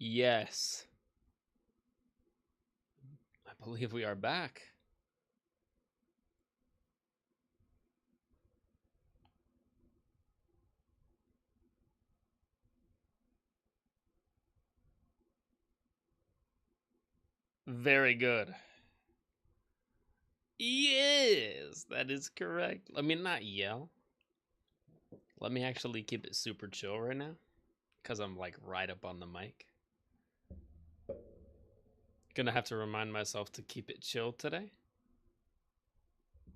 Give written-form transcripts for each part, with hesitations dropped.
Yes. I believe we are back. Very good. Yes, that is correct. Let me not yell. Let me actually keep it super chill right now, because I'm like right up on the mic. Gonna have to remind myself to keep it chill today,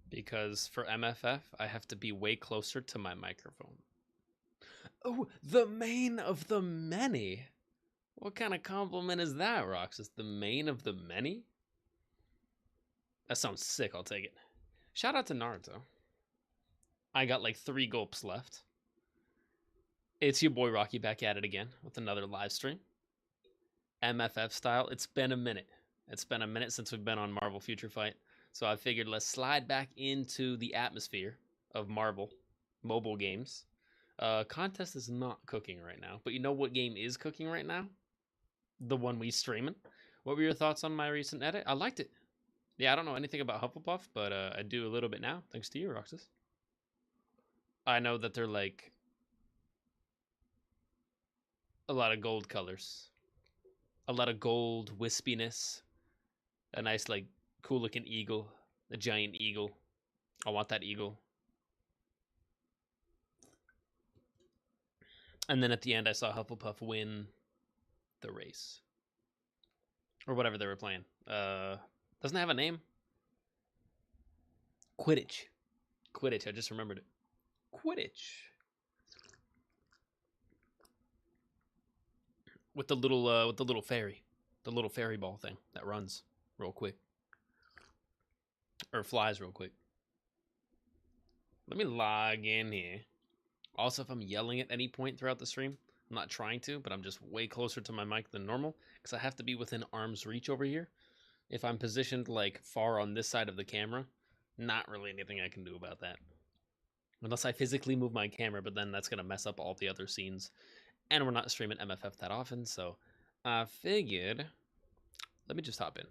because for MFF, I have to be way closer to my microphone. Oh, the main of the many. What kind of compliment is that, Roxas? The main of the many? That sounds sick, I'll take it. Shout out to Naruto. I got like 3 gulps left. It's your boy Rocky back at it again with another live stream. MFF style. It's been a minute. It's been a minute since we've been on Marvel Future Fight. So I figured let's slide back into the atmosphere of Marvel mobile games. Contest is not cooking right now, but you know what game is cooking right now? The one we streaming. What were your thoughts on my recent edit? I liked it. Yeah, I don't know anything about Hufflepuff, but I do a little bit now, thanks to you, Roxas. I know that they're like a lot of gold colors, a lot of gold wispiness, a nice like cool looking eagle, a giant eagle. I want that eagle. And then at the end, I saw Hufflepuff win the race or whatever they were playing. Doesn't it have a name? Quidditch. Quidditch. I just remembered it. Quidditch. With the little fairy, the little fairy ball thing that runs real quick or flies real quick. Let me log in here. Also, if I'm yelling at any point throughout the stream, I'm not trying to, but I'm just way closer to my mic than normal because I have to be within arm's reach over here. If I'm positioned like far on this side of the camera, not really anything I can do about that. Unless I physically move my camera, but then that's going to mess up all the other scenes. And we're not streaming MFF that often, so I figured, let me just hop in.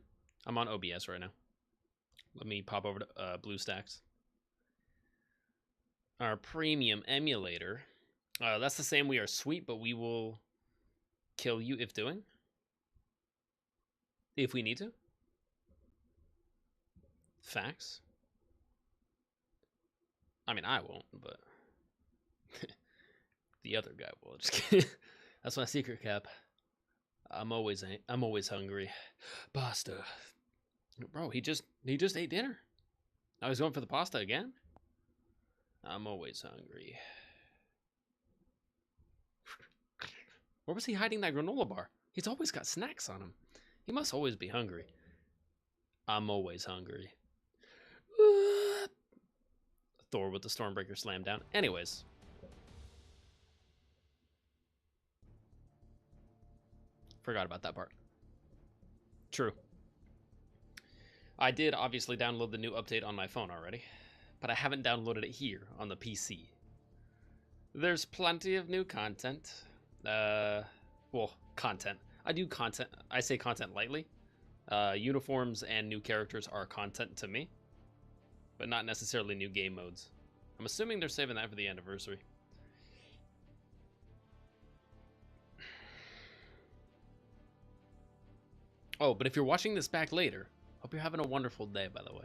I'm on OBS right now. Let me pop over to BlueStacks. Our premium emulator. That's the same We Are Sweet, but we will kill you if doing. If we need to. Facts. I mean, I won't, but the other guy will. Just kidding. That's my secret cap. I'm always hungry. Pasta. Bro, he just ate dinner. Now he's going for the pasta again? I'm always hungry. Where was he hiding that granola bar? He's always got snacks on him. He must always be hungry. I'm always hungry. Thor with the Stormbreaker slam down. Anyways. Forgot about that part. True. I did obviously download the new update on my phone already, but I haven't downloaded it here on the PC. There's plenty of new content. Well, content. I do content. I say content lightly. Uniforms and new characters are content to me, but not necessarily new game modes. I'm assuming they're saving that for the anniversary. Oh, but if you're watching this back later, hope you're having a wonderful day, by the way.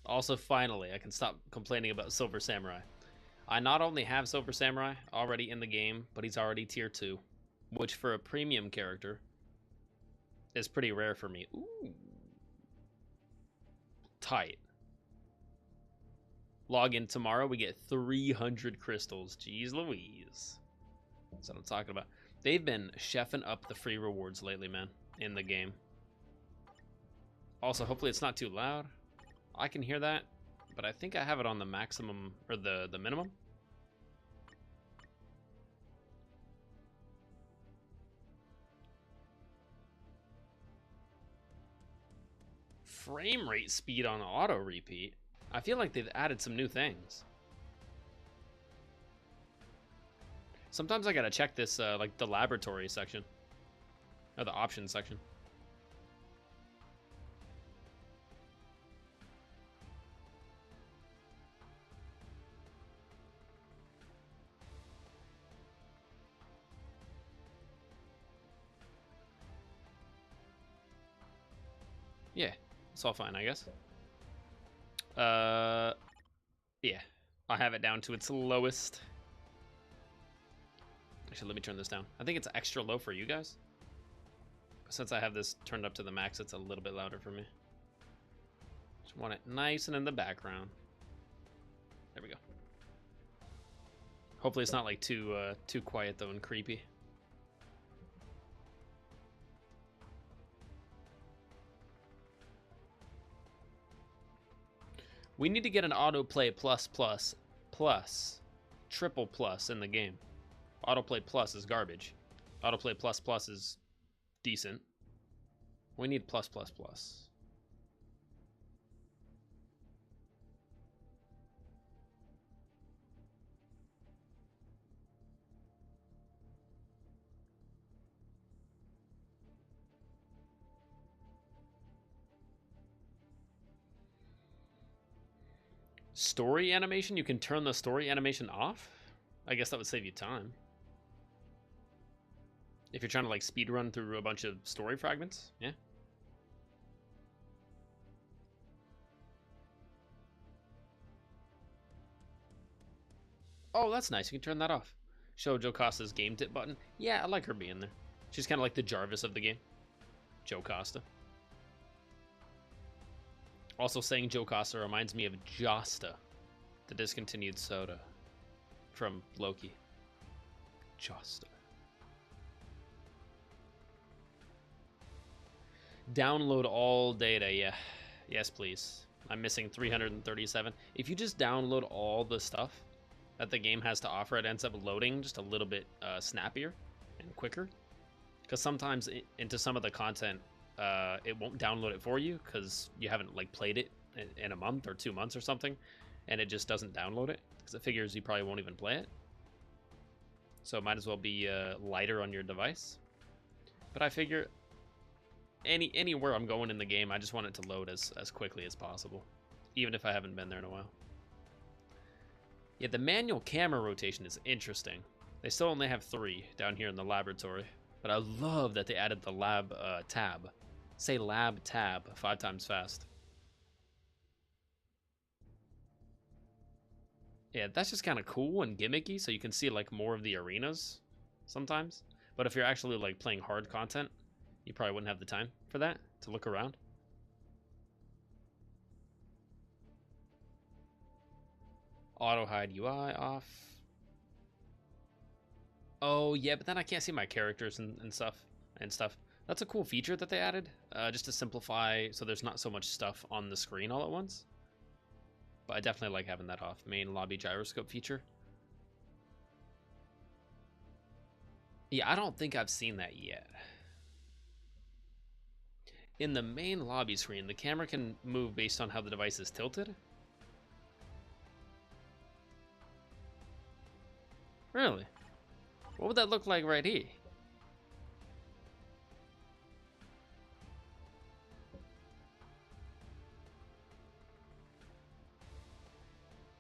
Also, finally, I can stop complaining about Silver Samurai. I not only have Silver Samurai already in the game, but he's already tier 2, which for a premium character is pretty rare for me. Ooh. Tight. Log in tomorrow, we get 300 crystals. Jeez Louise. That's what I'm talking about. They've been chefing up the free rewards lately, man, in the game. Also, hopefully it's not too loud. I can hear that, but I think I have it on the maximum, or the minimum. Frame rate speed on auto repeat. I feel like they've added some new things. Sometimes I gotta check this, like the laboratory section. Or the options section. Yeah, it's all fine, I guess. Yeah. I have it down to its lowest. Actually, let me turn this down. I think it's extra low for you guys. Since I have this turned up to the max, it's a little bit louder for me. Just want it nice and in the background. There we go. Hopefully it's not like too quiet though and creepy. We need to get an autoplay plus, triple plus in the game. Autoplay plus is garbage. Autoplay plus is decent. We need plus. Story animation? You can turn the story animation off? I guess that would save you time. If you're trying to like speed run through a bunch of story fragments, yeah. Oh, that's nice. You can turn that off. Show Jocasta's game tip button. Yeah, I like her being there. She's kind of like the Jarvis of the game. Jocasta. Also, saying Jocasta reminds me of Josta, the discontinued soda from Loki. Josta. Download all data, yeah. Yes, please. I'm missing 337. If you just download all the stuff that the game has to offer, it ends up loading just a little bit snappier and quicker. Because sometimes into some of the content, it won't download it for you because you haven't like played it in a month or 2 months or something, and it just doesn't download it because it figures you probably won't even play it. So it might as well be lighter on your device. But I figure anywhere I'm going in the game, I just want it to load as quickly as possible, even if I haven't been there in a while. Yeah, the manual camera rotation is interesting. They still only have 3 down here in the laboratory, but I love that they added the lab tab. Say lab tab 5 times fast. Yeah, that's just kind of cool and gimmicky, so you can see like more of the arenas sometimes. But if you're actually like playing hard content, you probably wouldn't have the time for that, to look around. Auto hide UI off. Oh yeah, but then I can't see my characters and stuff. That's a cool feature that they added, just to simplify so there's not so much stuff on the screen all at once. But I definitely like having that off. Main lobby gyroscope feature. Yeah, I don't think I've seen that yet. In the main lobby screen, the camera can move based on how the device is tilted. Really? What would that look like right here?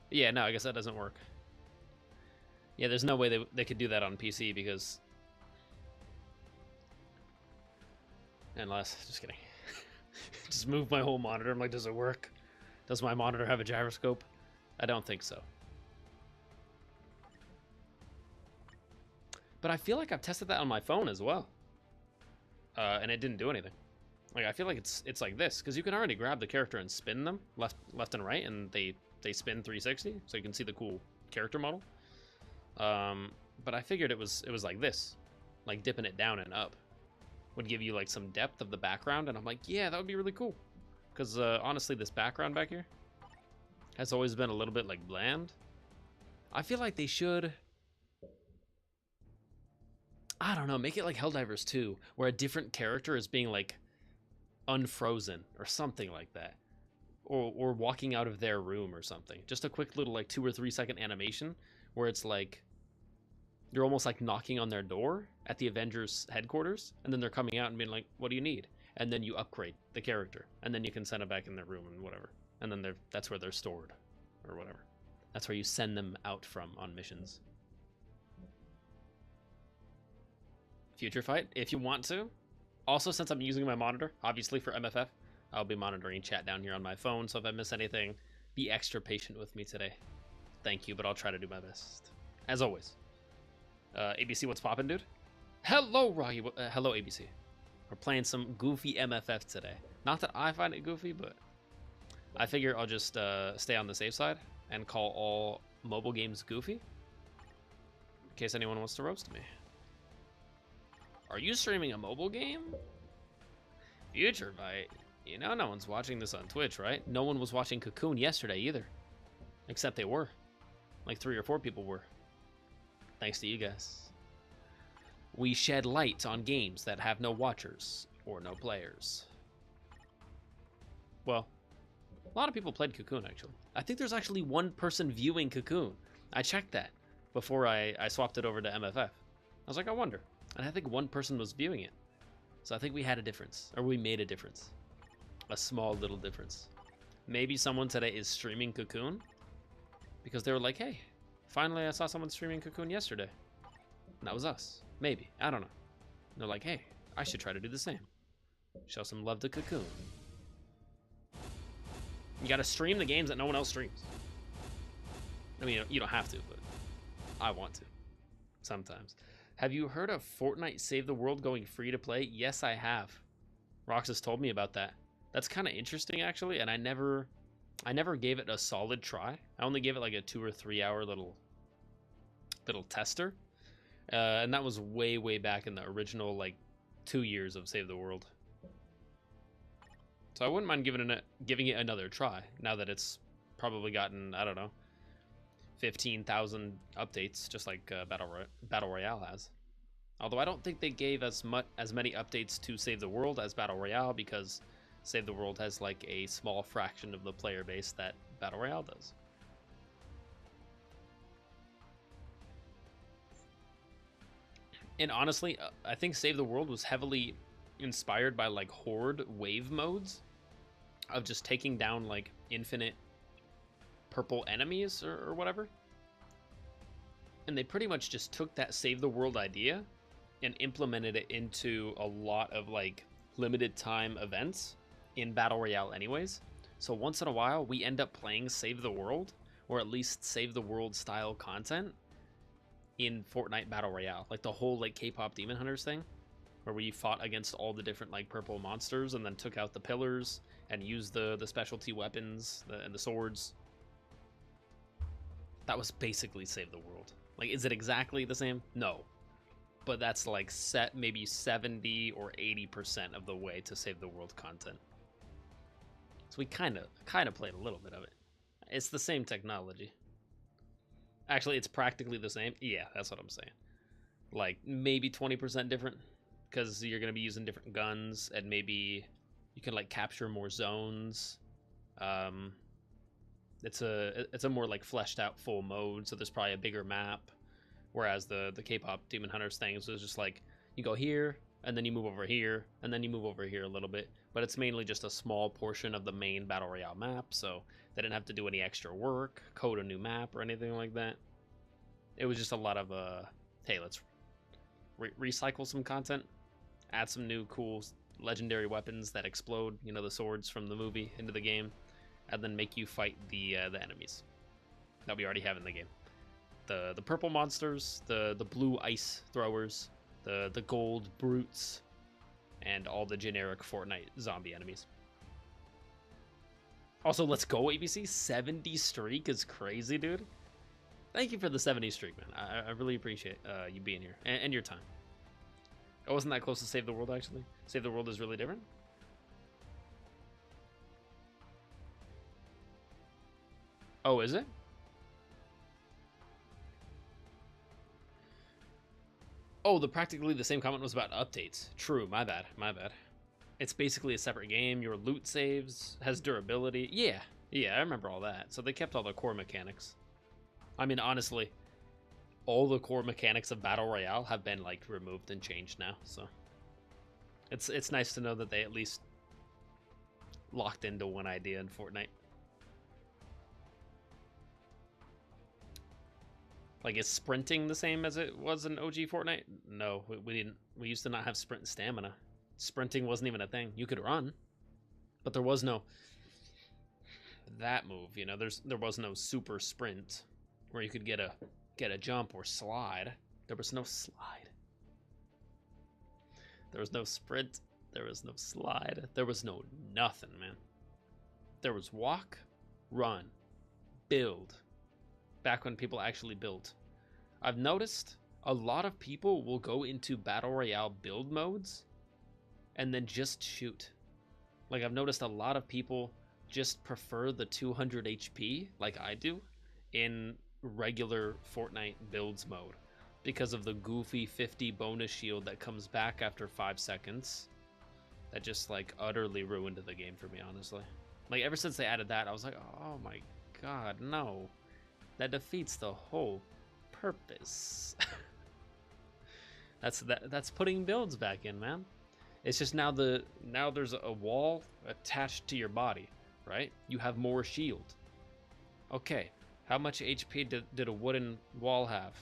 Yeah, no, I guess that doesn't work. Yeah, there's no way they could do that on PC because... Unless, just kidding. Just move my whole monitor. I'm like, does it work? Does my monitor have a gyroscope? I don't think so. But I feel like I've tested that on my phone as well. And it didn't do anything. Like, I feel like it's like this, because you can already grab the character and spin them left and right, and they spin 360, so you can see the cool character model. But I figured it was like this, like dipping it down and up would give you like some depth of the background, and I'm like, yeah, that would be really cool. Because honestly, this background back here has always been a little bit like bland. I feel like they should, I don't know, make it like Helldivers 2, where a different character is being like unfrozen or something like that, or walking out of their room or something. Just a quick little like 2 or 3 second animation where it's like You're almost like knocking on their door at the Avengers headquarters, and then they're coming out and being like, "What do you need?" And then you upgrade the character, and then you can send them back in their room and whatever. And then that's where they're stored, or whatever. That's where you send them out from on missions. Future fight, if you want to. Also, since I'm using my monitor, obviously for MFF, I'll be monitoring chat down here on my phone, so if I miss anything, be extra patient with me today. Thank you, but I'll try to do my best. As always. ABC, what's poppin', dude? Hello, Rocky. Hello, ABC. We're playing some goofy MFF today. Not that I find it goofy, but I figure I'll just stay on the safe side and call all mobile games goofy, in case anyone wants to roast me. Are you streaming a mobile game? Future fight. You know no one's watching this on Twitch, right? No one was watching Cocoon yesterday either. Except they were. Like 3 or 4 people were. Thanks to you guys. We shed light on games that have no watchers or no players. Well, a lot of people played Cocoon, actually. I think there's actually one person viewing Cocoon. I checked that before I swapped it over to MFF. I was like, I wonder. And I think one person was viewing it. So I think we had a difference. Or we made a difference. A small little difference. Maybe someone today is streaming Cocoon because they were like, hey, finally I saw someone streaming Cocoon yesterday. And that was us. Maybe. I don't know. And they're like, hey, I should try to do the same. Show some love to Cocoon. You gotta stream the games that no one else streams. I mean, you don't have to, but I want to. Sometimes. Have you heard of Fortnite Save the World going free to play? Yes, I have. Roxas told me about that. That's kind of interesting, actually, and I never gave it a solid try. I only gave it like a 2 or 3 hour little tester, and that was way back in the original like 2 years of Save the World. So I wouldn't mind giving it another try now that it's probably gotten, I don't know, 15,000 updates, just like Battle Royale has. Although I don't think they gave as many updates to Save the World as Battle Royale, because Save the World has like a small fraction of the player base that Battle Royale does. And honestly, I think Save the World was heavily inspired by like Horde wave modes of just taking down like infinite purple enemies or whatever. And they pretty much just took that Save the World idea and implemented it into a lot of like limited time events in Battle Royale anyways. So once in a while we end up playing Save the World, or at least Save the World style content in Fortnite Battle Royale. Like the whole like K-pop Demon Hunters thing, where we fought against all the different like purple monsters and then took out the pillars and used the specialty weapons and the swords. That was basically Save the World. Like, is it exactly the same? No. But that's like maybe 70 or 80% of the way to Save the World content. So we kind of played a little bit of it. It's the same technology. Actually, it's practically the same. Yeah, that's what I'm saying. Like, maybe 20% different, because you're going to be using different guns, and maybe you can, like, capture more zones. It's a more, like, fleshed out full mode, so there's probably a bigger map. Whereas the K-pop Demon Hunters things was just like, you go here, and then you move over here, and then you move over here a little bit. But it's mainly just a small portion of the main Battle Royale map, so they didn't have to do any extra work, code a new map, or anything like that. It was just a lot of, hey, let's recycle some content, add some new cool legendary weapons that explode, you know, the swords from the movie into the game, and then make you fight the enemies that we already have in the game. The purple monsters, the blue ice throwers, the gold brutes, and all the generic Fortnite zombie enemies. Also, let's go, ABC. 70 streak is crazy, dude. Thank you for the 70 streak, man. I really appreciate you being here and your time. I wasn't that close to Save the World, actually. Save the World is really different. Oh, is it? Oh, the practically the same comment was about updates. True, my bad. It's basically a separate game. Your loot saves, has durability. Yeah, I remember all that. So they kept all the core mechanics. I mean, honestly, all the core mechanics of Battle Royale have been like removed and changed now. So it's nice to know that they at least locked into one idea in Fortnite. Like, is sprinting the same as it was in OG Fortnite? No, we didn't. We used to not have sprint and stamina. Sprinting wasn't even a thing. You could run, but there was no that move. You know, there was no super sprint where you could get a jump or slide. There was no slide. There was no sprint. There was no slide. There was no nothing, man. There was walk, run, build. Back when people actually built. I've noticed a lot of people will go into Battle Royale build modes and then just shoot. Like, I've noticed a lot of people just prefer the 200 HP, like I do, in regular Fortnite builds mode because of the goofy 50 bonus shield that comes back after 5 seconds. That just, like, utterly ruined the game for me, honestly. Like, ever since they added that, I was like, oh my god, no. That defeats the whole purpose. That's putting builds back in, man. It's just now there's a wall attached to your body, right? You have more shield. Okay, how much HP did a wooden wall have?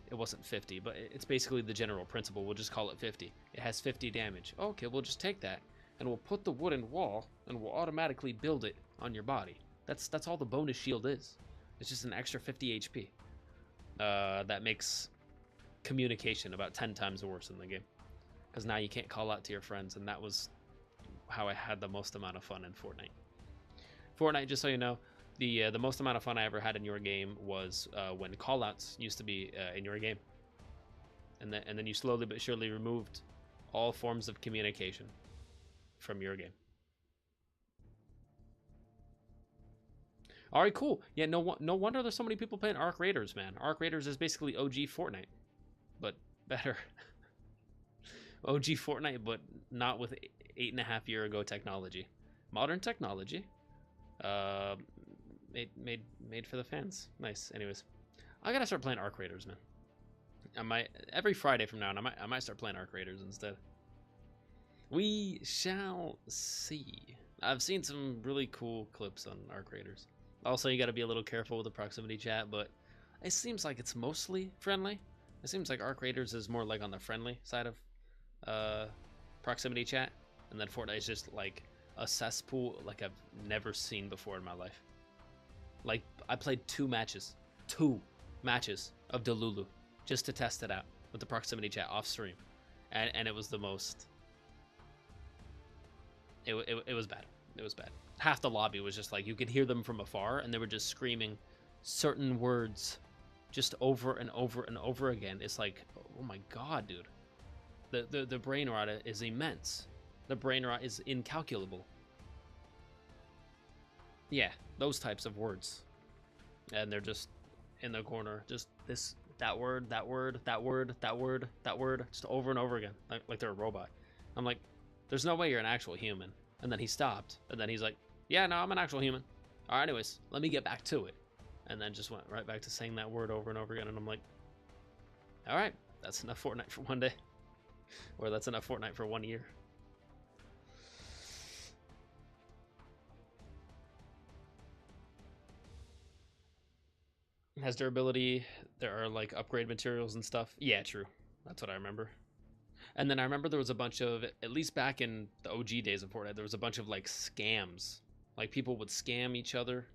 It wasn't 50, but it's basically the general principle. We'll just call it 50. It has 50 damage. Okay, we'll just take that and we'll put the wooden wall and we'll automatically build it on your body. That's all the bonus shield is. It's just an extra 50 HP. That makes communication about 10 times worse in the game. Because now you can't call out to your friends, and that was how I had the most amount of fun in Fortnite. Fortnite, just so you know, the most amount of fun I ever had in your game was when callouts used to be in your game. And then you slowly but surely removed all forms of communication from your game. All right, cool. Yeah, no wonder there's so many people playing Arc Raiders, man. Arc Raiders is basically OG Fortnite, but better. OG Fortnite, but not with 8.5 year ago technology. Modern technology, made for the fans. Nice. Anyways, I gotta start playing Arc Raiders, man. I might every Friday from now on. I might start playing Arc Raiders instead. We shall see. I've seen some really cool clips on Arc Raiders. Also, you got to be a little careful with the proximity chat, but it seems like it's mostly friendly. It seems like Arc Raiders is more like on the friendly side of proximity chat, and then Fortnite is just like a cesspool like I've never seen before in my life. Like, I played 2 matches of Delulu just to test it out with the proximity chat off stream, and it was the most. It was bad. It was bad. Half the lobby was just like, you could hear them from afar, and they were just screaming certain words just over and over and over again. It's like, oh my god, dude. The brain rot is immense. The brain rot is incalculable. Yeah, those types of words. And they're just in the corner, just that word, just over and over again, like they're a robot. I'm like, there's no way you're an actual human. And then he stopped, and then he's like, yeah, no, I'm an actual human. All right, anyways, let me get back to it. And then just went right back to saying that word over and over again, and I'm like, all right, that's enough Fortnite for one day. Or that's enough Fortnite for 1 year. It has durability. There are, like, upgrade materials and stuff. Yeah, true. That's what I remember. And then I remember there was a bunch of, at least back in the OG days of Fortnite, there was a bunch of, like, scams. Like, people would scam each other.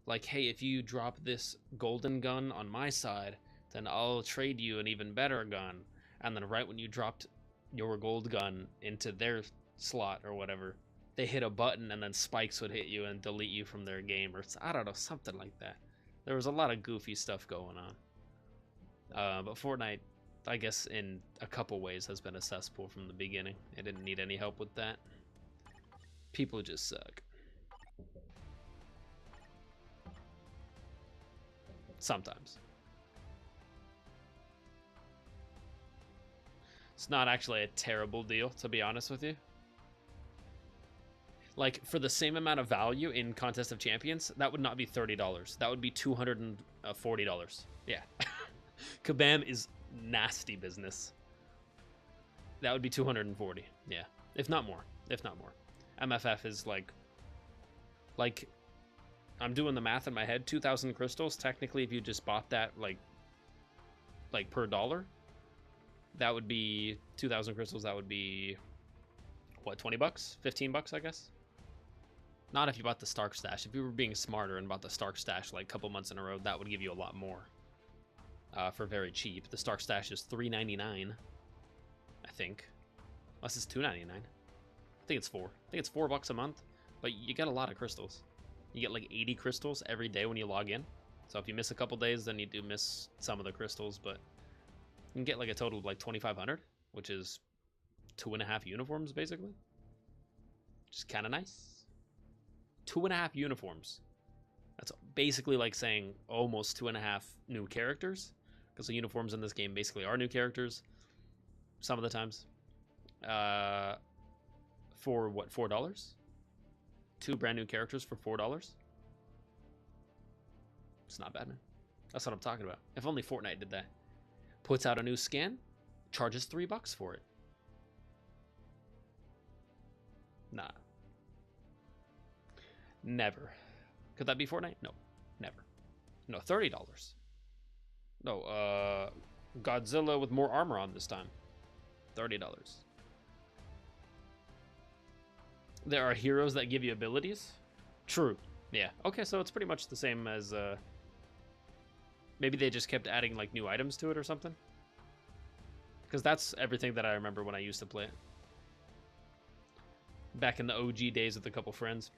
Like, hey, if you drop this golden gun on my side, then I'll trade you an even better gun. And then right when you dropped your gold gun into their slot or whatever, they hit a button and then spikes would hit you and delete you from their game. Or, I don't know, something like that. There was a lot of goofy stuff going on. But Fortnite, I guess in a couple ways, has been a cesspool from the beginning. It didn't need any help with that. People just suck. Sometimes. It's not actually a terrible deal, to be honest with you. Like, for the same amount of value in Contest of Champions, that would not be $30. That would be $240. Yeah. Kabam is nasty business. That would be 240. Yeah, if not more. If not more. MFF is like I'm doing the math in my head. 2,000 crystals. Technically, if you just bought that like per dollar, that would be 2,000 crystals. That would be what, 20 bucks, 15 bucks, I guess. Not if you bought the Stark stash. If you were being smarter and bought the Stark stash like a couple months in a row, that would give you a lot more for very cheap. The Stark stash is $3.99, I think. Unless it's $2.99. I think it's $4. I think it's $4 a month, but you get a lot of crystals. You get like 80 crystals every day when you log in. So if you miss a couple days, then you do miss some of the crystals, but you can get like a total of like 2,500, which is 2.5 uniforms basically. Which is kind of nice. 2.5 uniforms. That's basically like saying almost 2.5 new characters, because the uniforms in this game basically are new characters some of the times. For what, $4? 2 brand new characters for $4? It's not bad, man. That's what I'm talking about. If only Fortnite did that. Puts out a new skin, charges $3 for it. Nah. Never. Could that be Fortnite? No. Never. No, $30. No, Godzilla with more armor on this time. $30. There are heroes that give you abilities? True. Yeah. Okay, so it's pretty much the same as, maybe they just kept adding, like, new items to it or something? Because that's everything that I remember when I used to play it. Back in the OG days with a couple friends.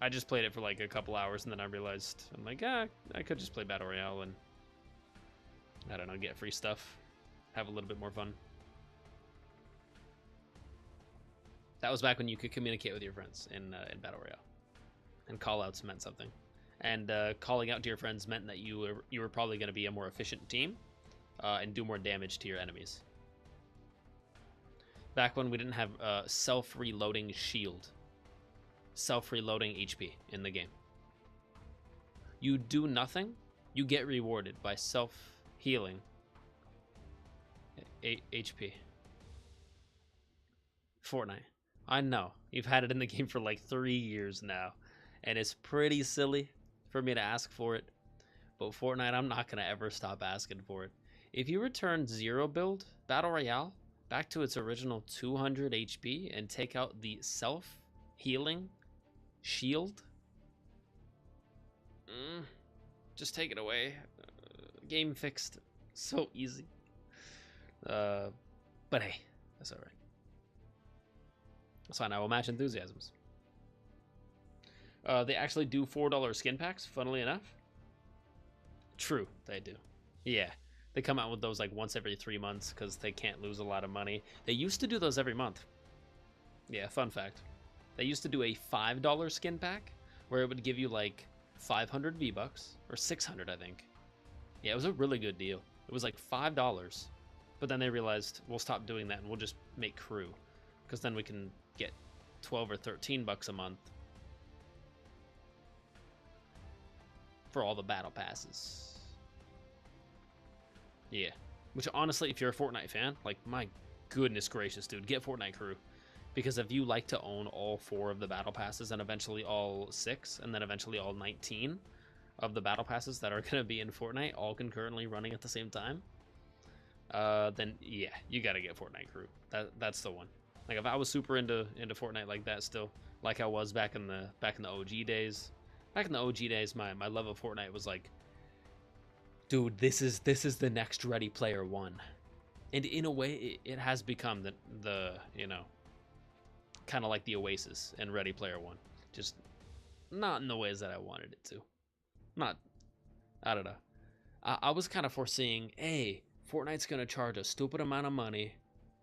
I just played it for, like, a couple hours, and then I realized, I'm like, I could just play Battle Royale and, I don't know, get free stuff. Have a little bit more fun. That was back when you could communicate with your friends in Battle Royale, and call-outs meant something. And calling out to your friends meant that you were probably going to be a more efficient team and do more damage to your enemies. Back when we didn't have self-reloading shield, self-reloading HP in the game. You do nothing, you get rewarded by self-healing HP. Fortnite. I know. You've had it in the game for like 3 years now. And it's pretty silly for me to ask for it. But Fortnite, I'm not going to ever stop asking for it. If you return Zero Build Battle Royale back to its original 200 HP and take out the self-healing shield, just take it away. Game fixed. So easy. But hey, that's alright. That's fine. I will match enthusiasms. They actually do $4 skin packs, funnily enough. True, they do. Yeah, they come out with those like once every 3 months because they can't lose a lot of money. They used to do those every month. Yeah, fun fact. They used to do a $5 skin pack where it would give you like 500 V-Bucks, or 600, I think. Yeah, it was a really good deal. It was like $5, but then they realized we'll stop doing that and we'll just make crew, because then we can get 12 or 13 bucks a month for all the battle passes. Yeah, which honestly, if you're a Fortnite fan, like, my goodness gracious, dude, get Fortnite crew. Because if you like to own all 4 of the battle passes and eventually all 6 and then eventually all 19 of the battle passes that are going to be in Fortnite all concurrently running at the same time, then yeah, you got to get Fortnite crew. That's the one. Like, if I was super into Fortnite like that still, like I was back in the OG days. Back in the OG days, my love of Fortnite was like, dude, this is the next Ready Player One. And in a way, it has become the you know, kind of like the Oasis in Ready Player One. Just not in the ways that I wanted it to. I don't know. I was kind of foreseeing, hey, Fortnite's going to charge a stupid amount of money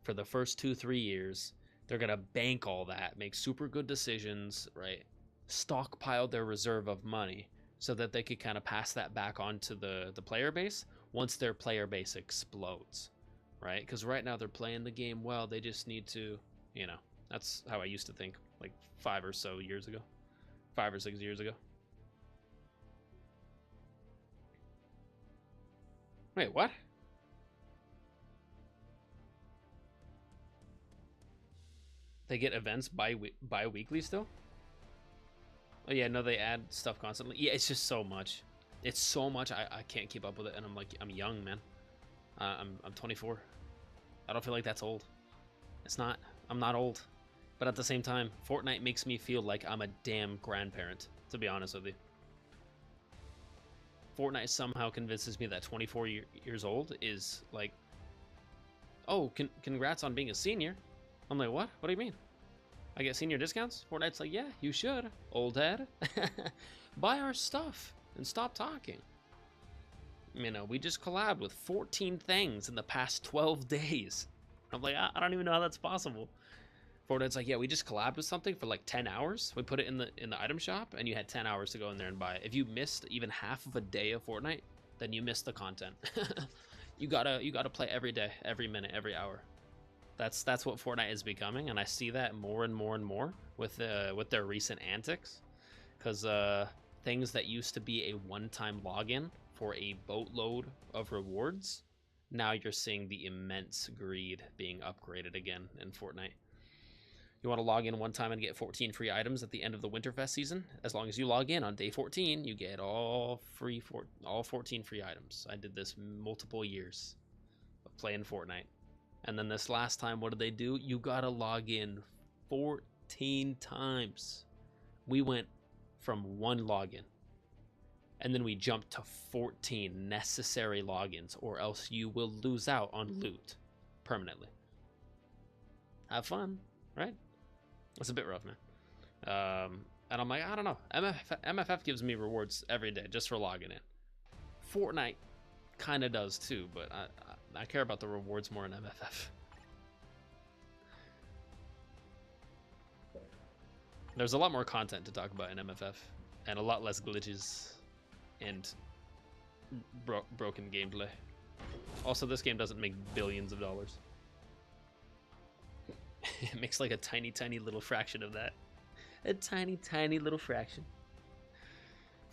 for the first 2-3 years. They're going to bank all that, make super good decisions, right? Stockpile their reserve of money so that they could kind of pass that back on to the player base once their player base explodes, right? Because right now they're playing the game well. They just need to, you know, that's how I used to think like 5 or 6 years ago. Wait, what? They get events bi-weekly still? Oh yeah, no, they add stuff constantly. Yeah, it's just so much. It's so much. I can't keep up with it, and I'm young, man. I'm 24. I don't feel like that's old. It's not. I'm not old. But at the same time, Fortnite makes me feel like I'm a damn grandparent, to be honest with you. Fortnite somehow convinces me that 24 years old is like, oh, congrats on being a senior. I'm like, what? What do you mean? I get senior discounts? Fortnite's like, yeah, you should, old head. Buy our stuff and stop talking. You know, we just collabed with 14 things in the past 12 days. I'm like, I don't even know how that's possible. Fortnite's like, yeah, we just collabed with something for like 10 hours. We put it in the item shop, and you had 10 hours to go in there and buy it. If you missed even half of a day of Fortnite, then you missed the content. You gotta play every day, every minute, every hour. That's what Fortnite is becoming, and I see that more and more and more with their recent antics, because things that used to be a one-time login for a boatload of rewards, now you're seeing the immense greed being upgraded again in Fortnite. You want to log in one time and get 14 free items at the end of the Winterfest season? As long as you log in on day 14, you get all 14 free items. I did this multiple years of playing Fortnite. And then this last time, what did they do? You gotta log in 14 times. We went from one login, and then we jumped to 14 necessary logins, or else you will lose out on loot permanently. Have fun, right? It's a bit rough, man. And I'm like, I don't know. MFF gives me rewards every day just for logging in. Fortnite kind of does too, but I care about the rewards more in MFF. There's a lot more content to talk about in MFF, and a lot less glitches and broken gameplay. Also, this game doesn't make billions of dollars. It makes like a tiny, tiny little fraction of that. A tiny, tiny little fraction.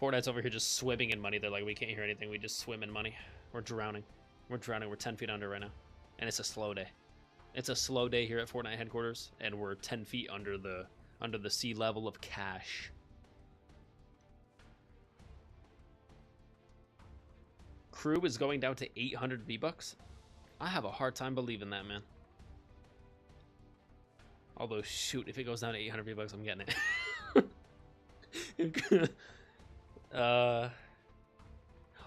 Fortnite's over here just swimming in money. They're like, we can't hear anything. We just swim in money. We're drowning. We're drowning. We're 10 feet under right now. And it's a slow day. It's a slow day here at Fortnite headquarters, and we're 10 feet under the sea level of cash. Crew is going down to 800 V-Bucks. I have a hard time believing that, man. Although, shoot, if it goes down to 800 V-Bucks, I'm getting it.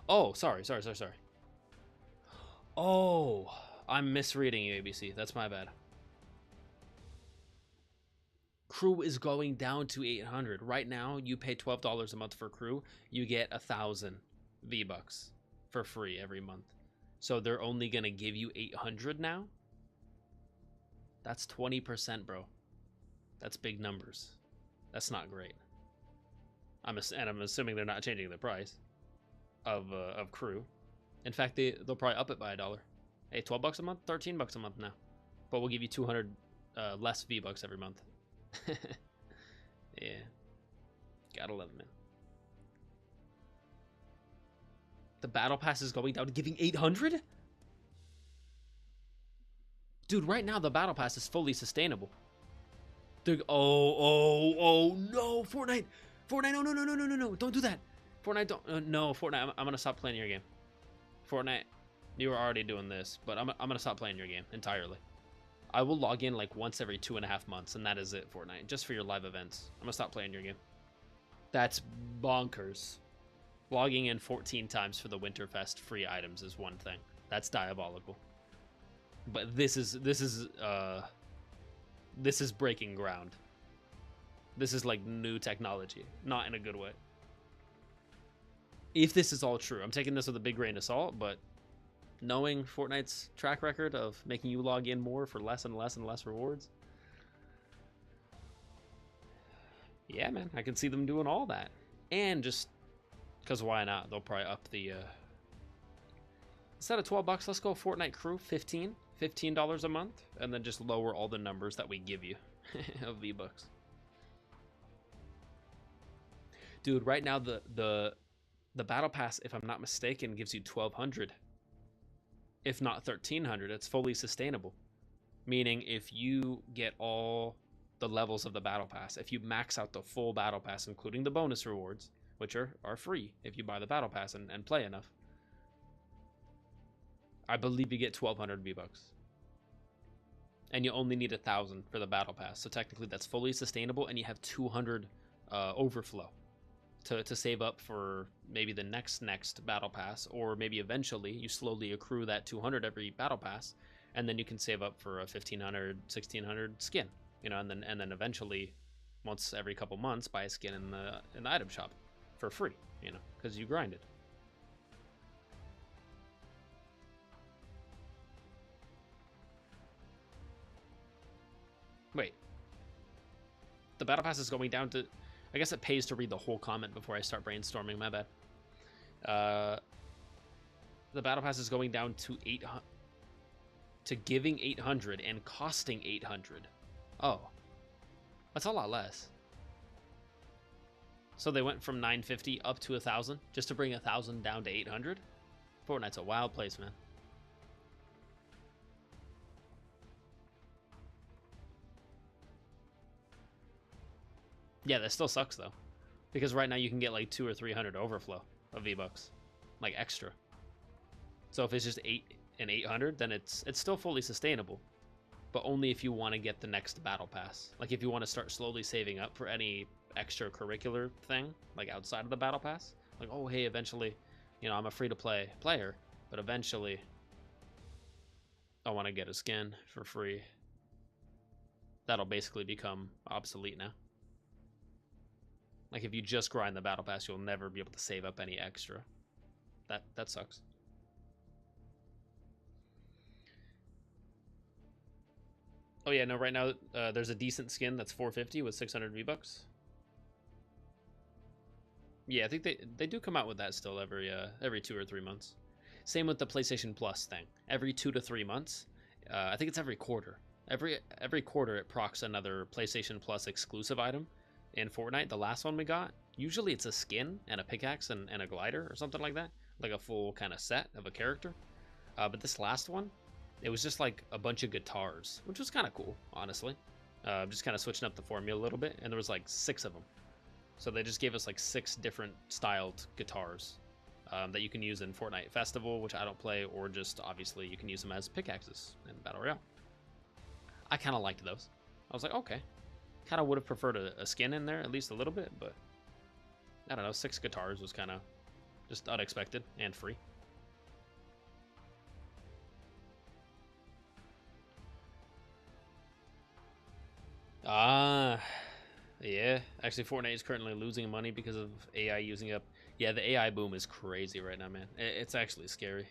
Oh, sorry. Oh, I'm misreading you, ABC. That's my bad. Crew is going down to 800. Right now, you pay $12 a month for Crew. You get 1,000 V-Bucks for free every month. So they're only going to give you 800 now? That's 20%, bro. That's big numbers. That's not great. I'm assuming they're not changing the price of Crew. In fact, they'll probably up it by $1. Hey, 12 bucks a month, 13 bucks a month now. But we'll give you 200 less V-Bucks every month. Yeah. Gotta love it, man. The battle pass is going down to giving 800? Dude, right now the battle pass is fully sustainable. Oh no, Fortnite, no, don't do that. Fortnite, don't, no, Fortnite, I'm gonna stop playing your game. Fortnite, you were already doing this, but I'm gonna stop playing your game entirely. I will log in like once every 2.5 months, and that is it, Fortnite, just for your live events. I'm gonna stop playing your game. That's bonkers. Logging in 14 times for the Winterfest free items is one thing. That's diabolical. But this is breaking ground. This is like new technology, not in a good way. If this is all true, I'm taking this with a big grain of salt, but knowing Fortnite's track record of making you log in more for less and less and less rewards, yeah, man, I can see them doing all that. And just because why not? They'll probably up the instead of 12 bucks, let's go Fortnite Crew, $15 a month, and then just lower all the numbers that we give you of V-Bucks. Dude, right now the battle pass, if I'm not mistaken, gives you 1,200 if not 1300, it's fully sustainable. Meaning if you get all the levels of the battle pass, if you max out the full battle pass, including the bonus rewards, which are free if you buy the battle pass and play enough, I believe you get 1200 V-Bucks. And you only need 1,000 for the battle pass. So technically that's fully sustainable, and you have 200 overflow to save up for maybe the next battle pass, or maybe eventually you slowly accrue that 200 every battle pass, and then you can save up for a 1500, 1600 skin, you know, and then eventually, once every couple months, buy a skin in the item shop for free, you know, because you grinded. Wait, the battle pass is going down to, I guess it pays to read the whole comment before I start brainstorming, my bad. The battle pass is going down to 800, to giving 800 and costing 800. Oh, that's a lot less. So they went from 950 up to 1,000 just to bring 1,000 down to 800. Fortnite's a wild place, man. Yeah, that still sucks though, because right now you can get like 200 or 300 overflow of V-Bucks, like extra. So if it's just 800, then it's still fully sustainable, but only if you want to get the next battle pass. Like if you want to start slowly saving up for any extracurricular thing, like outside of the battle pass. Like, oh hey, eventually, you know, I'm a free-to-play player, but eventually I want to get a skin for free. That'll basically become obsolete now. Like if you just grind the battle pass, you'll never be able to save up any extra. That sucks. Oh yeah, no, right now there's a decent skin that's 450 with 600 V-Bucks. Yeah, I think they do come out with that still every 2 or 3 months. Same with the PlayStation Plus thing. Every 2 to 3 months. I think it's every quarter. Every quarter it procs another PlayStation Plus exclusive item. In Fortnite, the last one we got, usually it's a skin and a pickaxe and a glider or something like that, like a full kind of set of a character. But this last one, it was just like a bunch of guitars, which was kind of cool, honestly. Just kind of switching up the formula a little bit, and there was like 6 of them. So they just gave us like 6 different styled guitars that you can use in Fortnite Festival, which I don't play, or just obviously you can use them as pickaxes in Battle Royale. I kind of liked those. I was like, okay. Kind of would have preferred a skin in there, at least a little bit, but I don't know, 6 guitars was kind of just unexpected and free. Yeah. Actually, Fortnite is currently losing money because of AI using up. Yeah, the AI boom is crazy right now, man. It's actually scary.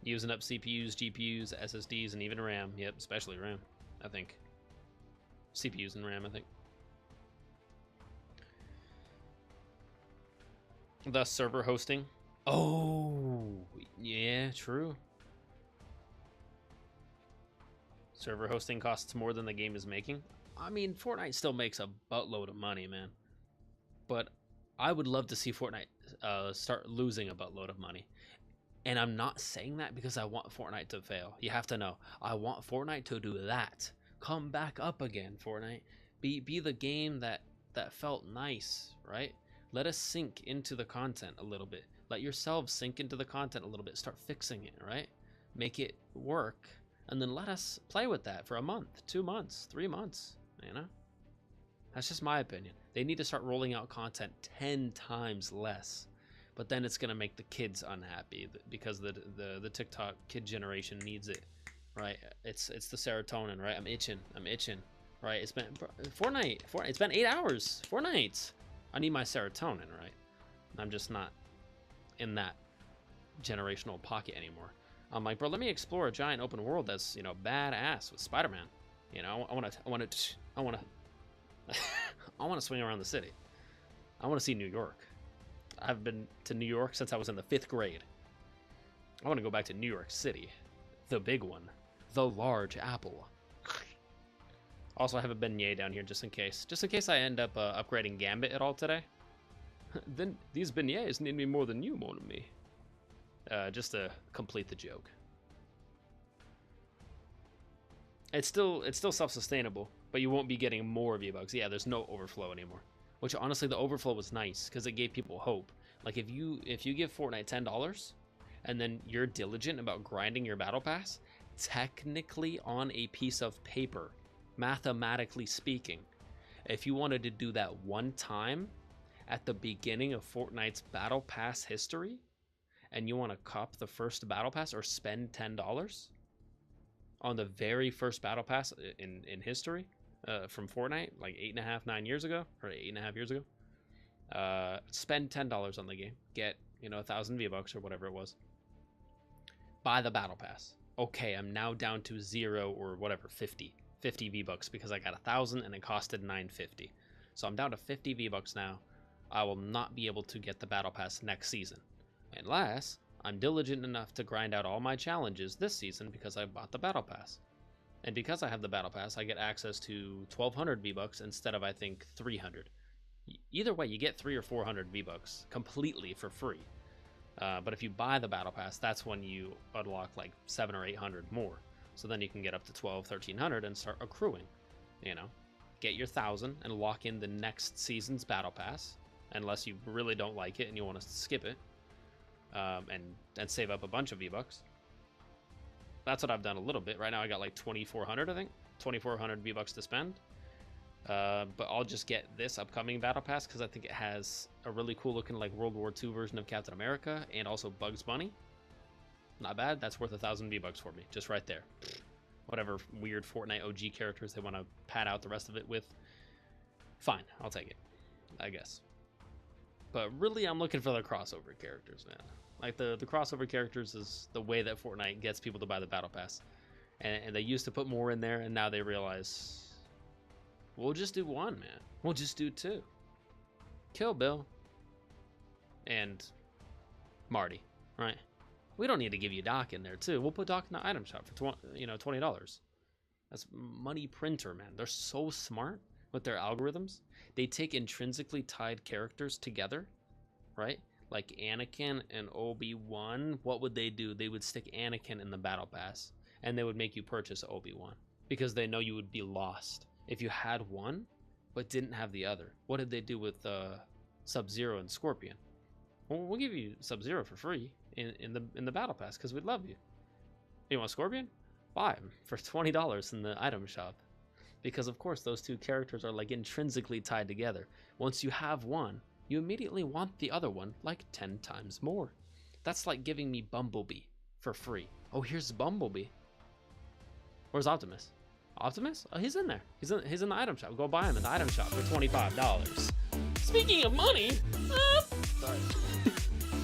Using up CPUs, GPUs, SSDs, and even RAM. Yep, especially RAM, I think. CPUs and RAM, I think. Thus, server hosting. Oh, yeah, true. Server hosting costs more than the game is making. I mean, Fortnite still makes a buttload of money, man. But I would love to see Fortnite start losing a buttload of money. And I'm not saying that because I want Fortnite to fail. You have to know, I want Fortnite to do that. Come back up again, Fortnite. Be the game that felt nice, right? Let us sink into the content a little bit. Let yourselves sink into the content a little bit. Start fixing it, right? Make it work. And then let us play with that for a month, 2 months, 3 months, you know? That's just my opinion. They need to start rolling out content 10 times less. But then it's going to make the kids unhappy because the TikTok kid generation needs it, right? It's the serotonin, right? I'm itching, right? It's been Fortnite. It's been 8 hours. Fortnite. I need my serotonin, right? I'm just not in that generational pocket anymore. I'm like, bro, let me explore a giant open world that's, you know, badass with Spider-Man. You know, I want to I want to swing around the city. I want to see New York. I've been to New York since I was in the 5th grade. I want to go back to New York City. The big one. The large apple. Also, I have a beignet down here just in case. Just in case I end up upgrading Gambit at all today. Then these beignets need me more than you, mon ami. just to complete the joke. It's still self-sustainable, but you won't be getting more V-Bucks. Yeah, there's no overflow anymore. Which honestly, the overflow was nice because it gave people hope. Like if you give Fortnite $10 and then you're diligent about grinding your battle pass, technically on a piece of paper, mathematically speaking, if you wanted to do that one time at the beginning of Fortnite's battle pass history, and you want to cop the first battle pass or spend $10 on the very first battle pass in history from Fortnite, like 9 years ago, or 8.5 years ago, spend $10 on the game, get 1,000 V-Bucks or whatever it was, buy the battle pass. Okay, I'm now down to 0 or whatever, 50 V-Bucks because I got 1,000 and it costed $9.50. So I'm down to 50 V-Bucks now. I will not be able to get the battle pass next season unless I'm diligent enough to grind out all my challenges this season because I bought the battle pass. And because I have the battle pass, I get access to 1,200 V-Bucks instead of, I think, 300. Either way, you get 300 or 400 V-Bucks completely for free. But if you buy the battle pass, that's when you unlock like 700 or 800 more. So then you can get up to 1,200, 1,300 and start accruing. Get your 1,000 and lock in the next season's battle pass, unless you really don't like it and you want to skip it. And save up a bunch of V-Bucks. That's what I've done a little bit. Right now I got like 2,400, I think. 2,400 V-Bucks to spend. But I'll just get this upcoming battle pass because I think it has a really cool looking like World War II version of Captain America and also Bugs Bunny. Not bad. That's worth 1,000 V-Bucks for me, just right there. Whatever weird Fortnite OG characters they want to pad out the rest of it with. Fine, I'll take it, I guess. But really, I'm looking for the crossover characters, man. Like, the crossover characters is the way that Fortnite gets people to buy the Battle Pass. And they used to put more in there, and now they realize, we'll just do one, man. We'll just do two. Kill Bill. And Marty, right? We don't need to give you Doc in there, too. We'll put Doc in the item shop for $20. That's money printer, man. They're so smart with their algorithms. They take intrinsically tied characters together, right? Like Anakin and Obi-Wan. What would they do? They would stick Anakin in the battle pass, and they would make you purchase Obi-Wan because they know you would be lost if you had one but didn't have the other. What did they do with Sub-Zero and Scorpion? Well, we'll give you Sub-Zero for free in the battle pass because we'd love you. You want Scorpion? Buy him for $20 in the item shop. Because, of course, those two characters are, like, intrinsically tied together. Once you have one, you immediately want the other one, like, 10 times more. That's like giving me Bumblebee for free. Oh, here's Bumblebee. Where's Optimus? Optimus? Oh, he's in there. He's in the item shop. Go buy him in the item shop for $25. Speaking of money... sorry.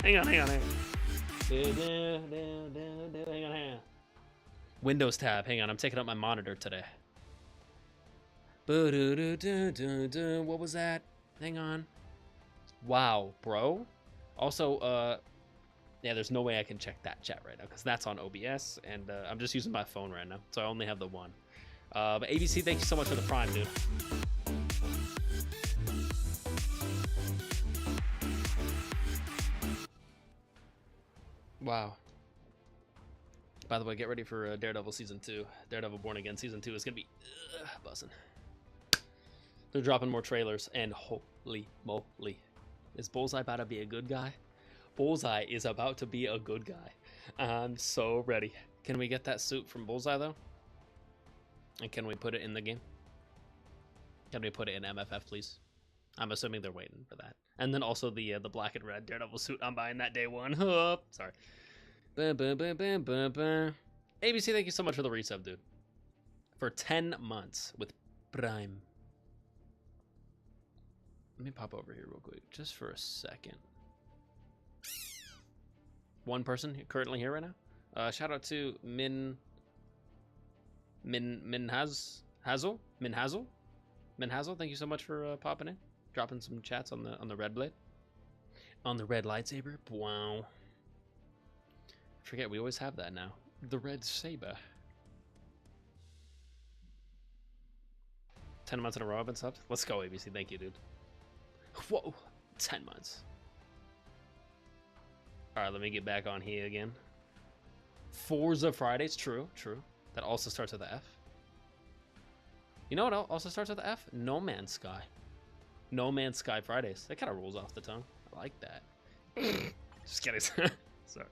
Hang on. Hang on. Windows tab. Hang on, I'm taking up my monitor today. What was that? Hang on. Wow, bro. Also, yeah, there's no way I can check that chat right now because that's on OBS, and I'm just using my phone right now, so I only have the one. But ABC, thank you so much for the Prime, dude. Wow. By the way, get ready for Daredevil Season 2. Daredevil Born Again Season 2 is going to be buzzing. They're dropping more trailers, and holy moly. Is Bullseye about to be a good guy? Bullseye is about to be a good guy. I'm so ready. Can we get that suit from Bullseye, though? And can we put it in the game? Can we put it in MFF, please? I'm assuming they're waiting for that. And then also the black and red Daredevil suit. I'm buying that day one. Oh, sorry. ABC, thank you so much for the resub, dude. For 10 months with Prime. Let me pop over here real quick, just for a second. One person currently here right now. Shout out to Hazel. Thank you so much for popping in, dropping some chats on the red blade, on the red lightsaber. Wow. I forget we always have that now. The red saber. 10 months in a row I've been subbed. Let's go, ABC. Thank you, dude. Whoa, 10 months. All right, let me get back on here again. Forza Fridays, true. That also starts with the F. You know what also starts with the F? No Man's Sky. No Man's Sky Fridays. That kind of rolls off the tongue. I like that. Just kidding. Sorry.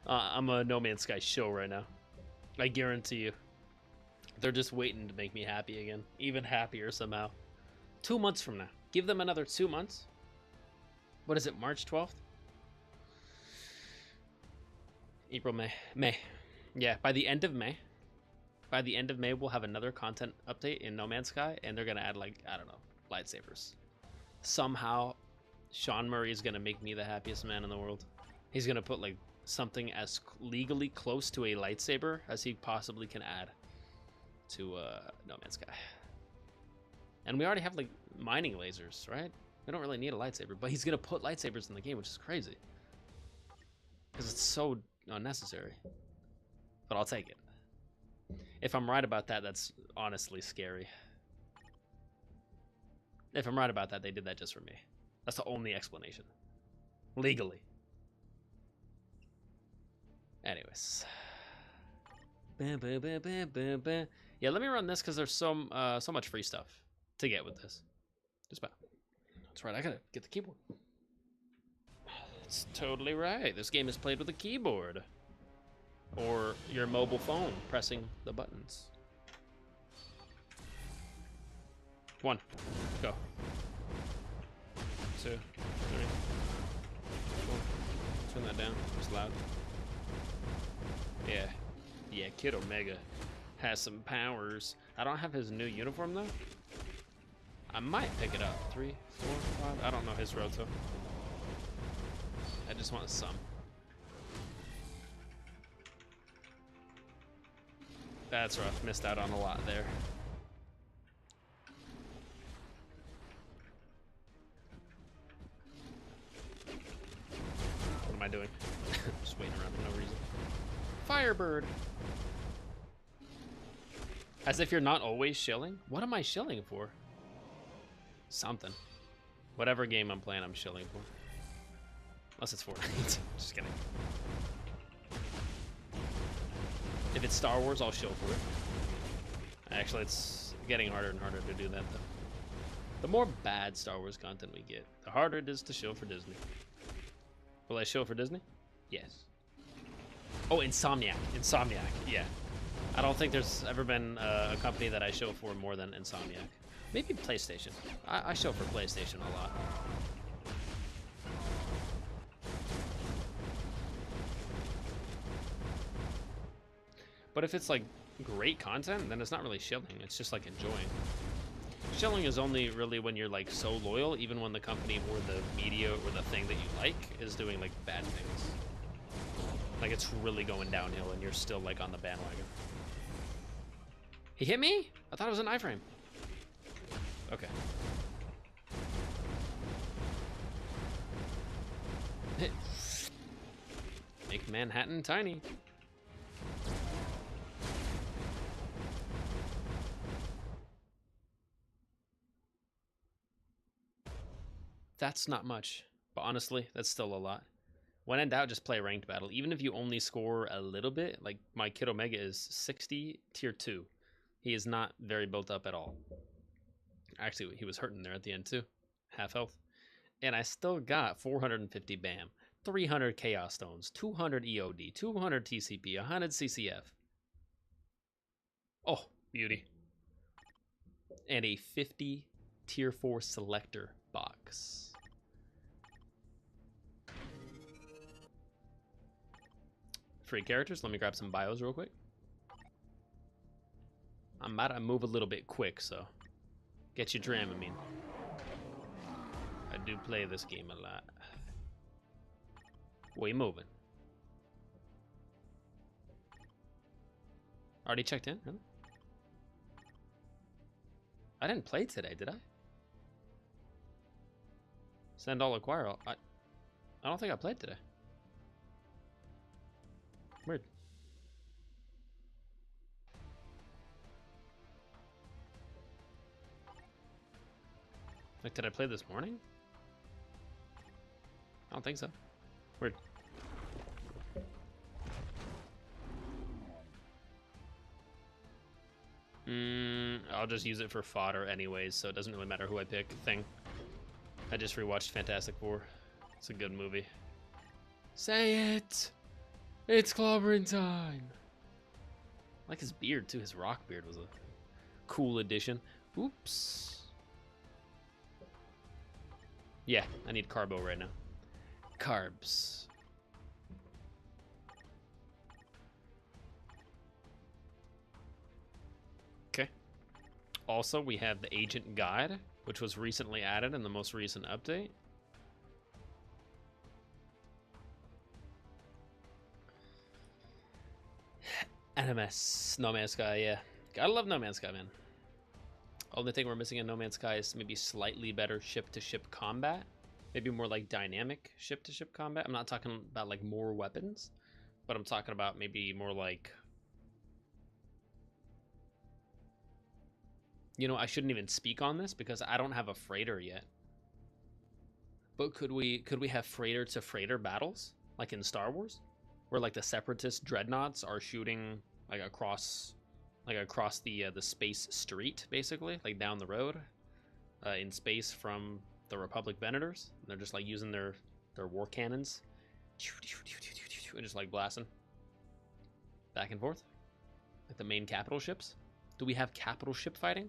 I'm a No Man's Sky show right now. I guarantee you. They're just waiting to make me happy again. Even happier somehow. 2 months from now. Give them another 2 months. What is it, March 12th? April, May. Yeah, by the end of May. By the end of May, we'll have another content update in No Man's Sky, and they're going to add, like, I don't know, lightsabers. Somehow, Sean Murray is going to make me the happiest man in the world. He's going to put, like, something as legally close to a lightsaber as he possibly can add to No Man's Sky. And we already have, like, mining lasers, right? We don't really need a lightsaber, but he's going to put lightsabers in the game, which is crazy. Because it's so unnecessary. But I'll take it. If I'm right about that, that's honestly scary. If I'm right about that, they did that just for me. That's the only explanation. Legally. Anyways. Yeah, let me run this because there's so much free stuff to get with this. Just about. That's right, I gotta get the keyboard. That's totally right. This game is played with a keyboard. Or your mobile phone pressing the buttons. 1. Go. 2, 3, 4. Turn that down. It's loud. Yeah. Yeah, Kid Omega has some powers. I don't have his new uniform though. I might pick it up. 3, 4, 5. I don't know his roto. I just want some. That's rough. Missed out on a lot there. What am I doing? Just waiting around for no reason. Firebird! As if you're not always shilling? What am I shilling for? Something. Whatever game I'm playing, I'm shilling for. Unless it's Fortnite. Just kidding. If it's Star Wars, I'll shill for it. Actually, it's getting harder and harder to do that, though. The more bad Star Wars content we get, the harder it is to shill for Disney. Will I shill for Disney? Yes. Oh, Insomniac. Insomniac, yeah. I don't think there's ever been a company that I shill for more than Insomniac. Maybe PlayStation. I shill for PlayStation a lot. But if it's like great content, then it's not really shilling. It's just like enjoying. Shilling is only really when you're like so loyal, even when the company or the media or the thing that you like is doing like bad things. Like it's really going downhill and you're still like on the bandwagon. He hit me? I thought it was an iframe. Okay. Make Manhattan tiny. That's not much, but honestly, that's still a lot. When in doubt, just play a ranked battle. Even if you only score a little bit, like my Kid Omega is 60, tier 2. He is not very built up at all. Actually, he was hurting there at the end too. Half health. And I still got 450 BAM, 300 Chaos Stones, 200 EOD, 200 TCP, 100 CCF. Oh, beauty. And a 50 tier 4 selector box. Free characters. Let me grab some bios real quick. I'm about to move a little bit quick, so get your Dramamine. I do play this game a lot. We moving. Already checked in? Really? I didn't play today, did I? Send all, acquire all. I don't think I played today. Weird. Like, did I play this morning? I don't think so. Weird. I'll just use it for fodder anyways, so it doesn't really matter who I pick. Thing. I just rewatched Fantastic Four. It's a good movie. Say it! It's clobbering time! I like his beard, too. His rock beard was a cool addition. Oops. Yeah, I need carbo right now. Carbs. Okay. Also, we have the Agent Guide, which was recently added in the most recent update. NMS, No Man's Sky, yeah. Gotta love No Man's Sky, man. Only thing we're missing in No Man's Sky is maybe slightly better ship-to-ship combat. Maybe more like dynamic ship-to-ship combat. I'm not talking about like more weapons, but I'm talking about maybe more like... You know, I shouldn't even speak on this because I don't have a freighter yet. But could we have freighter to freighter battles like in Star Wars, where like the separatist dreadnoughts are shooting like across the space street, basically, like down the road, in space from the Republic Venators. And they're just like using their war cannons and just like blasting back and forth, like the main capital ships. Do we have capital ship fighting?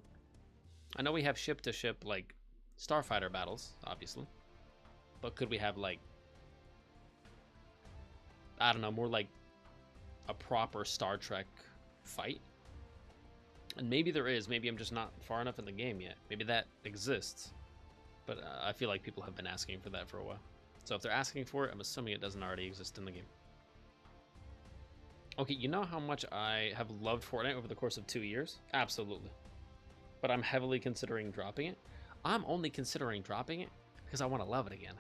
I know we have ship to ship like starfighter battles, obviously, but could we have like, I don't know, more like a proper Star Trek fight? And maybe there is. Maybe I'm just not far enough in the game yet. Maybe that exists. But I feel like people have been asking for that for a while. So if they're asking for it, I'm assuming it doesn't already exist in the game. Okay, you know how much I have loved Fortnite over the course of 2 years? Absolutely. But I'm heavily considering dropping it. I'm only considering dropping it because I want to love it again.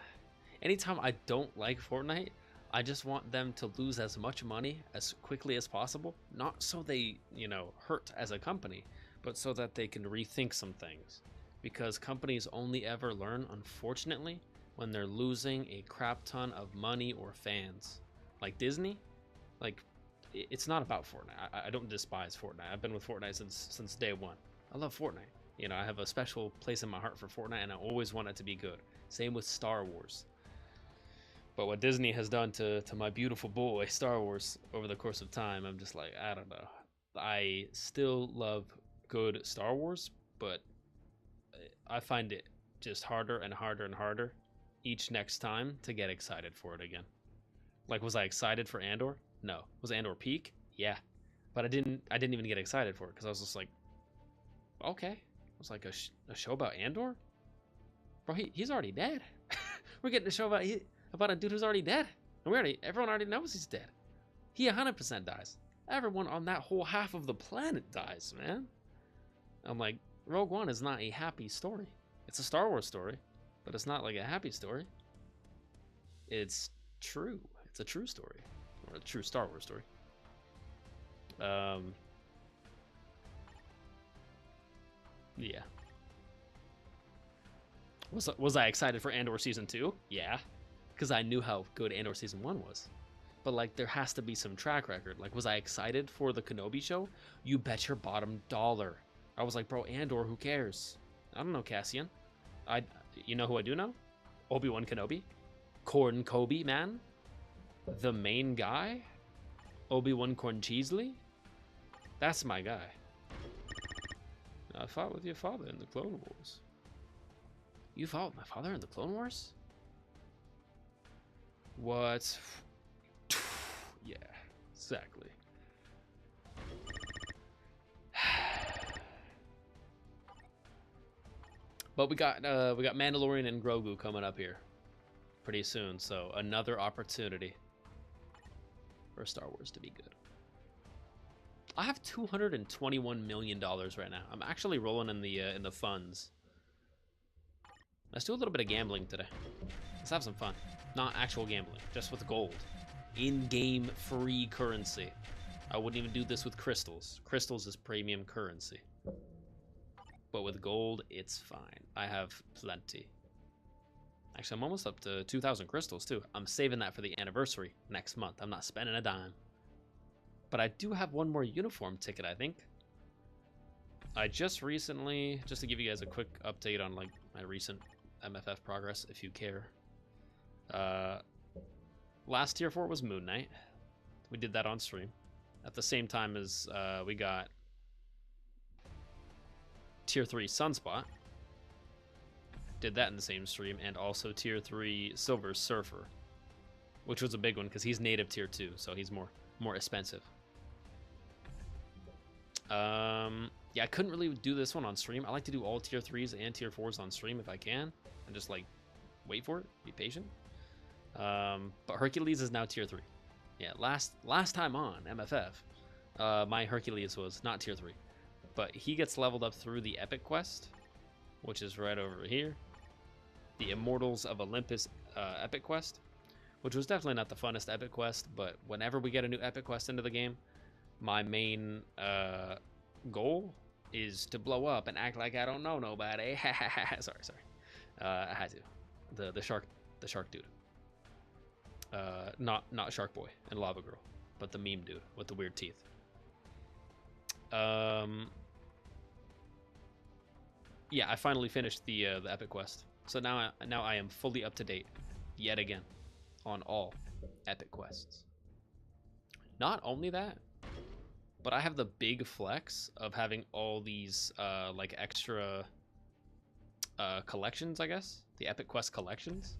Anytime I don't like Fortnite, I just want them to lose as much money as quickly as possible. Not so they, you know, hurt as a company, but so that they can rethink some things. Because companies only ever learn, unfortunately, when they're losing a crap ton of money or fans. Like Disney, like, it's not about Fortnite. I don't despise Fortnite. I've been with Fortnite since day one. I love Fortnite. You know, I have a special place in my heart for Fortnite, and I always want it to be good. Same with Star Wars. But what Disney has done to my beautiful boy, Star Wars, over the course of time, I'm just like, I don't know. I still love good Star Wars, but I find it just harder and harder and harder each next time to get excited for it again. Like, was I excited for Andor? No. Was Andor peak? Yeah. But I didn't even get excited for it because I was just like, okay. It was like a show about Andor? Bro, he's already dead. We're getting a show about a dude who's already dead. And everyone already knows he's dead. He 100% dies. Everyone on that whole half of the planet dies, man. I'm like, Rogue One is not a happy story. It's a Star Wars story, but it's not like a happy story. It's true. It's a true story. Or a true Star Wars story. Yeah. Was I excited for Andor Season 2? Yeah. Because I knew how good Andor Season 1 was. But, like, there has to be some track record. Like, was I excited for the Kenobi show? You bet your bottom dollar. I was like, bro, Andor, who cares? I don't know Cassian. You know who I do know? Obi-Wan Kenobi. Corn Kobe, man. The main guy. Obi-Wan Corn Cheesley. That's my guy. I fought with your father in the Clone Wars. You fought with my father in the Clone Wars? What? Yeah, exactly. But we got Mandalorian and Grogu coming up here pretty soon, so another opportunity for Star Wars to be good. I have $221 million right now. I'm actually rolling in the funds. Let's do a little bit of gambling today. Let's have some fun. Not actual gambling, just with gold. In-game free currency. I wouldn't even do this with crystals. Crystals is premium currency. But with gold, it's fine. I have plenty. Actually, I'm almost up to 2,000 crystals, too. I'm saving that for the anniversary next month. I'm not spending a dime. But I do have one more uniform ticket, I think. I just recently, just to give you guys a quick update on like my recent MFF progress, if you care. Last tier 4 was Moon Knight. We did that on stream. At the same time as we got tier 3 Sunspot. Did that in the same stream, and also tier 3 Silver Surfer, which was a big one because he's native tier 2, so he's more expensive. Yeah, I couldn't really do this one on stream. I like to do all tier 3s and tier 4s on stream if I can, and just like wait for it, be patient. But Hercules is now tier 3. Yeah, last time on MFF, my Hercules was not tier 3, but he gets leveled up through the epic quest, which is right over here, the Immortals of Olympus epic quest, which was definitely not the funnest epic quest, but whenever we get a new epic quest into the game, my main goal is to blow up and act like I don't know nobody. sorry. I had to. The shark dude. Not Shark Boy and Lava Girl, but the meme dude with the weird teeth. Yeah, I finally finished the epic quest, so now I am fully up to date, yet again, on all epic quests. Not only that, but I have the big flex of having all these like extra collections, I guess, the epic quest collections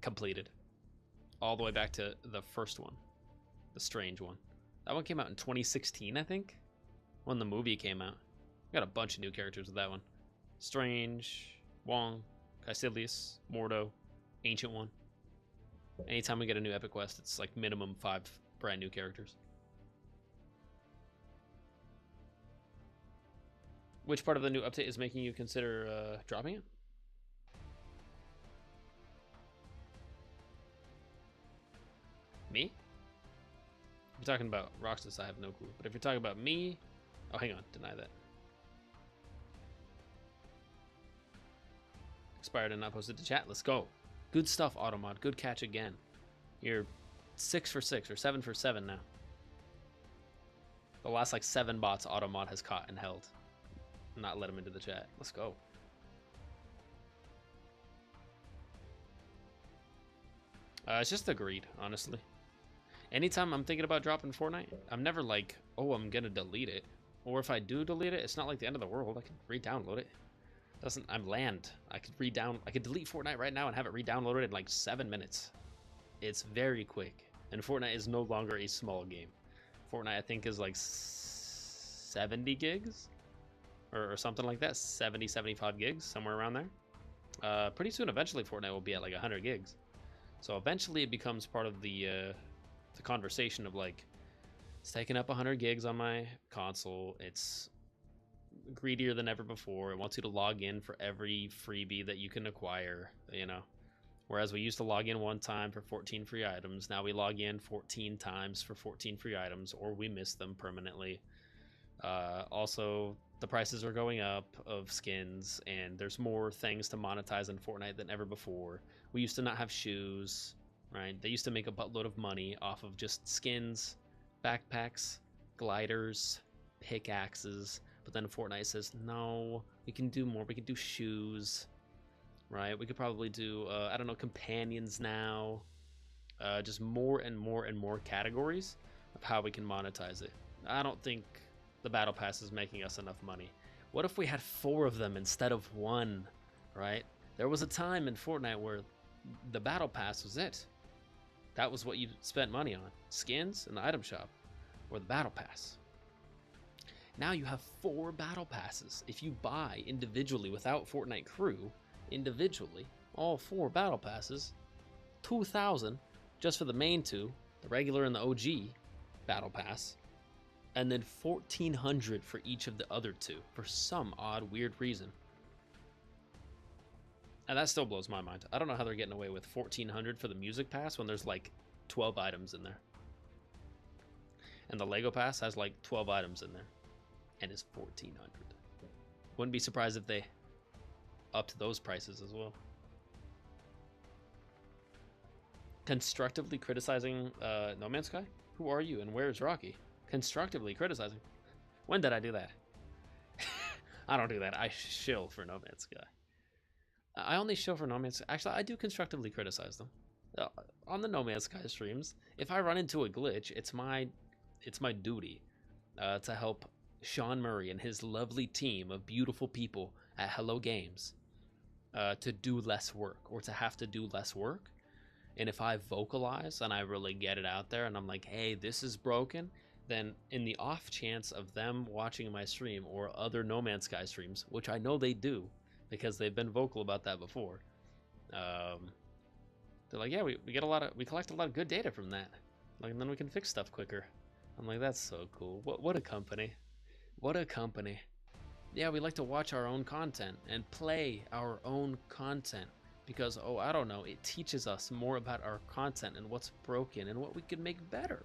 completed all the way back to the first one, the strange one. That one came out in 2016, I think, when the movie came out. Got a bunch of new characters with that one. Strange, Wong, Caecilius, Mordo, Ancient One. Anytime we get a new epic quest, it's like minimum 5 brand new characters. Which part of the new update is making you consider dropping it? Me? If you're talking about Roxas, I have no clue. But if you're talking about me... Oh, hang on. Deny that. Expired and not posted to chat. Let's go. Good stuff, Automod. Good catch again. You're 6 for 6 or 7 for 7 now. The last like 7 bots Automod has caught and held. Not let him into the chat. Let's go. It's just the greed, honestly. Anytime I'm thinking about dropping Fortnite, I'm never like, oh, I'm gonna delete it. Or if I do delete it, it's not like the end of the world. I can re-download it. I'm land. I could delete Fortnite right now and have it re-downloaded in like 7 minutes. It's very quick. And Fortnite is no longer a small game. Fortnite, I think, is like 70 gigs or something like that. 70, 75 gigs, somewhere around there. Pretty soon, eventually, Fortnite will be at like 100 gigs. So eventually, it becomes part of the conversation of like, it's taking up 100 gigs on my console. It's greedier than ever before. It wants you to log in for every freebie that you can acquire, you know. Whereas we used to log in one time for 14 free items, now we log in 14 times for 14 free items, or we miss them permanently. Also, the prices are going up of skins, and there's more things to monetize in Fortnite than ever before. We used to not have shoes, right? They used to make a buttload of money off of just skins, backpacks, gliders, pickaxes. But then Fortnite says, no, we can do more. We can do shoes, right? We could probably do, I don't know, companions now. Just more and more and more categories of how we can monetize it. I don't think the Battle Pass is making us enough money. What if we had 4 of them instead of 1, right? There was a time in Fortnite where the Battle Pass was it. That was what you spent money on. Skins in the item shop, or the Battle Pass. Now you have 4 Battle Passes. If you buy individually without Fortnite Crew, individually, all 4 Battle Passes, 2,000 just for the main 2, the regular and the OG Battle Pass, and then 1,400 for each of the other 2 for some odd, weird reason. And that still blows my mind. I don't know how they're getting away with 1,400 for the Music Pass when there's like 12 items in there. And the Lego Pass has like 12 items in there. And is 1,400. Wouldn't be surprised if they upped those prices as well. Constructively criticizing No Man's Sky? Who are you and where is Rocky? Constructively criticizing. When did I do that? I don't do that. I shill for No Man's Sky. I only shill for No Man's Sky. Actually, I do constructively criticize them. On the No Man's Sky streams, if I run into a glitch, it's my duty to help Sean Murray and his lovely team of beautiful people at Hello Games to do less work, or to have to do less work. And if I vocalize and I really get it out there and I'm like, hey, this is broken, then in the off chance of them watching my stream or other No Man's Sky streams, which I know they do because they've been vocal about that before, they're like, yeah, we collect a lot of good data from that, like, and then we can fix stuff quicker. I'm like, that's so cool. What a company. What a company. Yeah, we like to watch our own content and play our own content because, oh, I don't know, it teaches us more about our content and what's broken and what we can make better.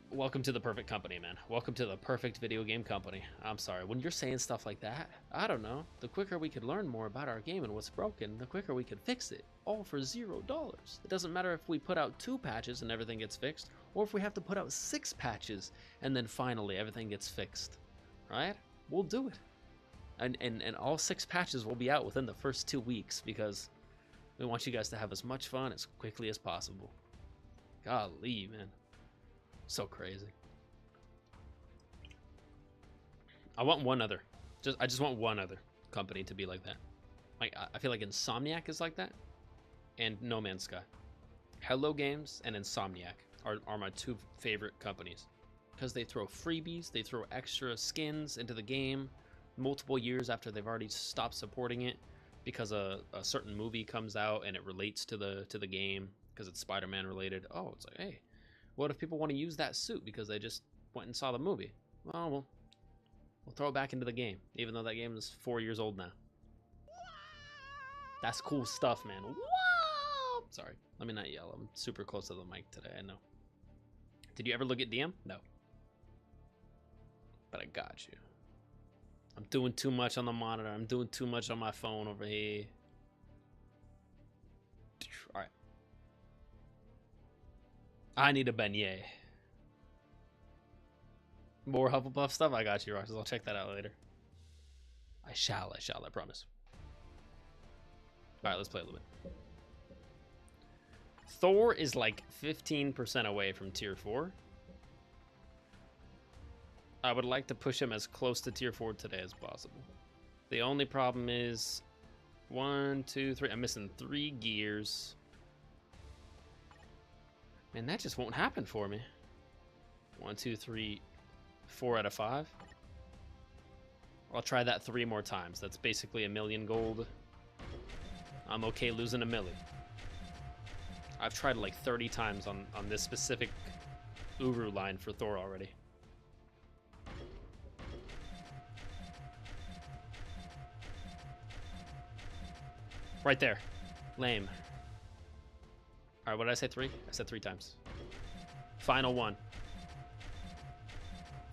Welcome to the perfect company, man. Welcome to the perfect video game company. I'm sorry, when you're saying stuff like that, I don't know, the quicker we could learn more about our game and what's broken, the quicker we could fix it, all for $0. It doesn't matter if we put out 2 patches and everything gets fixed, or if we have to put out 6 patches and then finally everything gets fixed, right? We'll do it. And all 6 patches will be out within the first 2 weeks because we want you guys to have as much fun as quickly as possible. Golly, man. So crazy. I want one other. I just want one other company to be like that. Like, I feel like Insomniac is like that, and No Man's Sky. Hello Games and Insomniac are my 2 favorite companies because they throw freebies, they throw extra skins into the game multiple years after they've already stopped supporting it because a certain movie comes out and it relates to the game because it's Spider-Man related. Oh, it's like, hey, what if people want to use that suit because they just went and saw the movie? Well, we'll throw it back into the game, even though that game is 4 years old now. That's cool stuff, man. Whoa! Sorry, let me not yell. I'm super close to the mic today, I know. Did you ever look at DM? No. But I got you. I'm doing too much on the monitor. I'm doing too much on my phone over here. All right. I need a beignet. More Hufflepuff stuff? I got you, Roxas. I'll check that out later. I shall, I promise. Alright, let's play a little bit. Thor is like 15% away from tier 4. I would like to push him as close to tier 4 today as possible. The only problem is 1, 2, 3. I'm missing 3 gears. Man, that just won't happen for me. 1, 2, 3, 4 out of 5. I'll try that 3 more times. That's basically 1,000,000 gold. I'm okay losing 1,000,000. I've tried like 30 times on this specific Uru line for Thor already. Right there. Lame. Alright, what did I say? 3? I said 3 times. Final 1.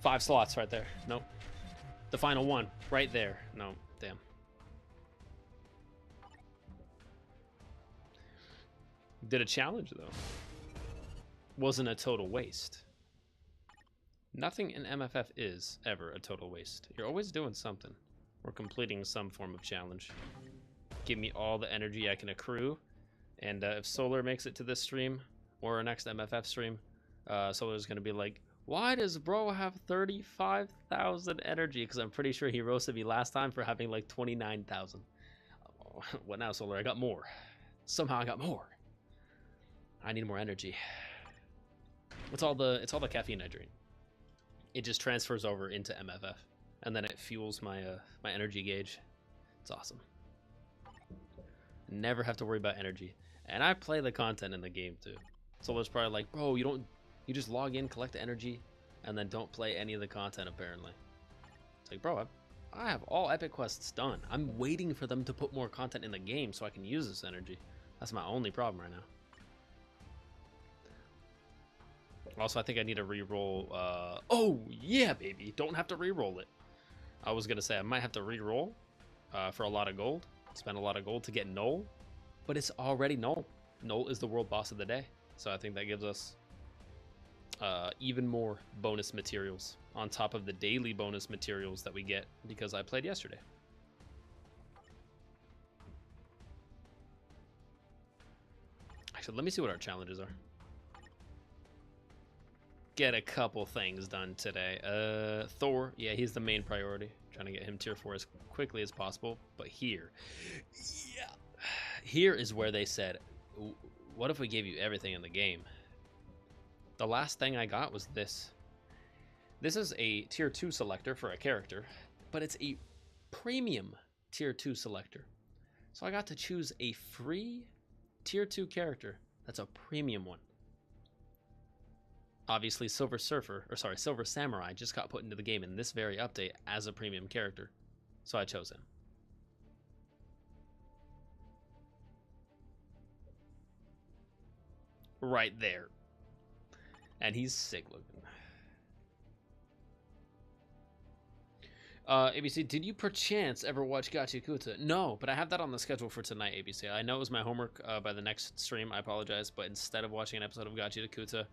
5 slots right there. Nope. The final 1. Right there. No. Damn. Did a challenge, though. Wasn't a total waste. Nothing in MFF is ever a total waste. You're always doing something. Or completing some form of challenge. Give me all the energy I can accrue. And if Solar makes it to this stream, or our next MFF stream, Solar's going to be like, why does bro have 35,000 energy? Because I'm pretty sure he roasted me last time for having like 29,000. Oh, what now, Solar? I got more. Somehow I got more. I need more energy. It's all the caffeine I drink. It just transfers over into MFF, and then it fuels my my energy gauge. It's awesome. Never have to worry about energy, and I play the content in the game too. Solar's probably like, bro, you just log in, collect the energy, and then don't play any of the content apparently. It's like, bro, I have all epic quests done. I'm waiting for them to put more content in the game so I can use this energy. That's my only problem right now. Also, I think I need to re-roll. Oh, yeah, baby. Don't have to re-roll it. I was going to say I might have to re-roll for a lot of gold. Spend a lot of gold to get Null. But it's already Null. Null is the world boss of the day. So I think that gives us even more bonus materials on top of the daily bonus materials that we get because I played yesterday. Actually, let me see what our challenges are. Get a couple things done today. Thor, yeah, he's the main priority. Trying to get him tier 4 as quickly as possible. But here is where they said, what if we gave you everything in the game? The last thing I got was this. This is a tier 2 selector for a character, but it's a premium tier 2 selector. So I got to choose a free tier 2 character that's a premium one. Obviously, Silver Samurai just got put into the game in this very update as a premium character. So I chose him. Right there. And he's sick looking. ABC, did you perchance ever watch Gachi-Kuta? No, but I have that on the schedule for tonight, ABC. I know it was my homework by the next stream. I apologize, but instead of watching an episode of Gachi-Kuta,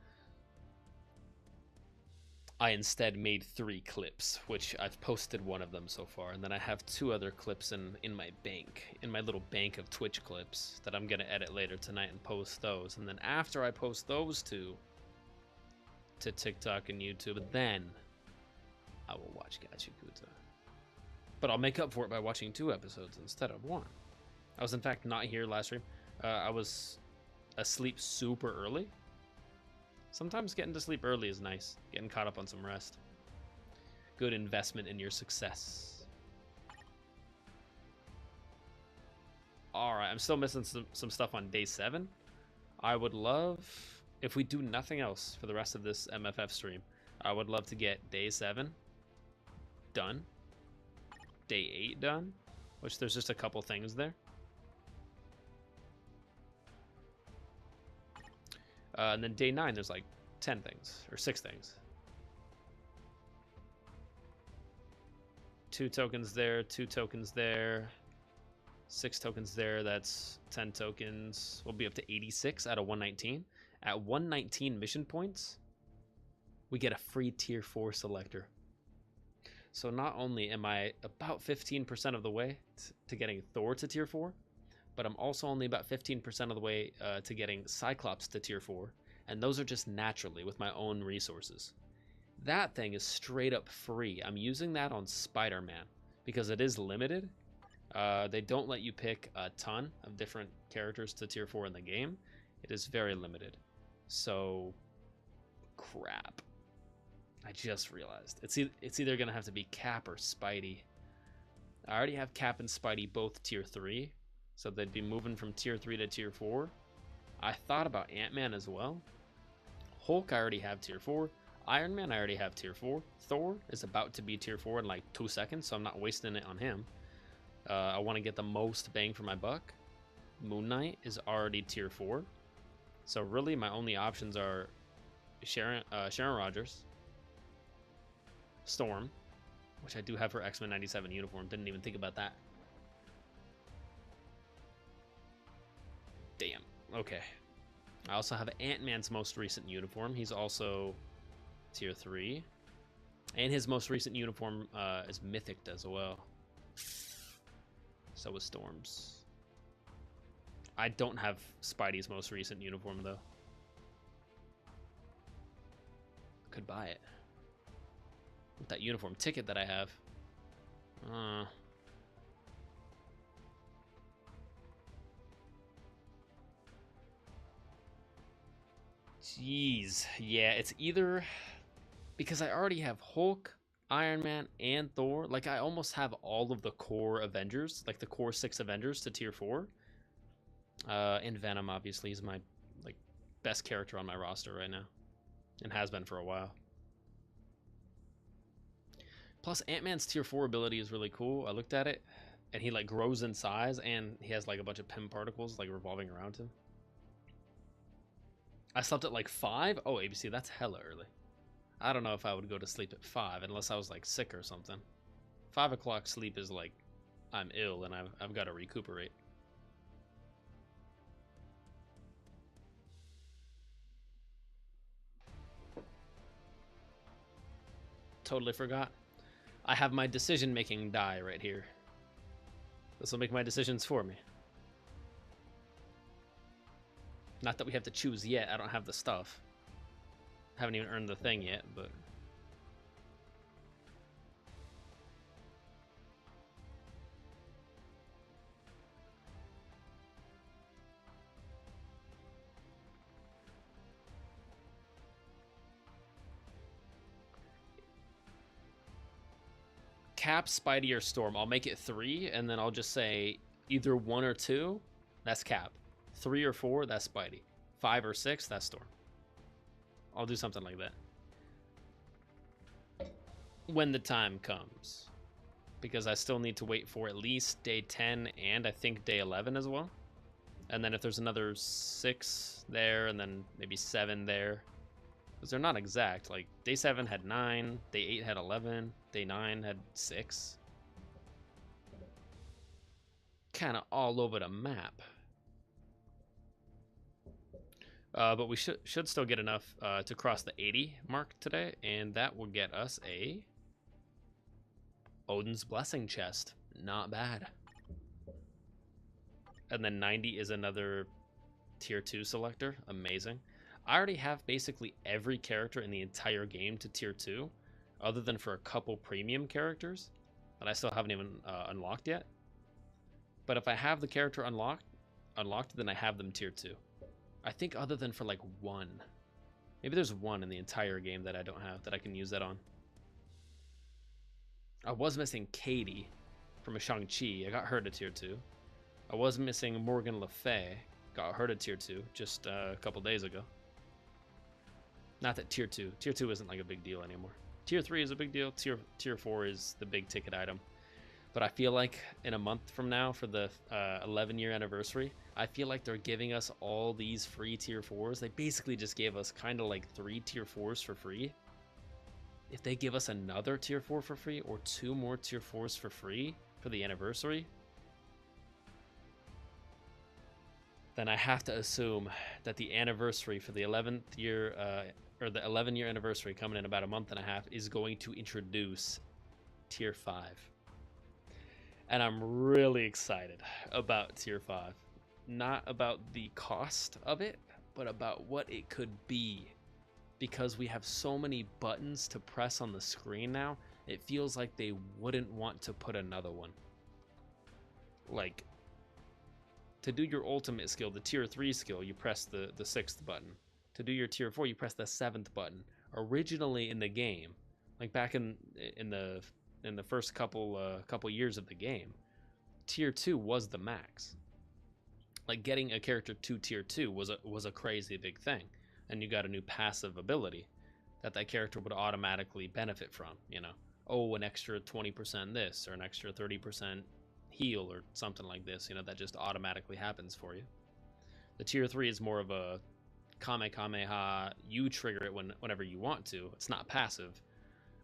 I instead made 3 clips, which I've posted one of them so far, and then I have 2 other clips in my bank, in my little bank of Twitch clips that I'm going to edit later tonight and post those. And then after I post those 2 to TikTok and YouTube, then I will watch Gachi-Kuta. But I'll make up for it by watching 2 episodes instead of 1. I was in fact not here last stream. I was asleep super early. Sometimes getting to sleep early is nice. Getting caught up on some rest. Good investment in your success. Alright, I'm still missing some stuff on day 7. I would love, if we do nothing else for the rest of this MFF stream, I would love to get day 7 done. Day 8 done, which there's just a couple things there. And then day 9, there's like 10 things, or 6 things. 2 tokens there, 2 tokens there, 6 tokens there, that's 10 tokens. We'll be up to 86 out of 119. At 119 mission points, we get a free tier 4 selector. So not only am I about 15% of the way to getting Thor to tier 4, but I'm also only about 15% of the way to getting Cyclops to tier 4, and those are just naturally with my own resources. That thing is straight up free. I'm using that on Spider-Man because it is limited. They don't let you pick a ton of different characters to tier 4 in the game. It is very limited. So, crap. I just realized. It's either going to have to be Cap or Spidey. I already have Cap and Spidey both tier 3. So they'd be moving from tier 3 to tier 4. I thought about Ant-Man as well. Hulk I already have tier 4. Iron Man I already have tier 4. Thor is about to be tier 4 in like 2 seconds, so I'm not wasting it on him. I want to get the most bang for my buck. Moon Knight is already tier 4. So really my only options are Sharon Rogers, Storm, which I do have her X-Men 97 uniform. Didn't even think about that. Damn. Okay. I also have Ant-Man's most recent uniform. He's also tier 3. And his most recent uniform is mythic as well. So is Storm's. I don't have Spidey's most recent uniform, though. Could buy it. With that uniform ticket that I have. Jeez. Yeah, it's either... Because I already have Hulk, Iron Man, and Thor. Like, I almost have all of the core Avengers. Like, the core 6 Avengers to tier 4. And Venom, obviously, is my, like, best character on my roster right now. And has been for a while. Plus, Ant-Man's tier 4 ability is really cool. I looked at it, and he, like, grows in size, and he has, like, a bunch of PIM particles, like, revolving around him. I slept at, like, 5? Oh, ABC, that's hella early. I don't know if I would go to sleep at 5, unless I was, like, sick or something. 5 o'clock sleep is, like, I'm ill, and I've got to recuperate. Totally forgot. I have my decision-making die right here. This will make my decisions for me. Not that we have to choose yet. I don't have the stuff. Haven't even earned the thing yet, but... Cap, Spidey, or Storm. I'll make it 3, and then I'll just say either 1 or 2, that's Cap. 3 or 4, that's Spidey. 5 or 6, that's Storm. I'll do something like that. When the time comes. Because I still need to wait for at least day 10 and I think day 11 as well. And then if there's another 6 there and then maybe 7 there. Because they're not exact. Like, day 7 had 9, day 8 had 11, day 9 had 6. Kind of all over the map. But we should still get enough to cross the 80 mark today, and that will get us a Odin's Blessing chest. Not bad. And then 90 is another tier 2 selector. Amazing. I already have basically every character in the entire game to tier 2, other than for a couple premium characters that I still haven't even unlocked yet. But if I have the character unlocked, then I have them tier 2. I think other than for like 1. Maybe there's 1 in the entire game that I don't have that I can use that on. I was missing Katie from a Shang-Chi. I got her to tier 2. I was missing Morgan Le Fay. Got her to tier 2 just a couple days ago. Not that tier 2. Tier 2 isn't like a big deal anymore. Tier 3 is a big deal. Tier 4 is the big ticket item. But I feel like in a month from now for the 11-year anniversary, I feel like they're giving us all these free tier 4s. They basically just gave us kind of like 3 tier 4s for free. If they give us another tier 4 for free or 2 more tier 4s for free for the anniversary, then I have to assume that the anniversary for the 11th year, or the 11-year anniversary coming in about a month and a half is going to introduce tier 5. And I'm really excited about tier 5. Not about the cost of it, but about what it could be. Because we have so many buttons to press on the screen now, it feels like they wouldn't want to put another one. Like, to do your ultimate skill, the tier 3 skill, you press the 6th button. To do your tier 4, you press the 7th button. Originally in the game, like back in the first couple years of the game, tier 2 was the max. Like getting a character to tier 2 was a crazy big thing, and you got a new passive ability that character would automatically benefit from. You know, oh, an extra 20% this or an extra 30% heal or something like this. You know, that just automatically happens for you. The tier 3 is more of a Kamehameha. You trigger it whenever you want to. It's not passive.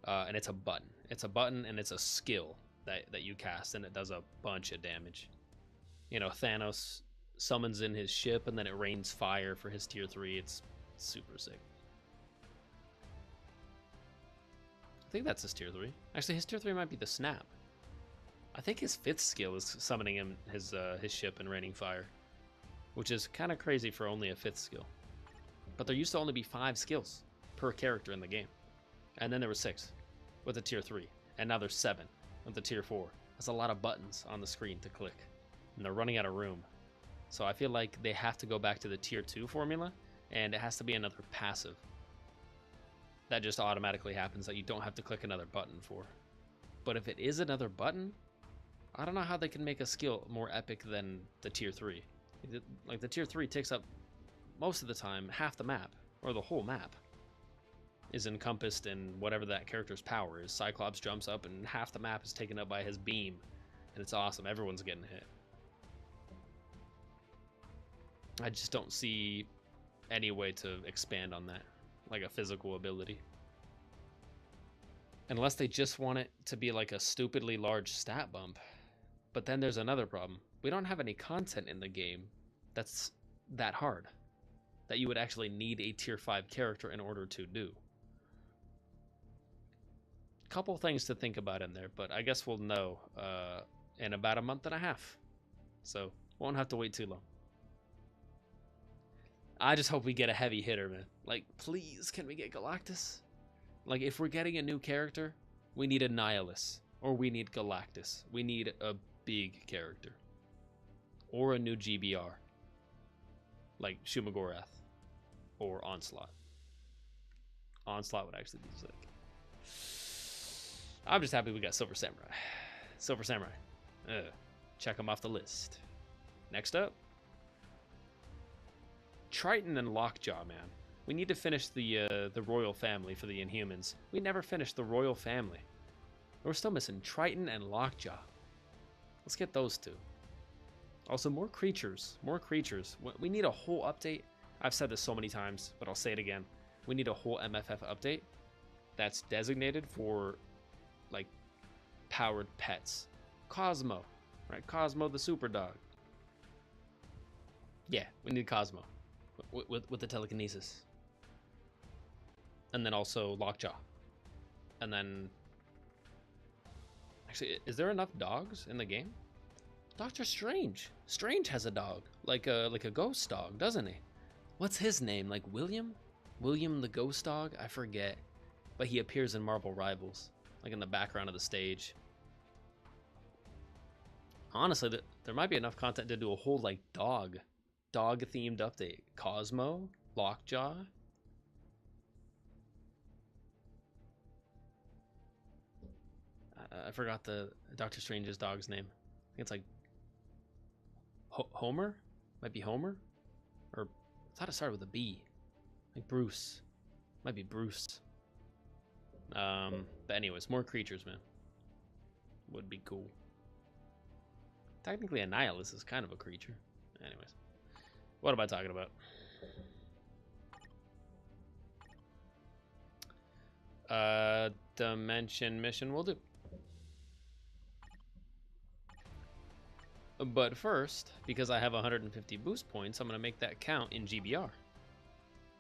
And it's a button. It's a button and it's a skill that you cast, and it does a bunch of damage. You know, Thanos summons in his ship and then it rains fire for his tier 3. It's super sick. I think that's his tier 3. Actually, his tier 3 might be the snap. I think his 5th skill is summoning him his ship and raining fire, which is kind of crazy for only a 5th skill. But there used to only be 5 skills per character in the game. And then there was 6 with the tier 3. And now there's 7 with the tier 4. That's a lot of buttons on the screen to click. And they're running out of room. So I feel like they have to go back to the tier 2 formula. And it has to be another passive. That just automatically happens that you don't have to click another button for. But if it is another button, I don't know how they can make a skill more epic than the tier 3. Like the tier 3 takes up most of the time half the map, or the whole map is encompassed in whatever that character's power is. Cyclops jumps up and half the map is taken up by his beam, and it's awesome. Everyone's getting hit. I just don't see any way to expand on that, like a physical ability. Unless they just want it to be like a stupidly large stat bump. But then there's another problem. We don't have any content in the game that's that hard, that you would actually need a tier 5 character in order to do. couple things to think about in there, but I guess we'll know in about a month and a half. So won't have to wait too long. I just hope we get a heavy hitter, man. Like, please, can we get Galactus? Like, if we're getting a new character, we need a Nihilus, or we need Galactus. We need a big character, or a new GBR, like Shumagorath, or Onslaught. Onslaught would actually be sick. I'm just happy we got Silver Samurai. Silver Samurai. Check them off the list. Next up, Triton and Lockjaw, man. We need to finish the royal family for the Inhumans. We never finished the royal family. We're still missing Triton and Lockjaw. Let's get those two. Also, more creatures. More creatures. We need a whole update. I've said this so many times, but I'll say it again. We need a whole MFF update that's designated for, like, powered pets. Cosmo, right? Cosmo the super dog. Yeah, we need Cosmo with the telekinesis. And then also Lockjaw. And then... Actually, is there enough dogs in the game? Doctor Strange. Strange has a dog. Like a ghost dog, doesn't he? What's his name? Like William? William the ghost dog? I forget. But he appears in Marvel Rivals. Like in the background of the stage. Honestly, there might be enough content to do a whole, like, dog-themed update. Cosmo, Lockjaw. I forgot the Doctor Strange's dog's name. I think it's like Homer? Might be Homer? Or I thought it started with a B. Like Bruce. Might be Bruce. But anyways, more creatures, man. Would be cool. Technically, a Nihilus is kind of a creature. Anyways, what am I talking about? Dimension mission will do. But first, because I have 150 boost points, I'm going to make that count in GBR.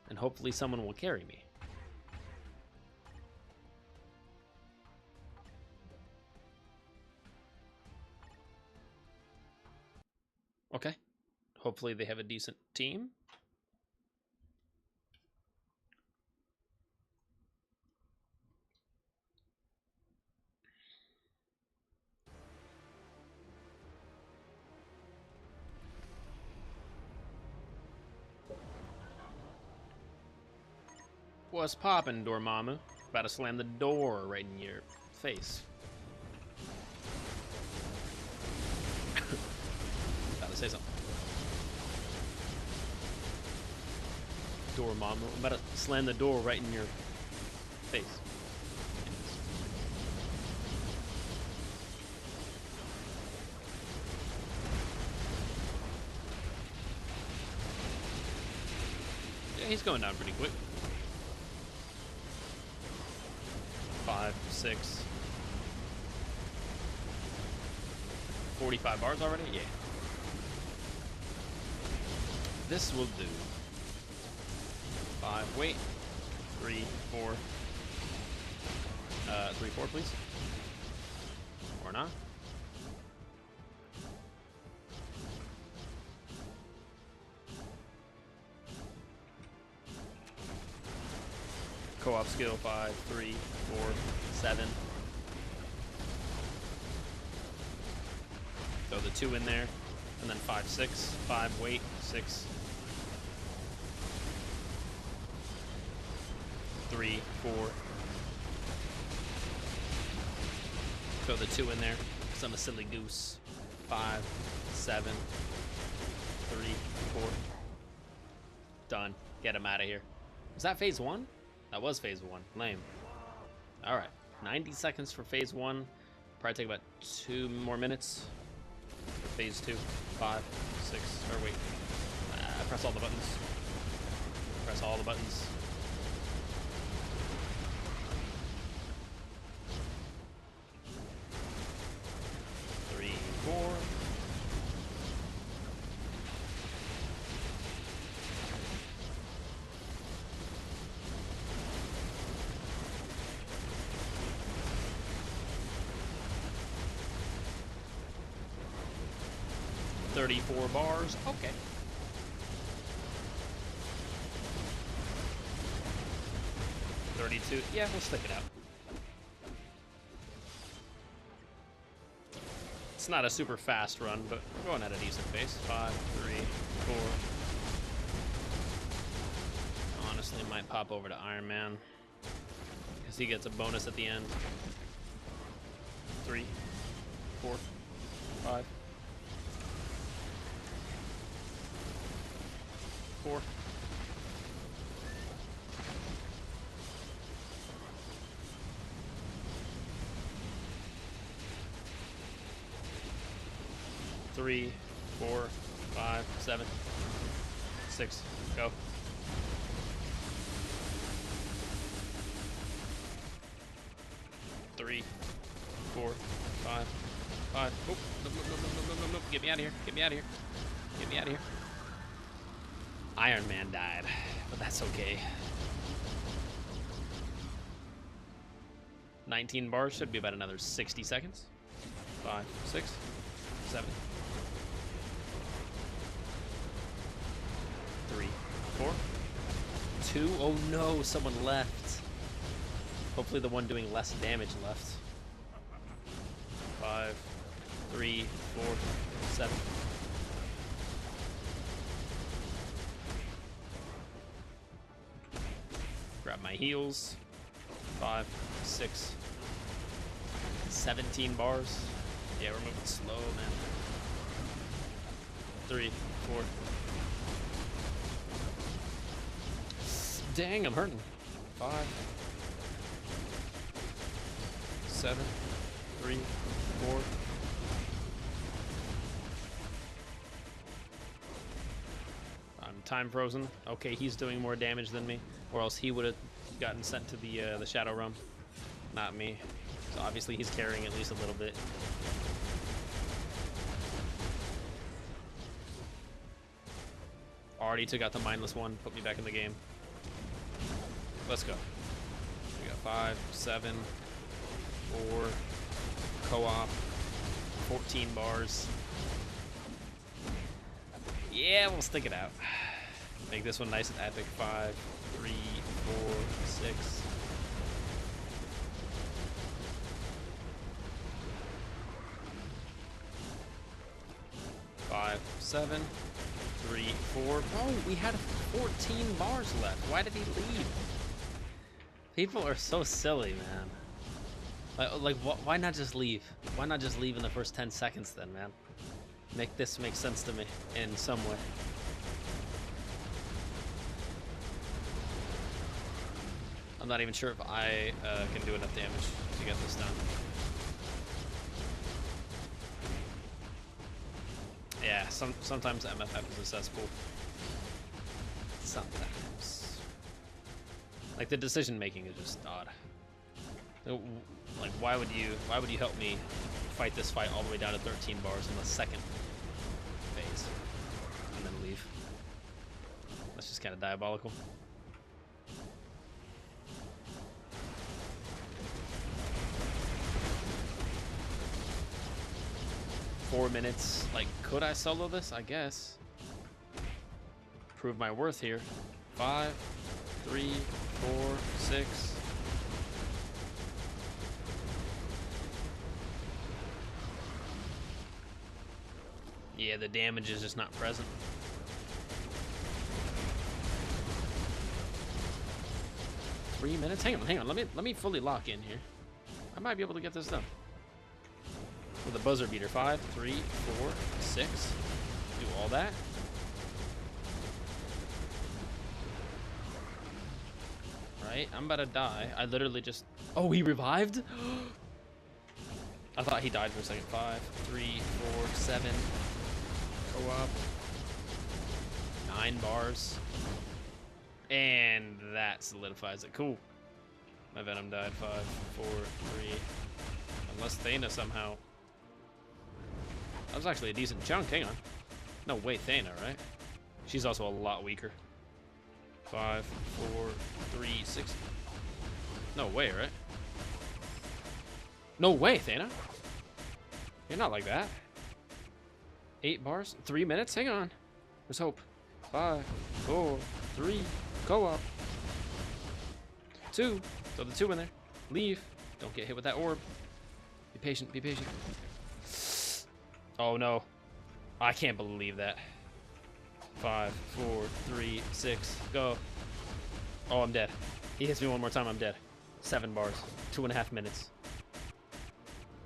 And hopefully someone will carry me. Okay. Hopefully they have a decent team. What's poppin', Dormammu? About to slam the door right in your face. About to say something. Dormammu. I'm about to slam the door right in your face. Yeah, he's going down pretty quick. 5, 6. 45 bars already? Yeah. This will do. 5, wait. 3, 4. 3, 4, please. Or not. Co-op skill 5, 3, 4, 7. Throw the 2 in there, and then 5, 6. 5, wait, 6. 3, 4. Throw the 2 in there, because I'm a silly goose. 5, 7, 3, 4. Done. Get him out of here. Was that phase 1? That was phase 1. Lame. Alright. 90 seconds for phase 1. Probably take about 2 more minutes for phase 2. 5, 6, or wait. Press all the buttons. Press all the buttons. Three, 4. 34 bars. Okay. $32. Yeah, we'll stick it out. It's not a super fast run, but we're going at a decent pace. 5, 3, 4. Honestly, might pop over to Iron Man because he gets a bonus at the end. 3, 4, 5, 4. Three, 4, 5, 7, 6. Go. Three, 4, 5, 5. Oh, no. Get me out of here. Get me out of here. Get me out of here. Iron Man died, but that's okay. 19 bars should be about another 60 seconds. 5, 6, 7. 3, 4, 2. Oh no, someone left. Hopefully the one doing less damage left. 5, 3, 4, 7. Grab my heals. 5, 6, 17 bars. Yeah, we're moving slow, man. 3, 4. Dang, I'm hurting. 5, 7, 3, 4. I'm time frozen. Okay, he's doing more damage than me, or else he would have gotten sent to the Shadow Realm. Not me. So obviously he's carrying at least a little bit. Already took out the mindless one. Put me back in the game. Let's go. We got 5, 7, 4, co-op, 14 bars. Yeah, we'll stick it out. Make this one nice and epic. 5, 3, 4, 6. Five, 7, 3, 4. Oh, we had 14 bars left. Why did he leave? People are so silly, man. Like, why not just leave? Why not just leave in the first 10 seconds then, man? Make this make sense to me in some way. I'm not even sure if I can do enough damage to get this done. Yeah, sometimes MFF is a cesspool. Sometimes. Like, the decision making is just odd. Like, why would you help me fight this fight all the way down to 13 bars in the second phase and then leave? That's just kind of diabolical. Four minutes. Like, could I solo this? I guess. Prove my worth here. 5, 3, 4, 6. Yeah, the damage is just not present. 3 minutes? Hang on. Let me fully lock in here. I might be able to get this done. With a buzzer beater. 5, 3, 4, 6. Do all that. Right, I'm about to die. I literally just... Oh, he revived? I thought he died for a second. 5, 3, 4, 7. Go up. 9 bars. And that solidifies it. Cool. My Venom died. 5, 4, 3. Unless Thana somehow... That was actually a decent chunk. Hang on. No, wait, Thana, right? She's also a lot weaker. 5, 4, 3, 6. No way, right? No way, Thana. You're not like that. 8 bars? 3 minutes? Hang on. There's hope. 5, 4, 3, go up. 2, throw the 2 in there. Leave. Don't get hit with that orb. Be patient, be patient. Oh no. I can't believe that. 5, 4, 3, 6, go. Oh, I'm dead. He hits me one more time, I'm dead. 7 bars, 2.5 minutes.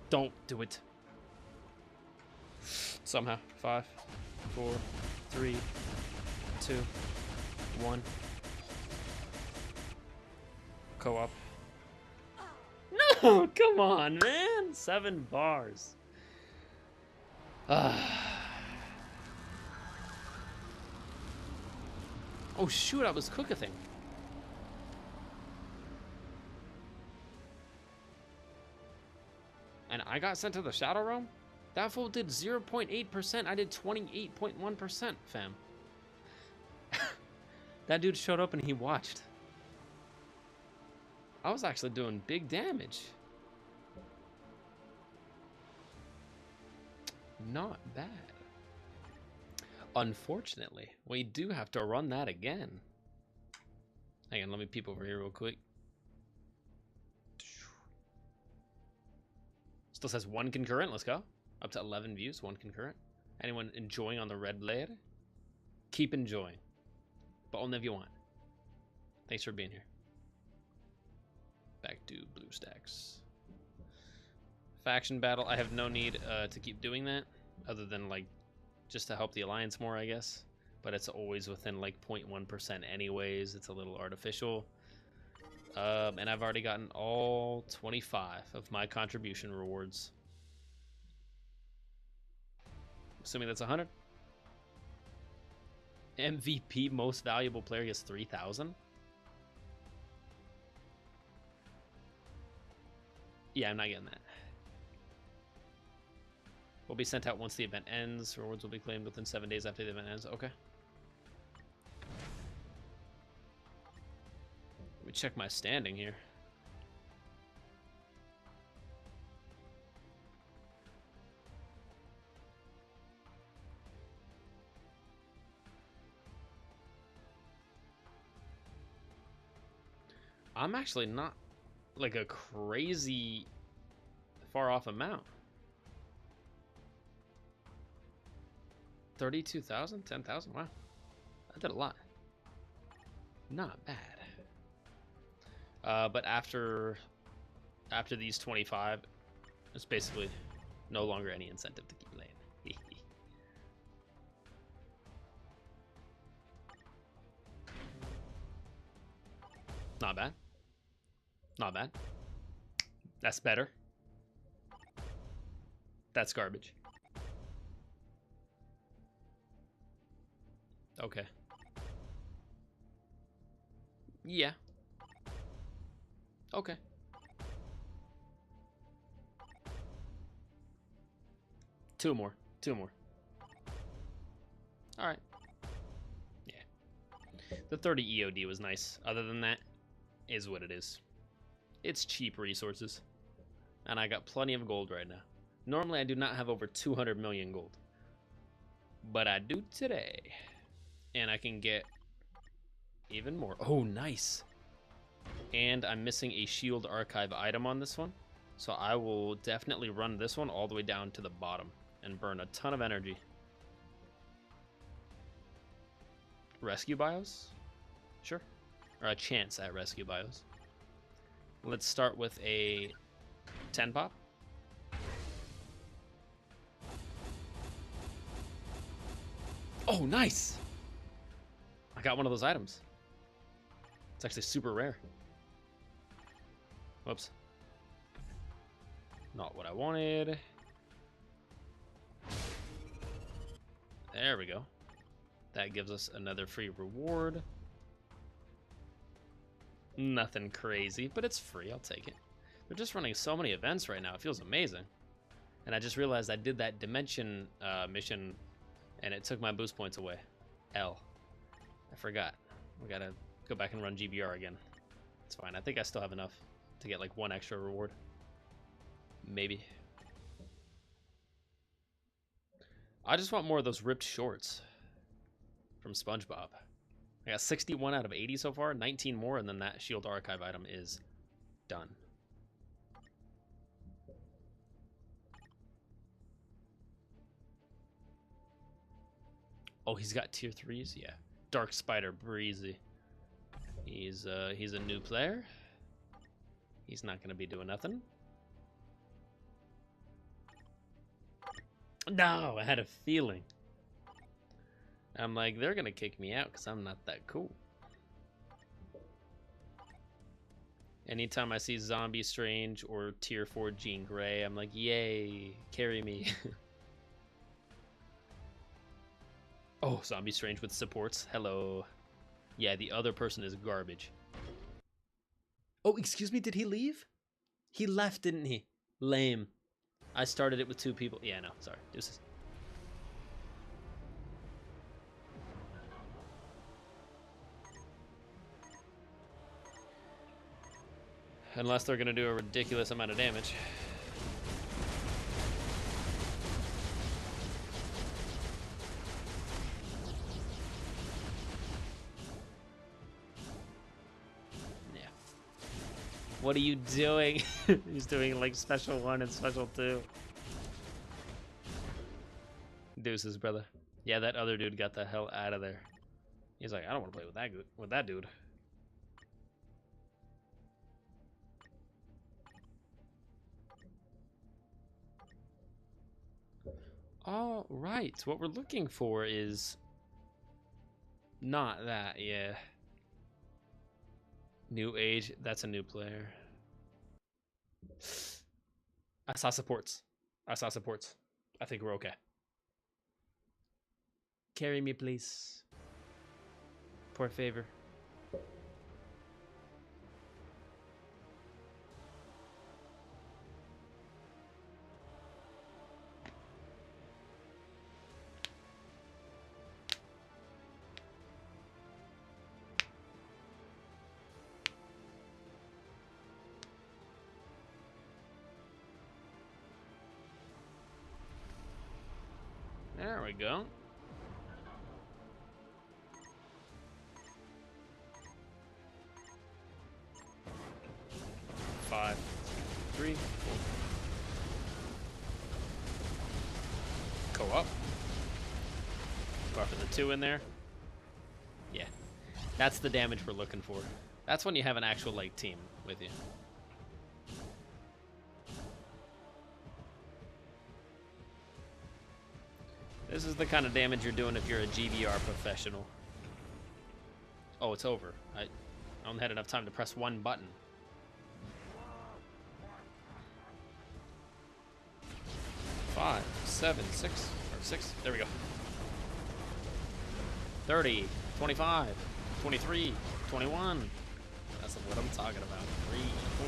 Don't do it. Somehow. 5, 4, 3, 2, 1. Co-op. No, come on, man. 7 bars. Oh shoot, I was cook-a-thing. And I got sent to the Shadow Realm? That fool did 0.8%. I did 28.1%, fam. That dude showed up and he watched. I was actually doing big damage. Not bad. Unfortunately, we do have to run that again. Hang on, let me peep over here real quick. Still says 1 concurrent. Let's go. Up to 11 views, 1 concurrent. Anyone enjoying on the red blade? Keep enjoying. But only if you want. Thanks for being here. Back to BlueStacks. Faction battle. I have no need to keep doing that. Other than, like, just to help the Alliance more, I guess. But it's always within, like, 0.1% anyways. It's a little artificial. And I've already gotten all 25 of my contribution rewards. Assuming that's 100. MVP most valuable player gets 3,000. Yeah, I'm not getting that. Will be sent out once the event ends. Rewards will be claimed within 7 days after the event ends. Okay. Let me check my standing here. I'm actually not like a crazy far off amount. 32,000? 10,000? Wow. I did a lot. Not bad. But after these 25, it's basically no longer any incentive to keep playing. Not bad. Not bad. That's better. That's garbage. Okay. Yeah. Okay. Two more. All right. Yeah. The 30 EOD was nice. Other than that, is what it is. It's cheap resources. And I got plenty of gold right now. Normally, I do not have over 200 million gold. But I do today. And I can get even more. Oh, nice. And I'm missing a shield archive item on this one. So I will definitely run this one all the way down to the bottom and burn a ton of energy. Rescue bios? Sure. Or a chance at rescue bios. Let's start with a 10 pop. Oh, nice! I got one of those items. It's actually super rare. Whoops. Not what I wanted. There we go. That gives us another free reward. Nothing crazy, but it's free. I'll take it. They're just running so many events right now. It feels amazing. And I just realized I did that dimension mission, and it took my boost points away. I forgot. We gotta go back and run GBR again. It's fine. I think I still have enough to get like one extra reward. Maybe. I just want more of those ripped shorts from SpongeBob. I got 61 out of 80 so far, 19 more, and then that Shield Archive item is done. Oh, he's got tier 3s? Yeah. Dark Spider Breezy. He's a new player. He's not going to be doing nothing. No, I had a feeling. I'm like, they're going to kick me out because I'm not that cool. Anytime I see Zombie Strange or tier 4 Jean Grey, I'm like, yay, carry me. Oh, Zombie Strange with supports. Hello. Yeah, the other person is garbage. Oh, excuse me, did he leave? He left, didn't he? Lame. I started it with 2 people. Yeah, no, sorry. Deuces. Unless they're going to do a ridiculous amount of damage. What are you doing? He's doing like special 1 and special 2. Deuces, brother. Yeah, that other dude got the hell out of there. He's like, I don't want to play with that dude. All right, what we're looking for is not that, yeah. New age, that's a new player. I saw supports. I think we're okay. Carry me, please. Por favor. There we go. Five, 3, 4. Co-op. Buffing the 2 in there. Yeah. That's the damage we're looking for. That's when you have an actual, like, team with you. This is the kind of damage you're doing if you're a GBR professional. Oh, it's over. I only had enough time to press 1 button. Five, 7, 6, or 6. There we go. 30, 25, 23, 21. That's what I'm talking about. 3, 4.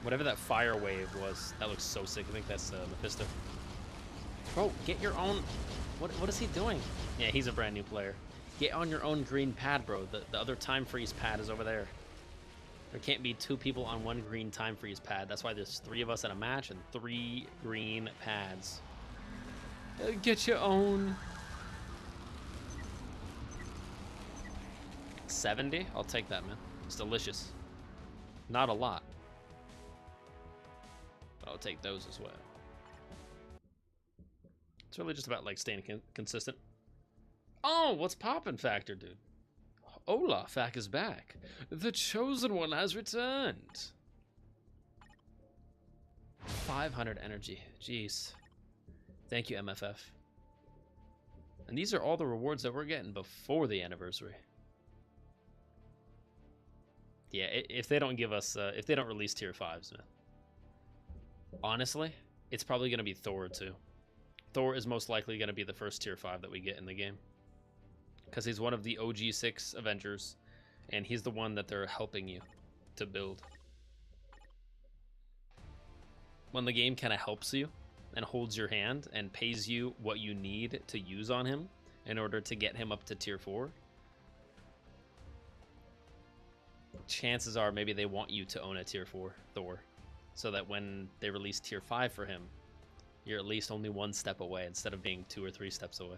Whatever that fire wave was, that looks so sick. I think that's Mephisto. Bro, get your own... What is he doing? Yeah, he's a brand new player. Get on your own green pad, bro. The other time freeze pad is over there. There can't be 2 people on 1 green time freeze pad. That's why there's 3 of us at a match and 3 green pads. Get your own. 70? I'll take that, man. It's delicious. Not a lot. But I'll take those as well. It's really just about like staying consistent. Oh, what's poppin', Factor, dude? Olaf is back. The Chosen One has returned. 500 energy. Jeez. Thank you, MFF. And these are all the rewards that we're getting before the anniversary. Yeah, if they don't give us, if they don't release tier 5s, man. Honestly, it's probably going to be Thor too. Thor is most likely going to be the first tier 5 that we get in the game. Because he's one of the OG 6 Avengers, and he's the one that they're helping you to build. When the game kind of helps you and holds your hand and pays you what you need to use on him in order to get him up to tier 4, chances are maybe they want you to own a tier 4 Thor. so that when they release tier 5 for him, you're at least only 1 step away instead of being 2 or 3 steps away.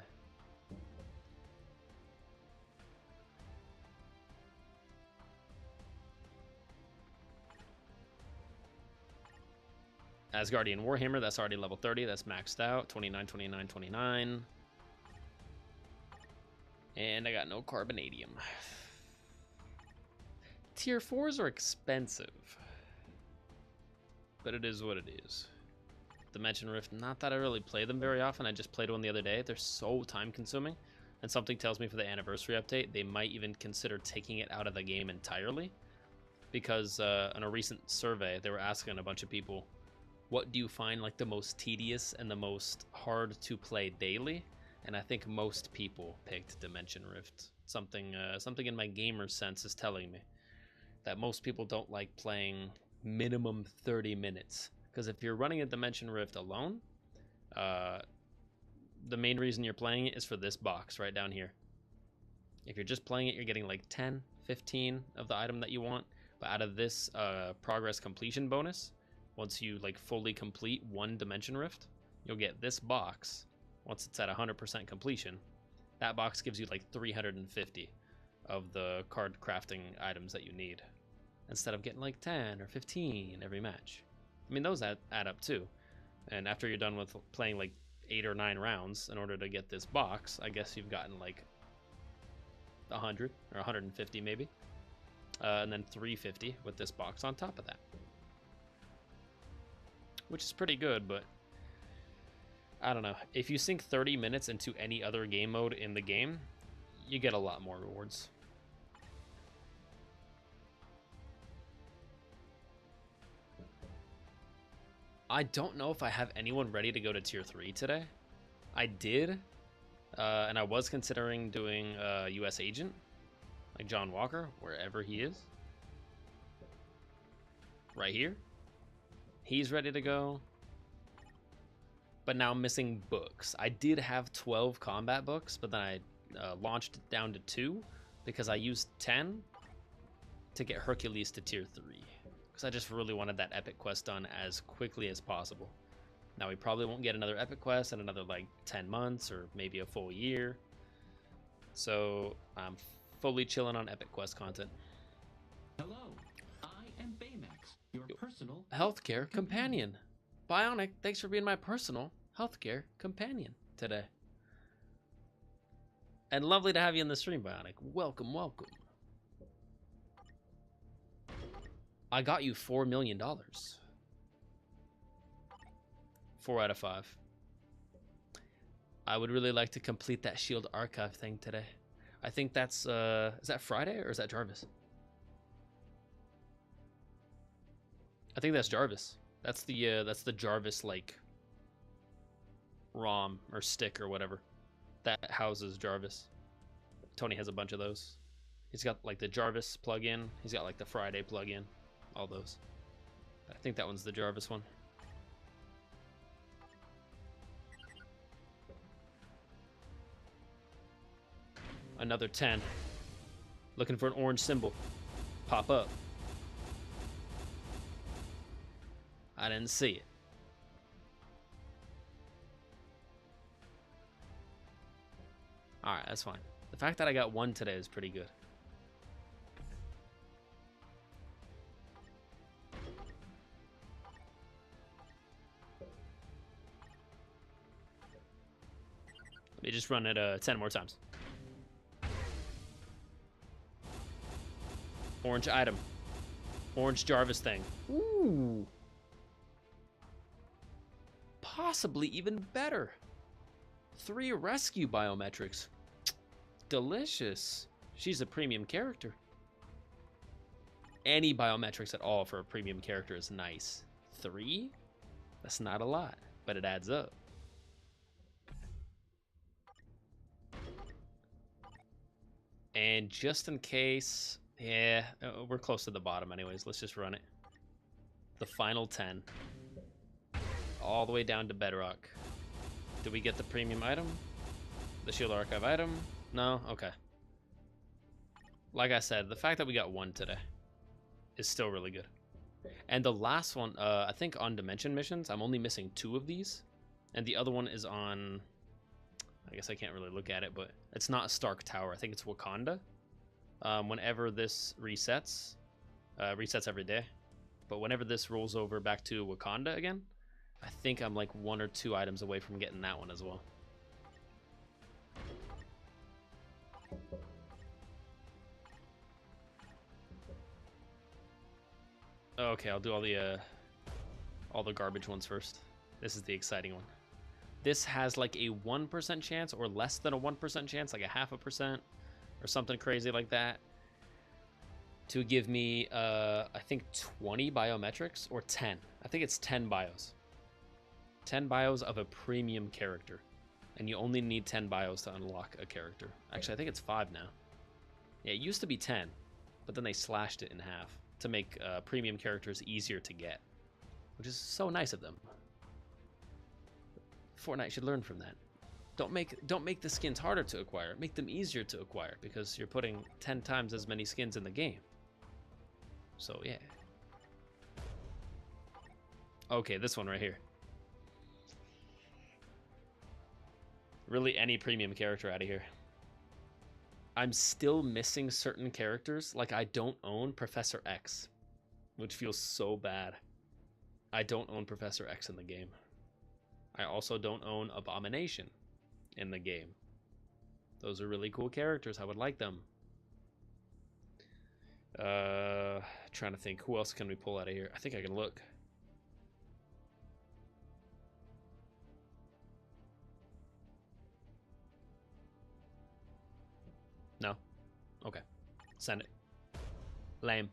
Asgardian Warhammer, that's already level 30. That's maxed out. 29, 29, 29. And I got no Carbonadium. Tier 4s are expensive, but it is what it is. Dimension Rift, not that I really play them very often. I just played one the other day. They're so time consuming, and something tells me for the anniversary update, they might even consider taking it out of the game entirely, because in a recent survey, they were asking a bunch of people, what do you find like the most tedious and the most hard to play daily? And I think most people picked Dimension Rift. Something in my gamer sense is telling me that most people don't like playing minimum 30 minutes. Because if you're running a Dimension Rift alone, the main reason you're playing it is for this box right down here. If you're just playing it, you're getting like 10, 15 of the item that you want. But out of this progress completion bonus, once you like fully complete 1 Dimension Rift, you'll get this box. Once it's at 100% completion, that box gives you like 350 of the card crafting items that you need, instead of getting like 10 or 15 every match. I mean, those add up too. And after you're done with playing like 8 or 9 rounds in order to get this box, I guess you've gotten like 100 or 150 maybe. And then 350 with this box on top of that. Which is pretty good, but I don't know. If you sink 30 minutes into any other game mode in the game, you get a lot more rewards. I don't know if I have anyone ready to go to tier 3 today. I did, and I was considering doing a US agent, like John Walker, wherever he is. Right here. He's ready to go. But now I'm missing books. I did have 12 combat books, but then I launched it down to 2 because I used 10 to get Hercules to tier 3. Because I just really wanted that epic quest done as quickly as possible. Now we probably won't get another epic quest in another like 10 months or maybe a full year. So I'm fully chilling on epic quest content. Hello, I am Baymax, your personal healthcare companion. Bionic, thanks for being my personal healthcare companion today. And lovely to have you in the stream, Bionic. Welcome, welcome. I got you $4 million. 4 out of 5. I would really like to complete that Shield Archive thing today. I think that's, is that Friday or is that Jarvis? I think that's Jarvis. That's the Jarvis, like, ROM or stick or whatever that houses Jarvis. Tony has a bunch of those. He's got, like, the Jarvis plugin. He's got, like, the Friday plugin. All those. I think that one's the Jarvis one. Another 10. Looking for an orange symbol. Pop up. I didn't see it. Alright, that's fine. The fact that I got 1 today is pretty good. Let me just run it 10 more times. Orange item. Orange Jarvis thing. Ooh. Possibly even better. 3 rescue biometrics. Delicious. She's a premium character. Any biometrics at all for a premium character is nice. 3? That's not a lot, but it adds up. And just in case, yeah, we're close to the bottom anyways. Let's just run it. The final 10. All the way down to Bedrock. Did we get the premium item? The Shield Archive item? No? Okay. Like I said, the fact that we got 1 today is still really good. And the last one, I think on Dimension missions, I'm only missing 2 of these. And the other one is on, I guess I can't really look at it, but it's not Stark Tower. I think it's Wakanda. Whenever this resets, resets every day. But whenever this rolls over back to Wakanda again, I think I'm like 1 or 2 items away from getting that one as well. Okay, I'll do all the garbage ones first. This is the exciting one. This has like a 1% chance or less than a 1% chance, like a 0.5% or something crazy like that, to give me, I think 20 biometrics or 10. I think it's 10 bios. 10 bios of a premium character. And you only need 10 bios to unlock a character. Actually, I think it's 5 now. Yeah, it used to be 10, but then they slashed it in half to make premium characters easier to get, which is so nice of them. Fortnite should learn from that. Don't make the skins harder to acquire. Make them easier to acquire, because you're putting 10 times as many skins in the game. So yeah. Okay, this one right here. Really, any premium character out of here. I'm still missing certain characters. Like, I don't own Professor X, which feels so bad. I don't own Professor X in the game. I also don't own Abomination in the game. Those are really cool characters. I would like them. Trying to think, who else can we pull out of here? I think I can look. No? Okay. Send it. Lame.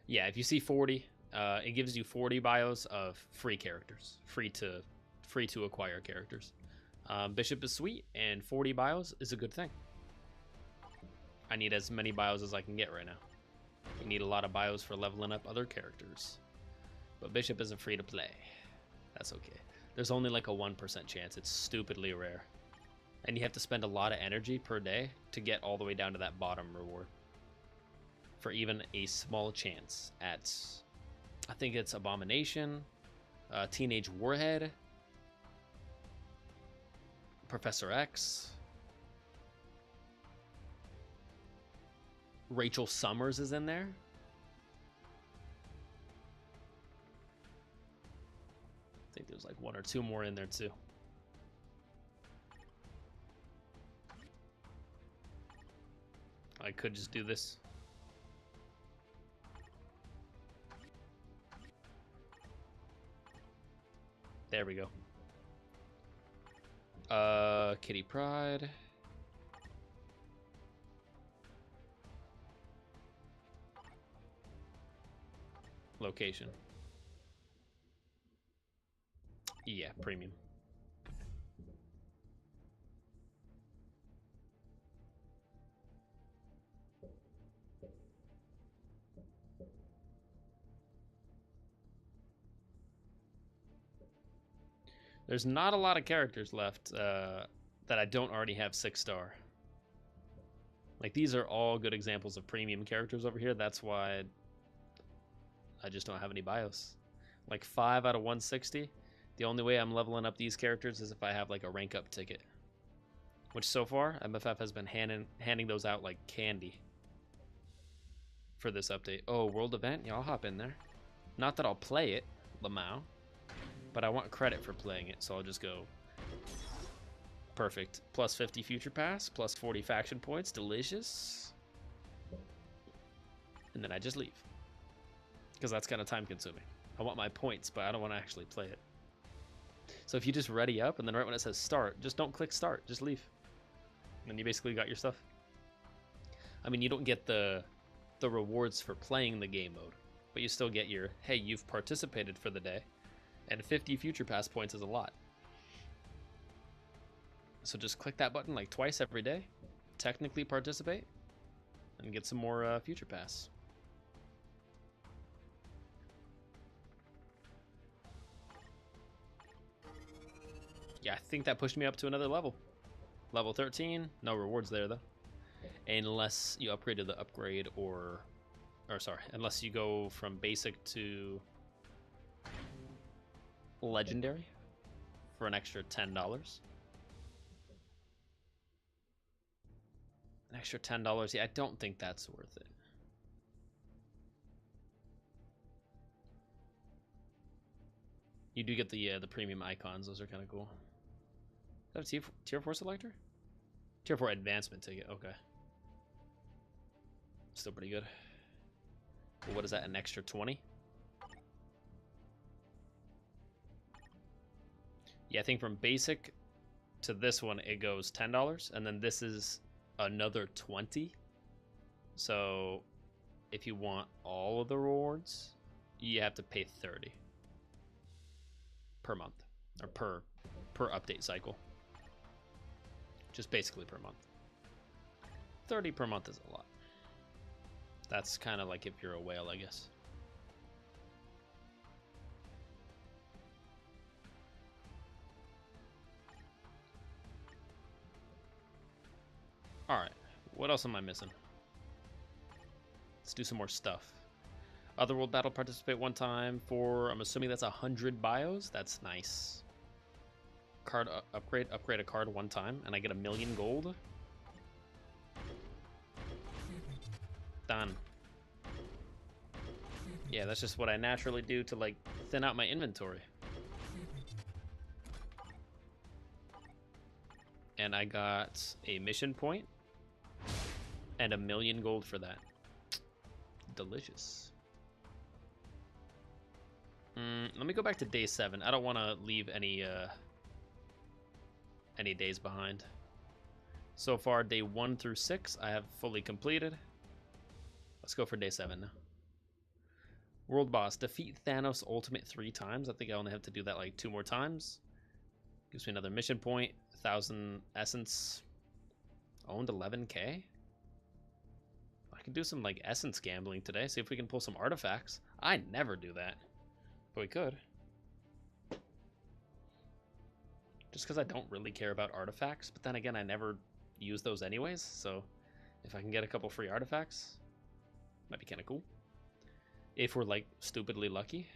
Yeah, if you see 40, it gives you 40 bios of free characters. Free to acquire characters. Bishop is sweet, and 40 bios is a good thing. I need as many bios as I can get right now. You need a lot of bios for leveling up other characters. But Bishop isn't free to play. That's okay. There's only like a 1% chance. It's stupidly rare. And you have to spend a lot of energy per day to get all the way down to that bottom reward. For even a small chance at, I think it's Abomination, Teenage Warhead, Professor X, Rachel Summers is in there. I think there's like 1 or 2 more in there too. I could just do this. There we go. Kitty Pryde. Location. Yeah, premium. There's not a lot of characters left that I don't already have 6-star. Like, these are all good examples of premium characters over here. That's why I just don't have any bios. Like 5 out of 160. The only way I'm leveling up these characters is if I have like a rank up ticket. Which so far, MFF has been handing those out like candy for this update. Oh, world event? Yeah, I'll hop in there. Not that I'll play it, Lamau. But I want credit for playing it, so I'll just go. Perfect. Plus 50 future pass, plus 40 faction points. Delicious. And then I just leave. Because that's kind of time consuming. I want my points, but I don't want to actually play it. So if you just ready up, and then right when it says start, just don't click start. Just leave. And you basically got your stuff. I mean, you don't get the rewards for playing the game mode. But you still get your, hey, you've participated for the day. And 50 future pass points is a lot. So just click that button like twice every day. Technically participate. And get some more future pass. Yeah, I think that pushed me up to another level. Level 13. No rewards there, though. Unless you upgraded the upgrade or or sorry, unless you go from basic to legendary for an extra $10. An extra $10. Yeah, I don't think that's worth it. You do get the premium icons. Those are kind of cool. Is that a tier 4 selector? Tier 4 advancement ticket. Okay. Still pretty good. But what is that? An extra 20? Yeah, I think from basic to this one, it goes $10. And then this is another 20. So if you want all of the rewards, you have to pay 30 per month, or per update cycle. Just basically per month. 30 per month is a lot. That's kind of like if you're a whale, I guess. Alright, what else am I missing? Let's do some more stuff. Otherworld battle, participate one time for, I'm assuming that's 100 bios. That's nice. Card upgrade a card one time, and I get 1,000,000 gold. Done. Yeah, that's just what I naturally do to like thin out my inventory. And I got a mission point and 1,000,000 gold for that. Delicious. Let me go back to day 7. I don't want to leave any days behind. So far, day 1 through 6, I have fully completed. Let's go for day 7 now. World boss. Defeat Thanos ultimate 3 times. I think I only have to do that like 2 more times. Gives me another mission point. 1,000 essence. Owned 11k. I can do some like essence gambling today. See if we can pull some artifacts. I never do that. But we could. Just because I don't really care about artifacts. But then again, I never use those anyways. So if I can get a couple free artifacts, might be kind of cool. If we're like stupidly lucky.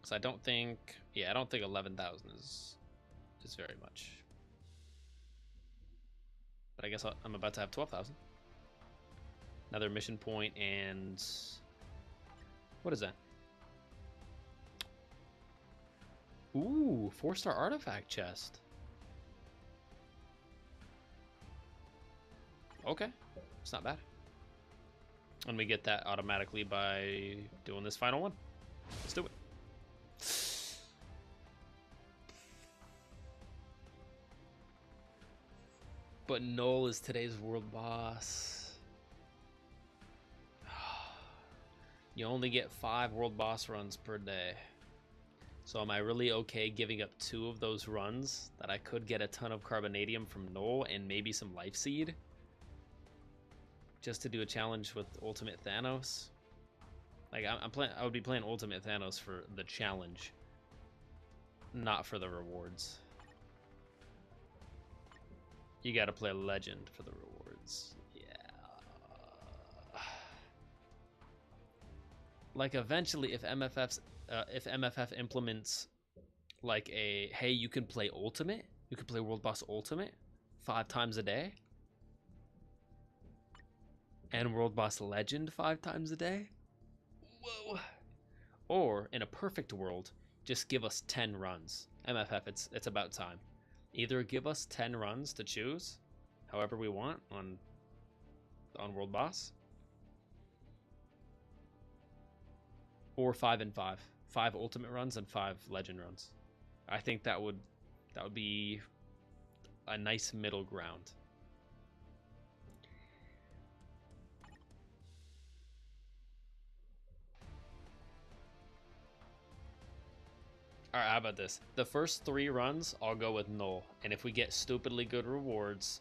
So I don't think, yeah, I don't think 11,000 is very much. But I guess I'm about to have 12,000. Another mission point and what is that? Ooh, 4-star artifact chest. Okay, it's not bad. And we get that automatically by doing this final one. Let's do it. But Null is today's world boss. You only get 5 world boss runs per day. So am I really okay giving up 2 of those runs that I could get a ton of carbonadium from Null and maybe some life seed? Just to do a challenge with Ultimate Thanos? Like I would be playing Ultimate Thanos for the challenge, not for the rewards. You gotta play Legend for the rewards. Yeah. Like eventually, if MFF implements like a, hey, you can play Ultimate, you can play World Boss Ultimate 5 times a day, and World Boss Legend 5 times a day. Whoa. Or in a perfect world, just give us 10 runs. MFF, it's about time. Either give us 10 runs to choose, however we want on World Boss, or 5 and 5. 5 Ultimate runs and 5 Legend runs. I think that would be a nice middle ground. Alright, how about this? The first 3 runs, I'll go with Null. And if we get stupidly good rewards,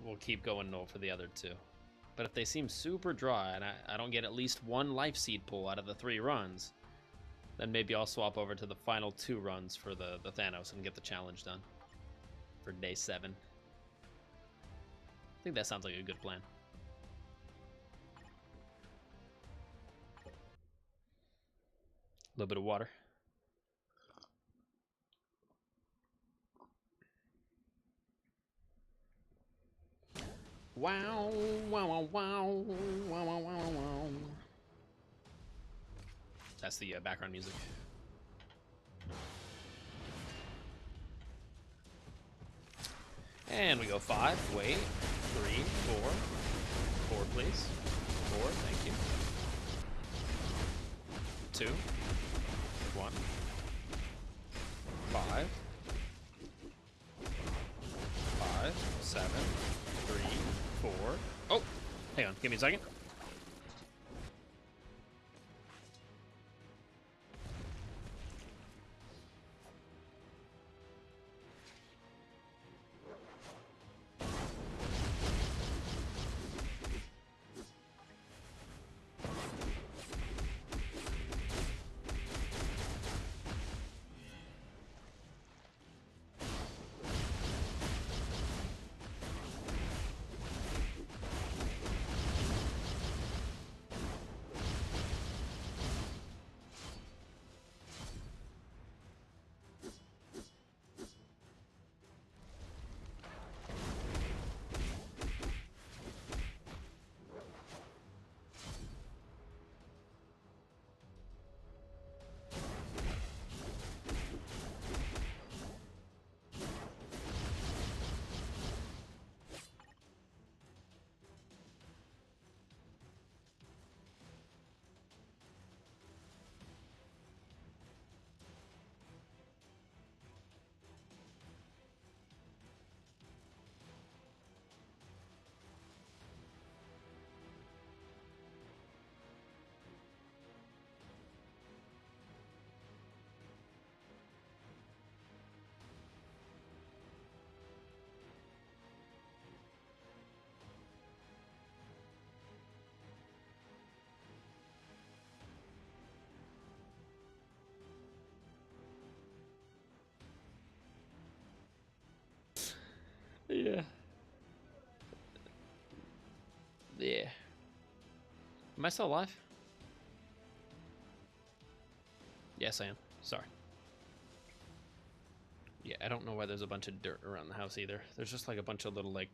we'll keep going Null for the other 2. But if they seem super dry, and I don't get at least 1 life seed pull out of the 3 runs, then maybe I'll swap over to the final 2 runs for the Thanos and get the challenge done for day 7. I think that sounds like a good plan. little bit of water. Wow, wow, wow, wow, wow, wow, wow, wow. That's the background music. And we go 5. Wait. 3, 4. 4, please. 4, thank you. 2. 1. 5. 5, 7, 3, 4. Oh! Hang on, give me a second. Yeah. Yeah. Am I still alive? Yes, I am. Sorry. Yeah, I don't know why there's a bunch of dirt around the house either. There's just like a bunch of little, like,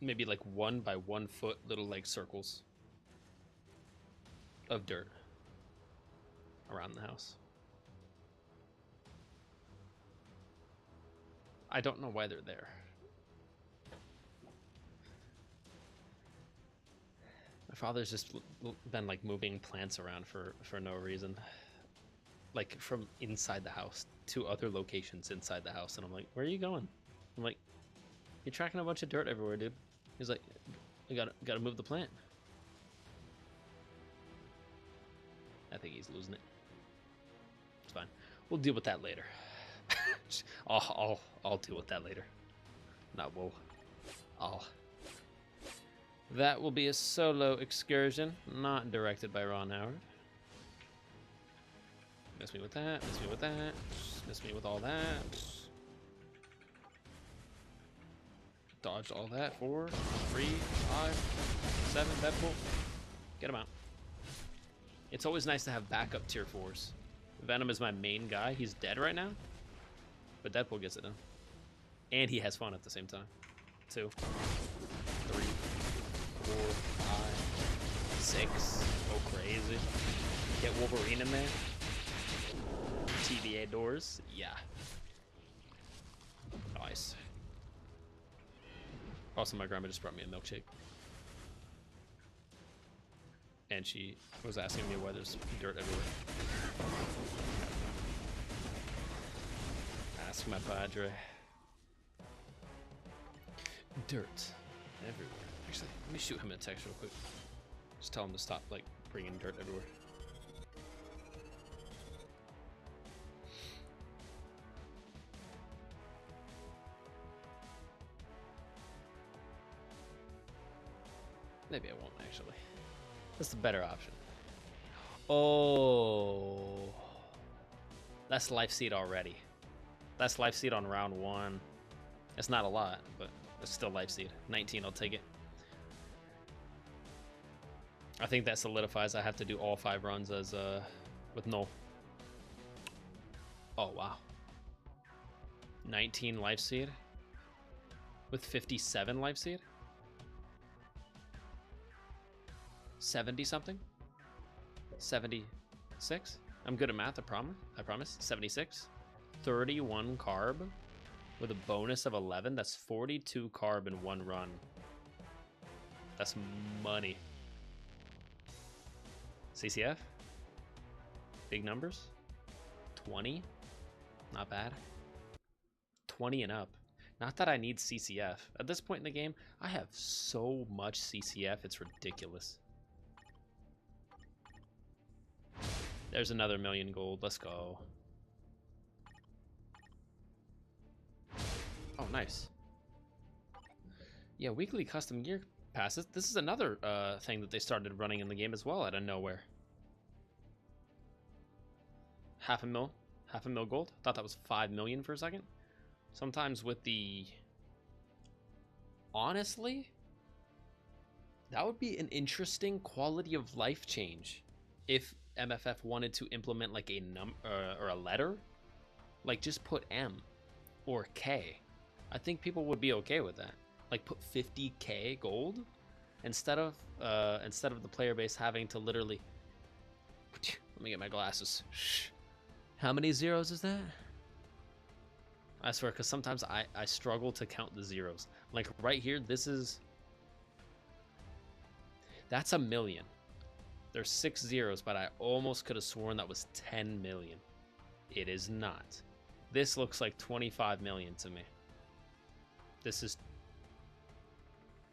maybe like 1 by 1 foot little like circles of dirt around the house. I don't know why they're there. My father's just been like moving plants around for no reason. Like from inside the house to other locations inside the house. And I'm like, where are you going? I'm like, you're tracking a bunch of dirt everywhere, dude. He's like, you gotta move the plant. I think he's losing it. It's fine. We'll deal with that later. I'll deal with that later. Not will. That will be a solo excursion, not directed by Ron Howard. Miss me with that, miss me with that, miss me with all that. Dodged all that. 4, 3, 5, 7, Deadpool. Get him out. It's always nice to have backup tier 4s. Venom is my main guy. He's dead right now. But Deadpool gets it done. And he has fun at the same time. 2, 3, 4, 5, 6. Go crazy. Get Wolverine in there. TVA doors. Yeah. Nice. Also, my grandma just brought me a milkshake. And she was asking me why there's dirt everywhere. Ask my padre. Dirt everywhere. Actually, let me shoot him a text real quick. Just tell him to stop, like, bringing dirt everywhere. Maybe I won't, actually. That's the better option. Oh. That's life seed already. That's life seed on round 1. It's not a lot, but it's still life seed. 19, I'll take it. I think that solidifies I have to do all 5 runs as with null. Oh, wow. 19 life seed with 57 life seed. 70 something. 76. I'm good at math, I promise. 76. 31 carb with a bonus of 11. That's 42 carb in one run. That's money. CCF. Big numbers. 20. Not bad. 20 and up. Not that I need CCF. At this point in the game, I have so much CCF, it's ridiculous. There's another million gold. Let's go. Oh, nice. Yeah, weekly custom gear passes. This is another thing that they started running in the game as well out of nowhere. Half a mil gold. Thought that was 5 million for a second. Sometimes with the... Honestly, that would be an interesting quality of life change if MFF wanted to implement like a or a letter, like just put M or K. I think people would be okay with that. Like put 50k gold instead of the player base having to literally. Let me get my glasses. Shh. How many zeros is that? I swear, because sometimes I struggle to count the zeros. Like right here, that's a million. There's 6 zeros, but I almost could have sworn that was 10 million. It is not. This looks like 25 million to me. This is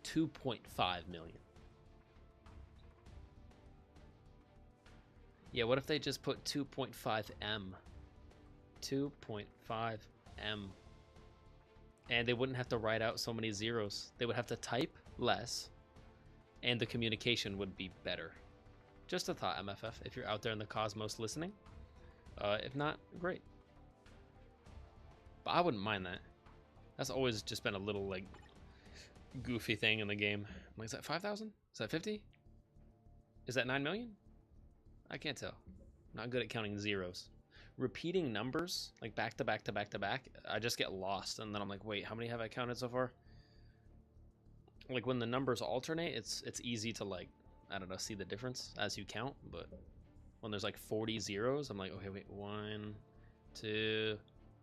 2.5 million. Yeah, what if they just put 2.5 M? 2.5 M. And they wouldn't have to write out so many zeros. They would have to type less, and the communication would be better. Just a thought, MFF, if you're out there in the cosmos listening. If not, great. But I wouldn't mind that. That's always just been a little, like, goofy thing in the game. Like, is that 5,000? Is that 50? Is that 9 million? I can't tell. I'm not good at counting zeros. Repeating numbers, like back to back to back to back, I just get lost, and then I'm like, wait, how many have I counted so far? Like, when the numbers alternate, it's easy to, like, I don't know, see the difference as you count, but when there's like 40 zeros, I'm like, okay, wait, 1, 2,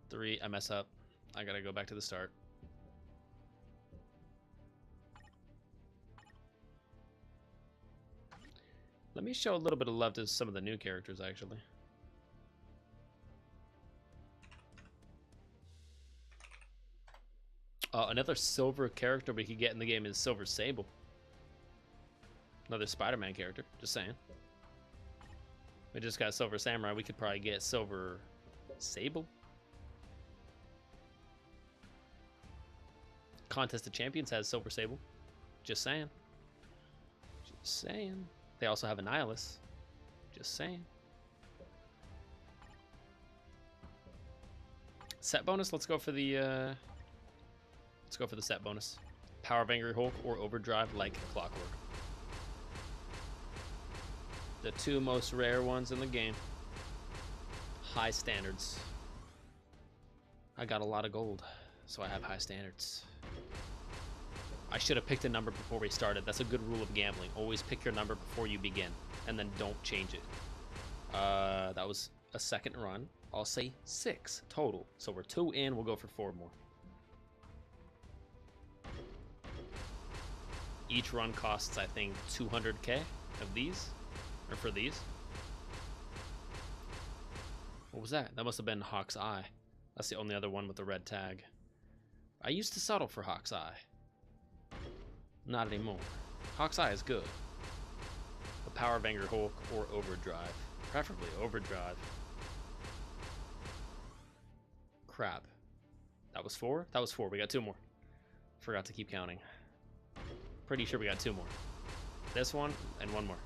3, I mess up. I gotta go back to the start. Let me show a little bit of love to some of the new characters, actually. Another silver character we could get in the game is Silver Sable. Another Spider-Man character, just saying. We just got Silver Samurai, we could probably get Silver Sable. Contest of Champions has Silver Sable. Just saying. Just saying. They also have Annihilus. Just saying. Set bonus, let's go for the set bonus. Power of Angry Hulk or Overdrive like clockwork. The two most rare ones in the game. High standards. I got a lot of gold, so I have high standards. I should have picked a number before we started. That's a good rule of gambling. Always pick your number before you begin, and then don't change it. That was a second run. I'll say 6 total. So we're 2 in, we'll go for 4 more. Each run costs, I think, 200k of these, or for these. What was that? That must have been Hawk's Eye. That's the only other one with the red tag. I used to settle for Hawk's Eye. Not anymore. Hawk's Eye is good. The Power of Angry Hulk or Overdrive. Preferably Overdrive. Crap. That was 4? That was 4. We got 2 more. Forgot to keep counting. Pretty sure we got 2 more. This one and 1 more.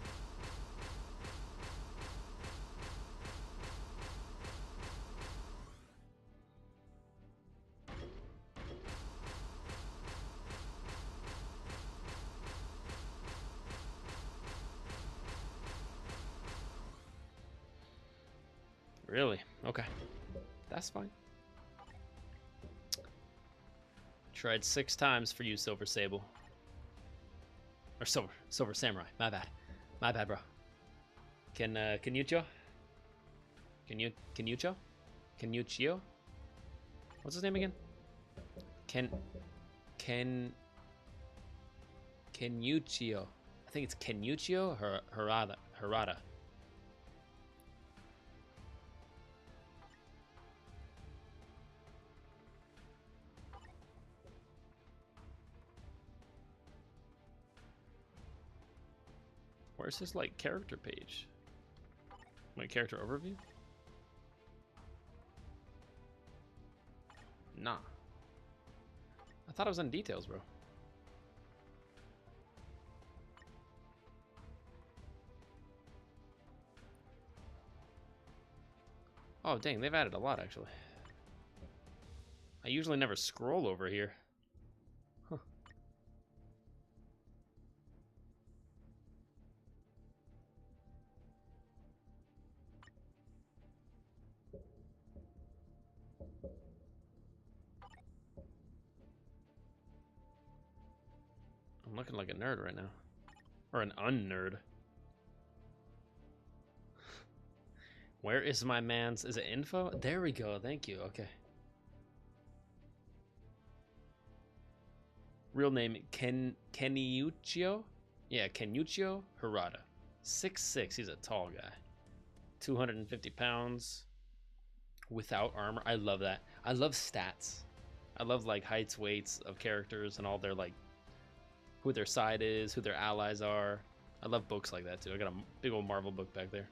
Really? Okay. That's fine. Tried 6 times for you, Silver Sable. Or Silver Samurai. My bad. My bad, bro. Kenucho? Kenucho? Kenuchio? What's his name again? Kenuchio. I think it's Kenuchio or Harada. Where's his like character page? My character overview? Nah. I thought it was in details, bro. Oh, dang, they've added a lot, actually. I usually never scroll over here. Huh. I'm looking like a nerd right now. Or an unnerd. Where is my man's... Is it info? There we go, thank you, okay. Real name, Keniuchio? Yeah, Keniuchio Harada. 6'6", he's a tall guy. 250 pounds. Without armor, I love that. I love stats. I love like heights, weights of characters and all their like... who their side is, who their allies are. I love books like that too. I got a big old Marvel book back there.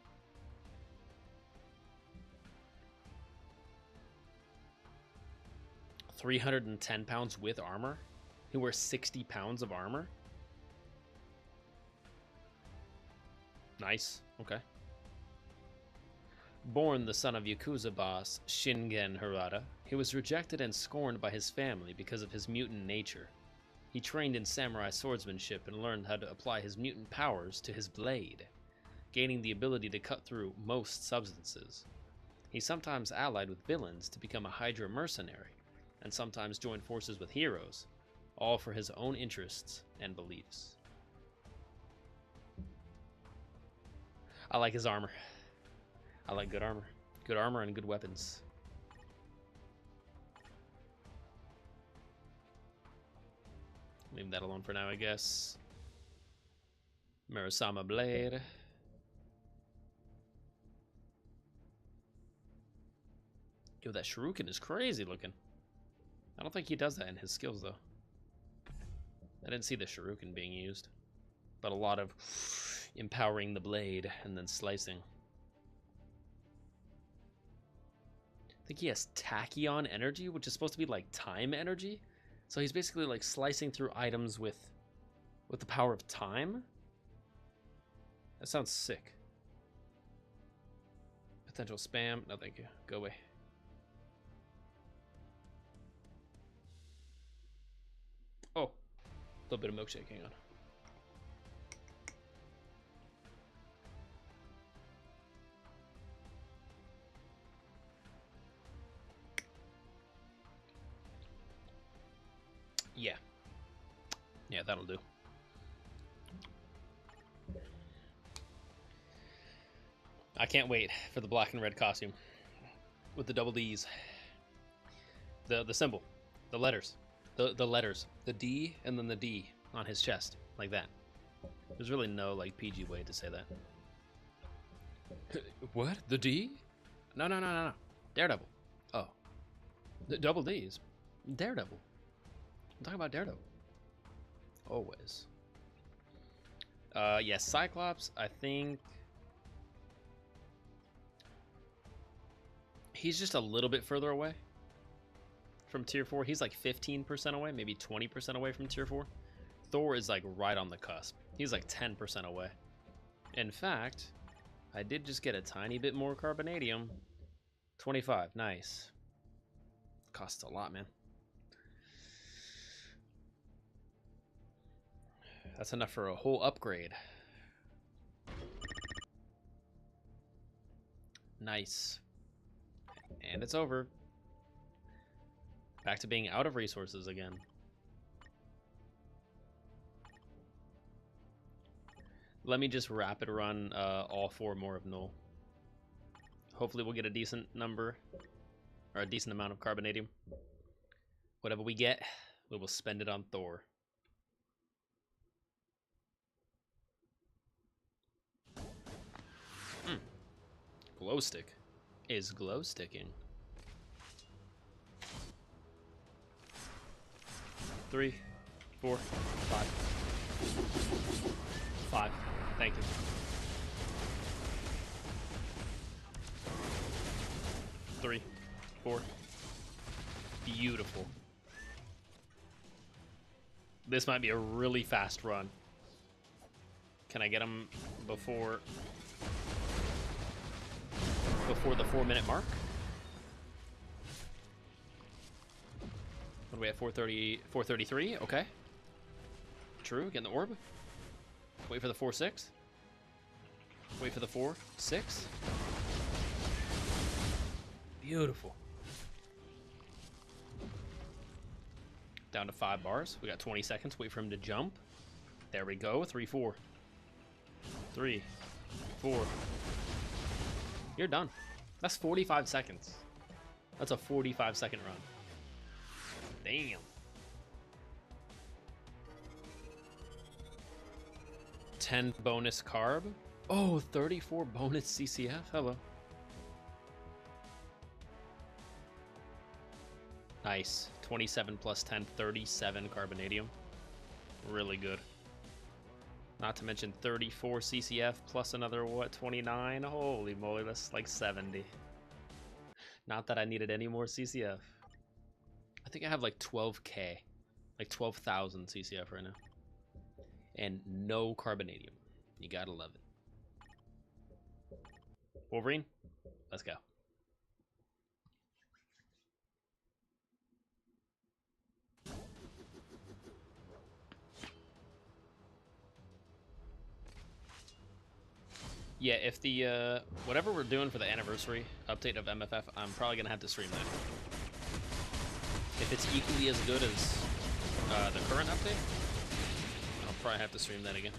£310 with armor. He wears 60 pounds of armor. Nice. Okay. Born the son of Yakuza boss Shingen Harada, he was rejected and scorned by his family because of his mutant nature. He trained in samurai swordsmanship and learned how to apply his mutant powers to his blade, gaining the ability to cut through most substances. He sometimes allied with villains to become a Hydra mercenary, and sometimes joined forces with heroes, all for his own interests and beliefs. I like his armor. I like good armor. Good armor and good weapons. Leave that alone for now, I guess. Murasama Blade. Yo, that Shuriken is crazy looking. I don't think he does that in his skills, though. I didn't see the Shuriken being used. But a lot of empowering the blade and then slicing. I think he has tachyon energy, which is supposed to be like time energy. So he's basically like slicing through items with the power of time. That sounds sick. Potential spam. No, thank you. Go away. Oh, a little bit of milkshake. Hang on. Yeah. Yeah, that'll do. I can't wait for the black and red costume with the double D's. The symbol, the letters, the letters, the D and then the D on his chest, like that. There's really no like PG way to say that. What? The D? No. Daredevil. Oh, the double D's. Daredevil. I'm talking about Daredevil. Always. Yes, Cyclops, I think he's just a little bit further away from tier 4. He's like 15% away, maybe 20% away from tier 4. Thor is like right on the cusp. He's like 10% away. In fact, I did just get a tiny bit more carbonadium. 25, nice. Costs a lot, man. That's enough for a whole upgrade. Nice. And it's over. Back to being out of resources again. Let me just rapid run all 4 more of Null. Hopefully we'll get a decent number, or a decent amount of carbonadium. Whatever we get, we will spend it on Thor. Glow stick is glow sticking. 3, 4, 5. 5. Thank you. 3, 4. Beautiful. This might be a really fast run. Can I get him before the 4-minute mark? What are we at? 4:30, 4:33. Okay. True. Getting the orb. Wait for the 4-6. Wait for the 4-6. Beautiful. Down to 5 bars. We got 20 seconds. Wait for him to jump. There we go. 3-4. 3, 4. You're done. That's 45 seconds. That's a 45-second run. Damn. 10 bonus carb. Oh, 34 bonus CCF. Hello. Nice. 27 plus 10, 37 carbonadium. Really good. Not to mention 34 CCF plus another, what, 29? Holy moly, that's like 70. Not that I needed any more CCF. I think I have like 12k. Like 12,000 CCF right now. And no carbonadium. You gotta love it. Wolverine, let's go. Yeah, if the, whatever we're doing for the anniversary update of MFF, I'm probably gonna have to stream that. If it's equally as good as the current update, I'll probably have to stream that again.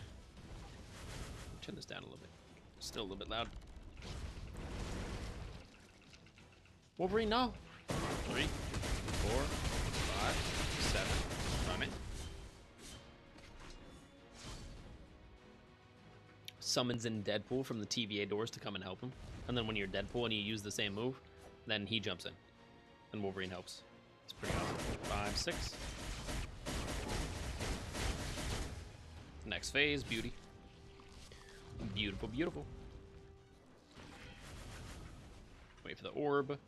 Turn this down a little bit. Still a little bit loud. Wolverine, no. 3, 4, 5, 7. Run it. Summons in Deadpool from the TVA doors to come and help him. And then when you're Deadpool and you use the same move, then he jumps in. And Wolverine helps. It's pretty awesome. 5, 6. Next phase, beauty. Beautiful, beautiful. Wait for the orb. Then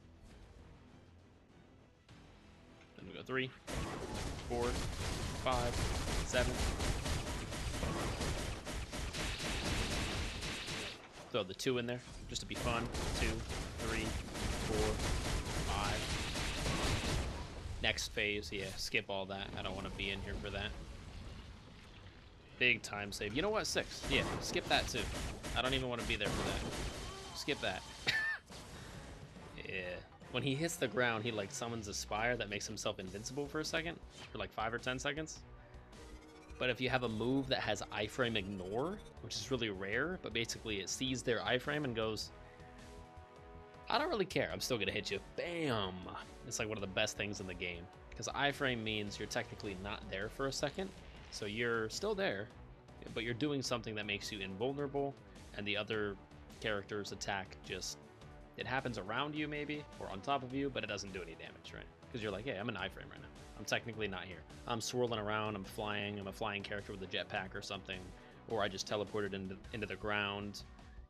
we go 3, 4, 5, 7. Throw the 2 in there, just to be fun. 2, 3, 4, 5. Next phase, yeah, skip all that. I don't want to be in here for that. Big time save. You know what? 6. Yeah, skip that too. I don't even want to be there for that. Skip that. Yeah. When he hits the ground, he like summons a spire that makes himself invincible for a second, for like 5 or 10 seconds. But if you have a move that has iframe ignore, which is really rare, but basically it sees their iframe and goes, I don't really care, I'm still gonna hit you. Bam! It's like one of the best things in the game. Because iframe means you're technically not there for a second, so you're still there, but you're doing something that makes you invulnerable, and the other character's attack just, it happens around you maybe, or on top of you, but it doesn't do any damage, right? Because you're like, hey, I'm an iframe right now. I'm technically not here. I'm swirling around, I'm flying, I'm a flying character with a jetpack or something, or I just teleported into the ground,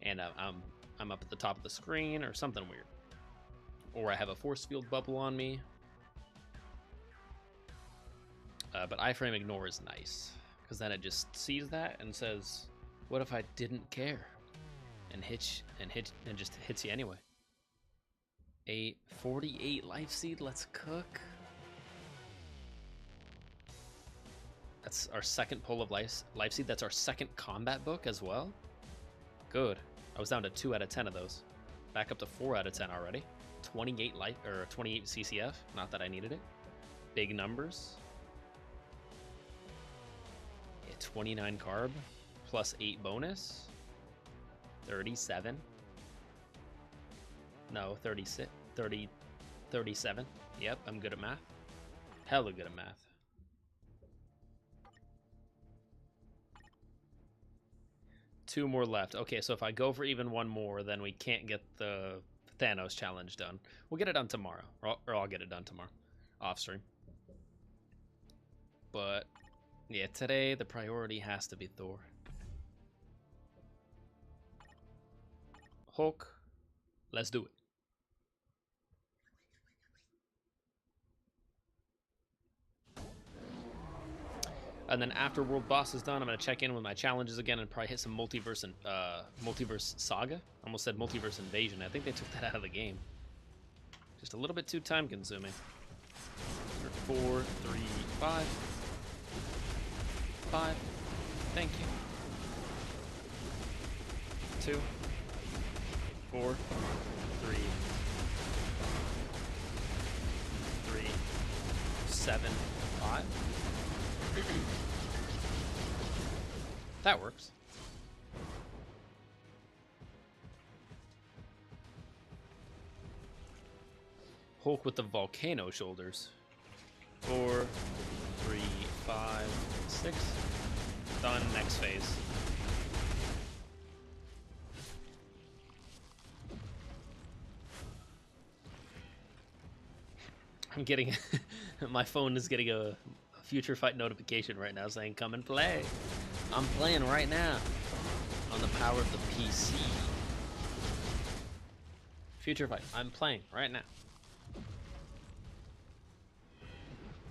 and I'm up at the top of the screen, or something weird. Or I have a force field bubble on me. But iframe ignore is nice, because then it just sees that and says, what if I didn't care? And just hits you anyway. A 48 life seed, let's cook. That's our second pull of life seed. That's our second combat book as well. Good. I was down to 2 out of 10 of those. Back up to 4 out of 10 already. 28 life or 28 CCF. Not that I needed it. Big numbers. Yeah, 29 carb plus 8 bonus. 37. No, 36. 30. 37. Yep, I'm good at math. Hella good at math. Two more left. Okay, so if I go for even one more, then we can't get the Thanos challenge done. We'll get it done tomorrow, or I'll get it done tomorrow, off stream. But yeah, today the priority has to be Thor. Hulk, let's do it. And then after World Boss is done, I'm gonna check in with my challenges again and probably hit some multiverse and multiverse saga. I almost said multiverse invasion. I think they took that out of the game. Just a little bit too time consuming. 4, 3, 5. 5. Thank you. 2, 4, 3, 3, 7, 5. That works. Hulk with the volcano shoulders. 4, 3, 5, 6. Done. Next phase. I'm getting my phone is getting a Future Fight notification right now saying come and play. I'm playing right now on the power of the PC. Future Fight, I'm playing right now.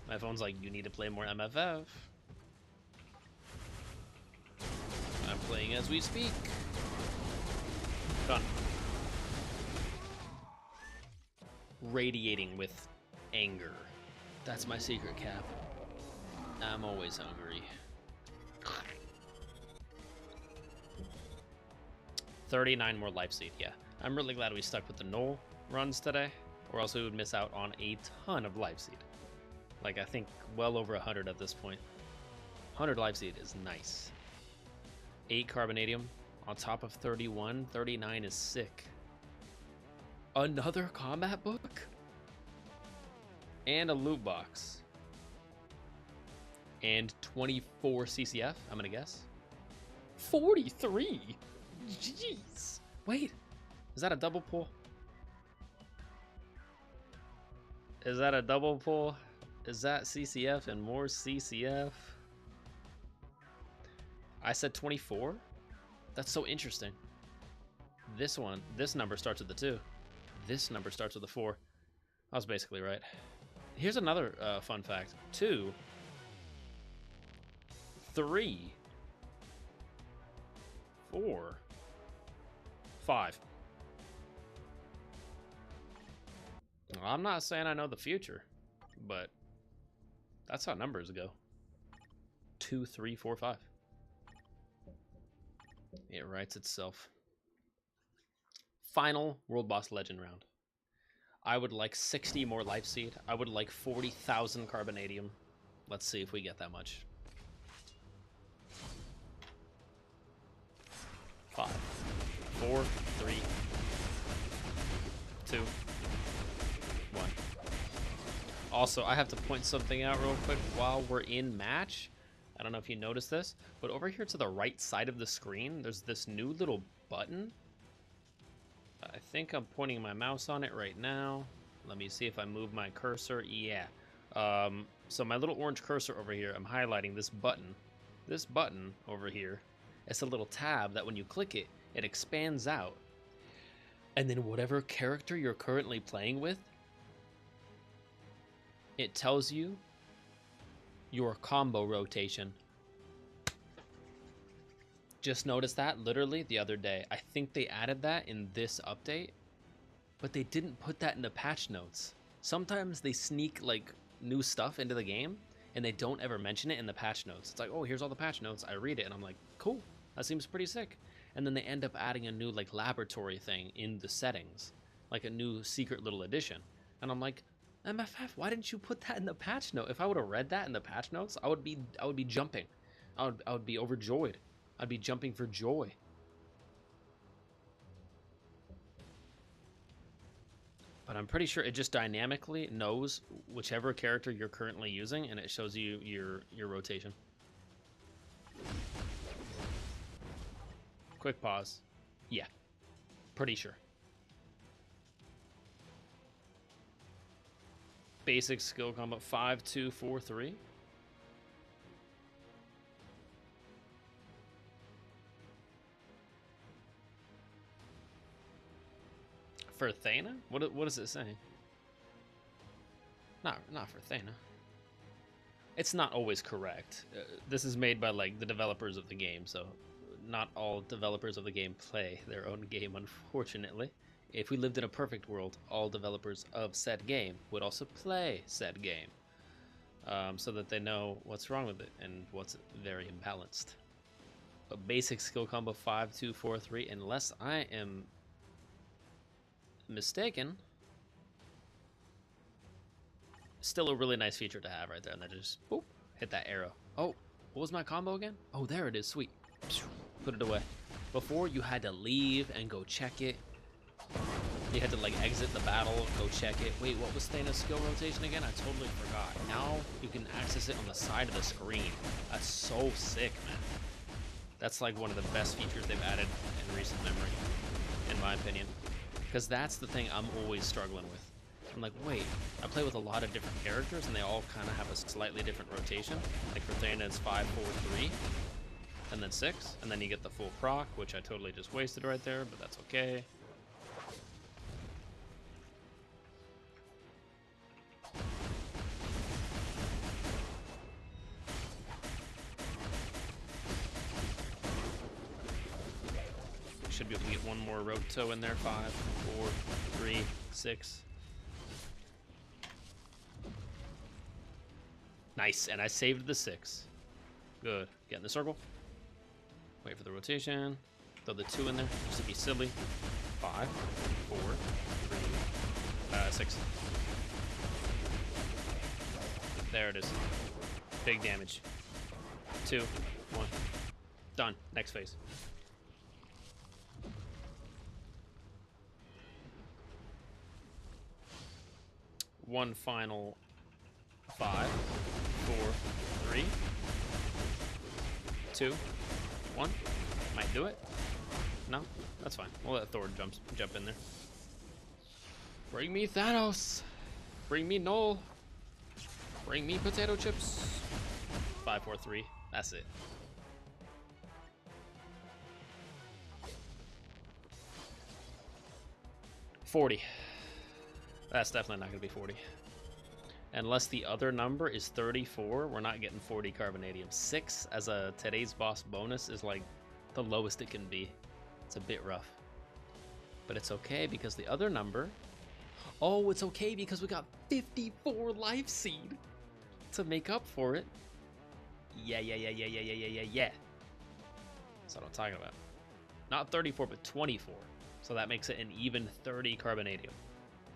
My phone's like, you need to play more MFF. I'm playing as we speak. Done. Radiating with anger. That's my secret, Cap. I'm always hungry. 39 more life seed, yeah. I'm really glad we stuck with the null runs today, or else we would miss out on a ton of life seed. Like, I think well over 100 at this point. 100 life seed is nice. 8 carbonadium on top of 31. 39 is sick. Another combat book? And a loot box. And 24 CCF, I'm gonna guess. 43? Jeez. Wait, is that a double pull? Is that a double pull? Is that CCF and more CCF? I said 24? That's so interesting. This one, this number starts with the 2. This number starts with the 4. I was basically right. Here's another fun fact. 2, 3, 4, 5. Well, I'm not saying I know the future, but that's how numbers go. 2, 3, 4, 5. It writes itself. Final World Boss Legend round. I would like 60 more life seed. I would like 40,000 carbonadium. Let's see if we get that much. 5, 4, 3, 2, 1. Also, I have to point something out real quick while we're in match. I don't know if you noticed this, but over here to the right side of the screen, there's this new little button. I think I'm pointing my mouse on it right now. Let me see if I move my cursor. Yeah. So my little orange cursor over here, I'm highlighting this button. This button over here, it's a little tab that when you click it, it expands out. And then whatever character you're currently playing with, it tells you your combo rotation. Just noticed that literally the other day. I think they added that in this update, but they didn't put that in the patch notes. Sometimes they sneak like new stuff into the game and they don't ever mention it in the patch notes. It's like, oh, here's all the patch notes. I read it and I'm like, cool, that seems pretty sick. And then they end up adding a new like laboratory thing in the settings. like a new secret little edition. And I'm like, MFF, why didn't you put that in the patch note? If I would have read that in the patch notes, I would be jumping. I would be overjoyed. I'd be jumping for joy. But I'm pretty sure it just dynamically knows whichever character you're currently using, and it shows you your rotation. Quick pause. Yeah, pretty sure. Basic skill combo 5, 2, 4, 3. For Thana? What is it saying? Not for Thana. It's not always correct. This is made by like the developers of the game, so not all developers of the game play their own game, unfortunately. If we lived in a perfect world, all developers of said game would also play said game, so that they know what's wrong with it and what's very imbalanced. A basic skill combo 5, 2, 4, 3, unless I am mistaken. Still a really nice feature to have right there, and then just boop, hit that arrow. Oh, what was my combo again? Oh, there it is. Sweet. Put it away. Before, you had to leave and go check it. You had to like exit the battle, go check it. Wait, what was Thana's skill rotation again? I totally forgot. Now you can access it on the side of the screen. That's so sick, man. That's like one of the best features they've added in recent memory, in my opinion. Because that's the thing I'm always struggling with. I'm like, wait, I play with a lot of different characters and they all kind of have a slightly different rotation. Like for Thana, it's 5, 4, 3, and then 6, and then you get the full proc, which I totally just wasted right there, but that's okay. Should be able to get one more roto in there. 5, 4, 3, 6. Nice, and I saved the 6. Good. Get in the circle. Wait for the rotation. Throw the 2 in there, just to be silly. 5, 4, 3, 6. There it is. Big damage. 2, 1. Done. Next phase. One final 5, 4, 3, 2, 1. Might do it. No, that's fine. We'll let Thor jump in there. Bring me Thanos. Bring me Null. Bring me potato chips. 5, 4, 3. That's it. $40. That's definitely not going to be 40. Unless the other number is 34, we're not getting 40 carbonadium. 6 as a today's boss bonus is like the lowest it can be. It's a bit rough. But it's okay because the other number... Oh, it's okay because we got 54 life seed to make up for it. Yeah. That's what I'm talking about. Not 34, but 24. So that makes it an even 30 carbonadium.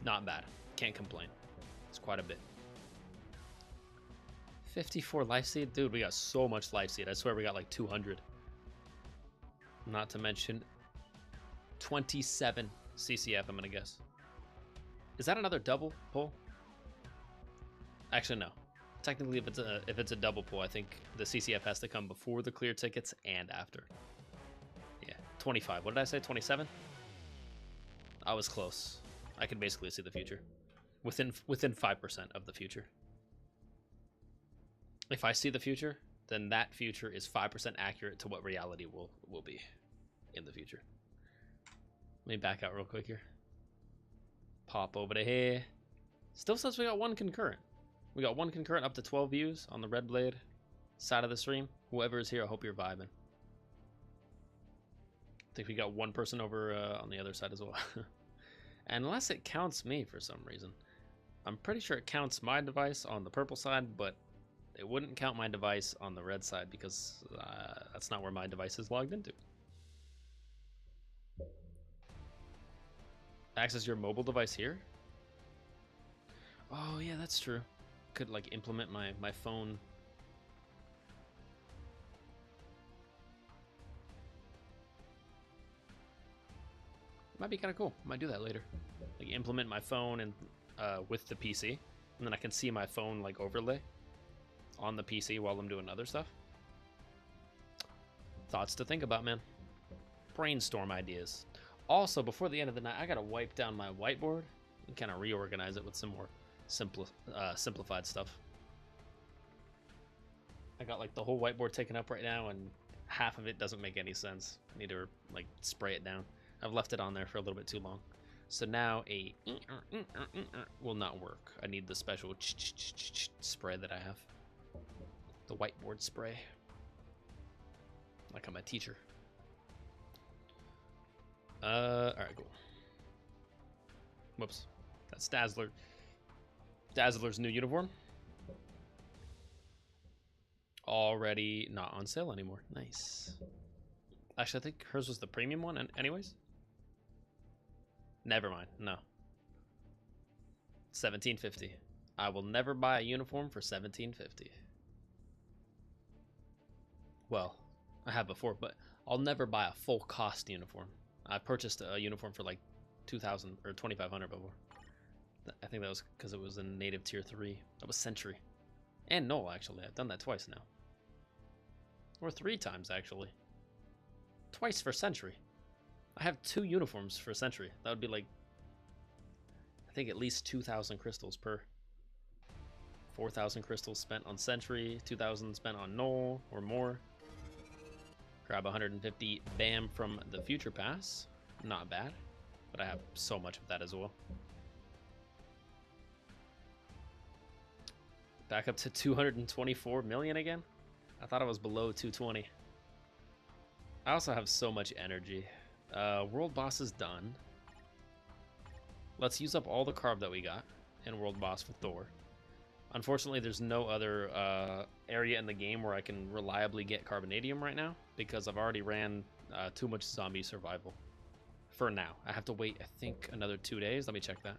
Not bad. Can't complain. It's quite a bit. 54 life seed? Dude, we got so much life seed. I swear we got like 200. Not to mention 27 CCF, I'm gonna guess. Is that another double pull? Actually, no. Technically, if it's a double pull, I think the CCF has to come before the clear tickets and after. Yeah, 25. What did I say? 27? I was close. I can basically see the future. Within 5% of the future. If I see the future, then that future is 5% accurate to what reality will be in the future. Let me back out real quick here. Pop over to here. Still says we got one concurrent. We got one concurrent up to 12 views on the Red Blade side of the stream. Whoever is here, I hope you're vibing. I think we got one person over on the other side as well. Unless it counts me for some reason. I'm pretty sure it counts my device on the purple side, but it wouldn't count my device on the red side because that's not where my device is logged into. Access your mobile device here? Oh, yeah, that's true. Could, like, implement my phone. Might be kind of cool. Might do that later. Like, implement my phone and with the PC. And then I can see my phone, like, overlay on the PC while I'm doing other stuff. Thoughts to think about, man. Brainstorm ideas. Also, before the end of the night, I gotta wipe down my whiteboard and kind of reorganize it with some more simplified stuff. I got like the whole whiteboard taken up right now, and half of it doesn't make any sense. I need to like spray it down. I've left it on there for a little bit too long. So now a will not work. I need the special spray that I have. The whiteboard spray. Like I'm a teacher. Alright, cool. Whoops. That's Dazzler. Dazzler's new uniform. Already not on sale anymore. Nice. Actually, I think hers was the premium one anyways. Never mind. No. $17.50. I will never buy a uniform for $17.50. Well, I have before, but I'll never buy a full cost uniform. I purchased a uniform for like 2,000 or 2,500 before. I think that was because it was in native tier 3. That was Sentry. And Null, actually. I've done that twice now. Or 3 times, actually. Twice for Sentry. I have 2 uniforms for Sentry. That would be like, I think at least 2,000 crystals per. 4,000 crystals spent on Sentry, 2,000 spent on Null, or more. Grab 150 BAM from the Future Pass. Not bad. But I have so much of that as well. Back up to 224 million again? I thought I was below 220. I also have so much energy. World boss is done. Let's use up all the carb that we got in World Boss for Thor. Unfortunately, there's no other area in the game where I can reliably get Carbonadium right now because I've already ran too much zombie survival. For now. I have to wait, I think, another 2 days. Let me check that.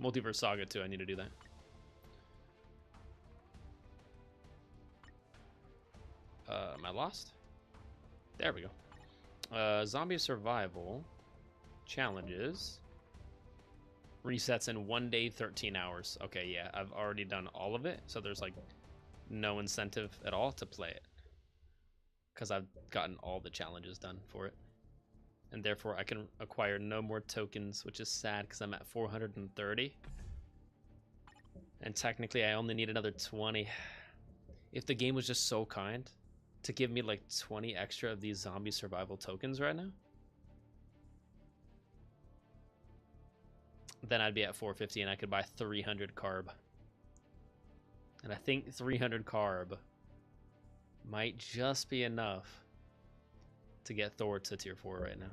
Multiverse Saga 2. I need to do that. Am I lost? There we go. Zombie survival challenges resets in 1 day, 13 hours. Okay, yeah, I've already done all of it, so there's like no incentive at all to play it because I've gotten all the challenges done for it, and therefore I can acquire no more tokens, which is sad because I'm at 430, and technically I only need another 20. If the game was just so kind to give me like 20 extra of these zombie survival tokens right now, then I'd be at 450 and I could buy 300 carb. And I think 300 carb might just be enough to get Thor to tier 4 right now.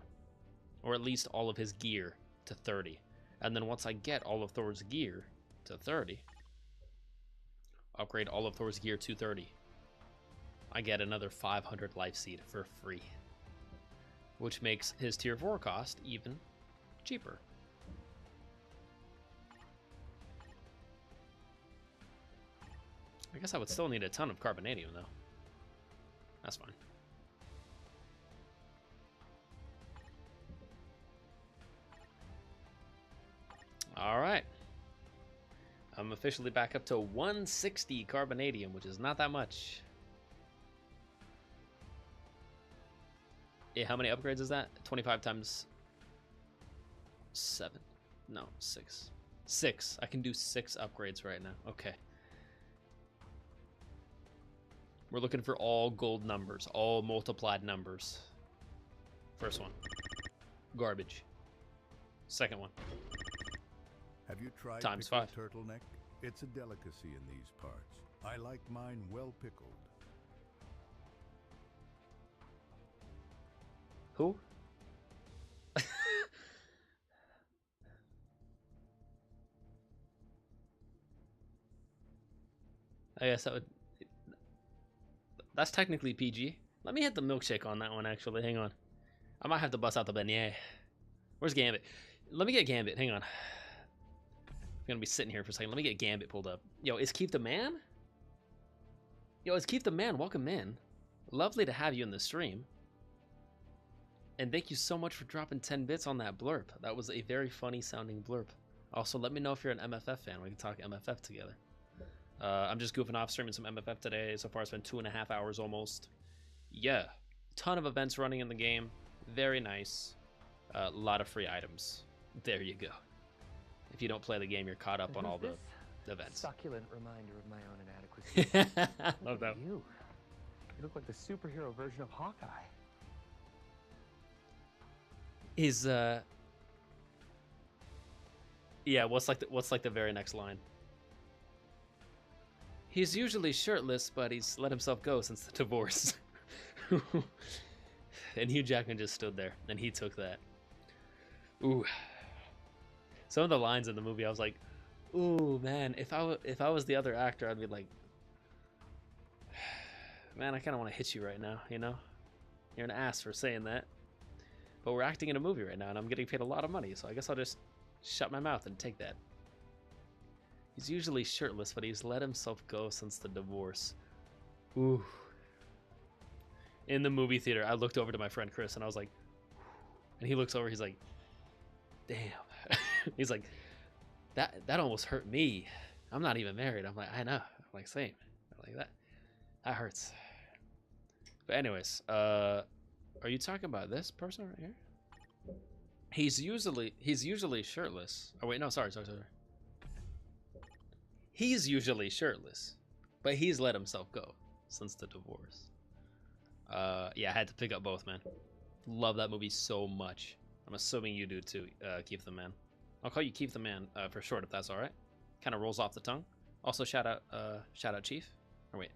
Or at least all of his gear to 30. And then once I get all of Thor's gear to 30, upgrade all of Thor's gear to 30, I get another 500 life seed for free, which makes his tier 4 cost even cheaper. I guess I would still need a ton of Carbonadium though. That's fine. All right. I'm officially back up to 160 Carbonadium, which is not that much. Yeah, how many upgrades is that? 25 times 7. No, 6. 6. I can do 6 upgrades right now. Okay. We're looking for all gold numbers, all multiplied numbers. First one. Garbage. Second one. Have you tried Times pickled 5. turtleneck? It's a delicacy in these parts. I like mine well pickled. Who? I guess that would... That's technically PG. Let me hit the milkshake on that one, actually. Hang on. I might have to bust out the beignet. Where's Gambit? Let me get Gambit. Hang on. I'm gonna be sitting here for a second. Let me get Gambit pulled up. Yo, is Keith the man? Yo, is Keith the man? Welcome in. Lovely to have you in the stream. And thank you so much for dropping 10 bits on that blurb. That was a very funny sounding blurb. Also, let me know if you're an MFF fan. We can talk MFF together. I'm just goofing off, streaming some MFF today. So far, it's been 2.5 hours almost. Yeah, ton of events running in the game. Very nice. A lot of free items. There you go. If you don't play the game, you're caught up on all the events. Succulent reminder of my own inadequacy. Love that. You look like the superhero version of Hawkeye. Is yeah, what's like the very next line? He's usually shirtless, but he's let himself go since the divorce. And Hugh Jackman just stood there, and he took that. Ooh. Some of the lines in the movie, I was like, ooh, man, if I was the other actor, I'd be like, man, I kind of want to hit you right now, you know? You're an ass for saying that. But we're acting in a movie right now, and I'm getting paid a lot of money, so I guess I'll just shut my mouth and take that. He's usually shirtless, but he's let himself go since the divorce. Ooh. In the movie theater, I looked over to my friend Chris, and I was like, and he looks over, he's like, damn. He's like, that almost hurt me. I'm not even married. I'm like, I know. I'm like, same. I'm like, that hurts. But anyways, are you talking about this person right here? He's usually shirtless. Oh wait, no, sorry. He's usually shirtless, but he's let himself go since the divorce. Yeah, I had to pick up both, man. Love that movie so much. I'm assuming you do too, Keith the Man. I'll call you Keith the Man for short, if that's all right. Kind of rolls off the tongue. Also, shout out Chief. Or wait,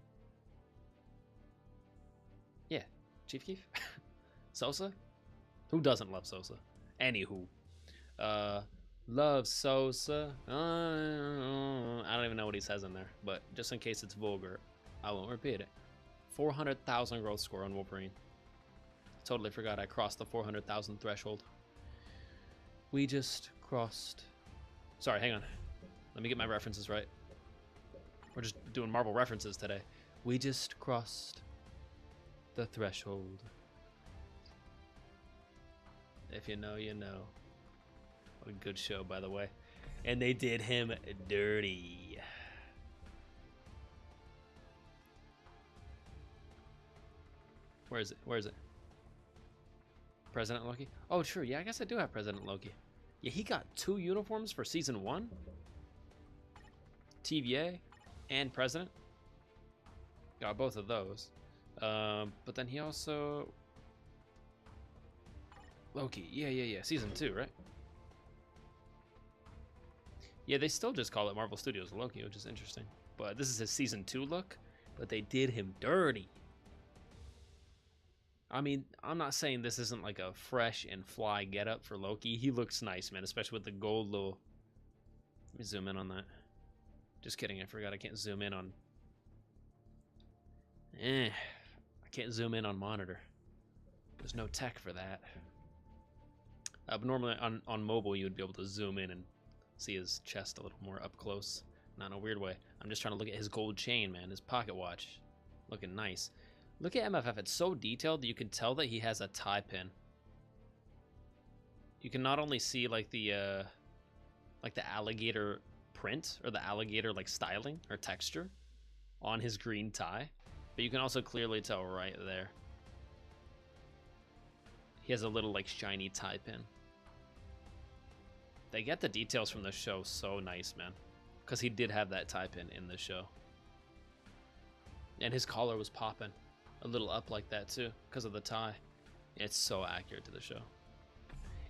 yeah, Chief Keef. Sosa. Who doesn't love Sosa? Anywho, love Sosa. I don't even know what he says in there, but just in case it's vulgar, I won't repeat it. 400,000 growth score on Wolverine. Totally forgot I crossed the 400,000 threshold. We just crossed. Sorry, hang on. Let me get my references right. We're just doing Marvel references today. We just crossed the threshold. If you know, you know. What a good show, by the way. And they did him dirty. Where is it? Where is it? President Loki? Oh, true. Yeah, I guess I do have President Loki. Yeah, he got 2 uniforms for season 1. TVA and President. Got both of those. But then he also... Loki. Yeah. Season 2, right? Yeah, they still just call it Marvel Studios Loki, which is interesting. But this is his season 2 look. But they did him dirty. I mean, I'm not saying this isn't like a fresh and fly getup for Loki. He looks nice, man, especially with the gold little... Let me zoom in on that. Just kidding, I forgot I can't zoom in on... I can't zoom in on monitor. There's no tech for that. But normally on mobile, you would be able to zoom in and see his chest a little more up close. Not in a weird way. I'm just trying to look at his gold chain, man. His pocket watch. Looking nice. Look at MFF. It's so detailed that you can tell that he has a tie pin. You can not only see like the alligator print or the alligator like styling or texture on his green tie, but you can also clearly tell right there. He has a little like shiny tie pin. They get the details from the show so nice, man. Because he did have that tie pin in the show. And his collar was popping. A little up like that too, because of the tie. It's so accurate to the show.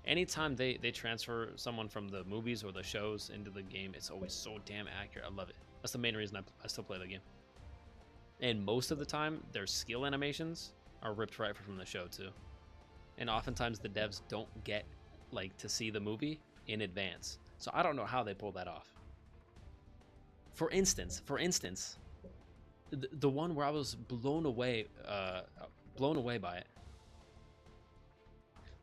Anytime they transfer someone from the movies or the shows into the game, it's always so damn accurate. I love it. That's the main reason I still play the game. And most of the time, their skill animations are ripped right from the show too. And oftentimes the devs don't get like to see the movie in advance. So I don't know how they pull that off. For instance, the one where I was blown away by it.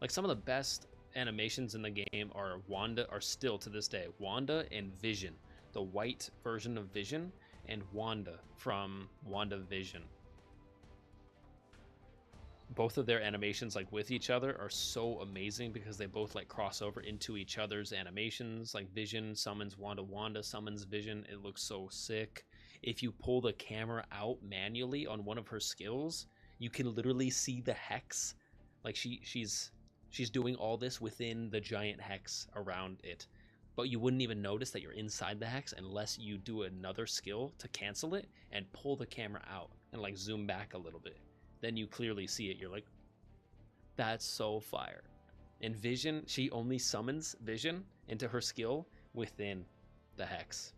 Like some of the best animations in the game are still to this day Wanda and Vision, the white version of Vision, and Wanda from WandaVision. Both of their animations, like with each other, are so amazing because they both like cross over into each other's animations. Like Vision summons Wanda, Wanda summons Vision. It looks so sick. If you pull the camera out manually on one of her skills, you can literally see the hex. Like she's doing all this within the giant hex around it, but you wouldn't even notice that you're inside the hex unless you do another skill to cancel it and pull the camera out and like zoom back a little bit. Then you clearly see it. You're like, that's so fire. And Vision, she only summons Vision into her skill within the hex.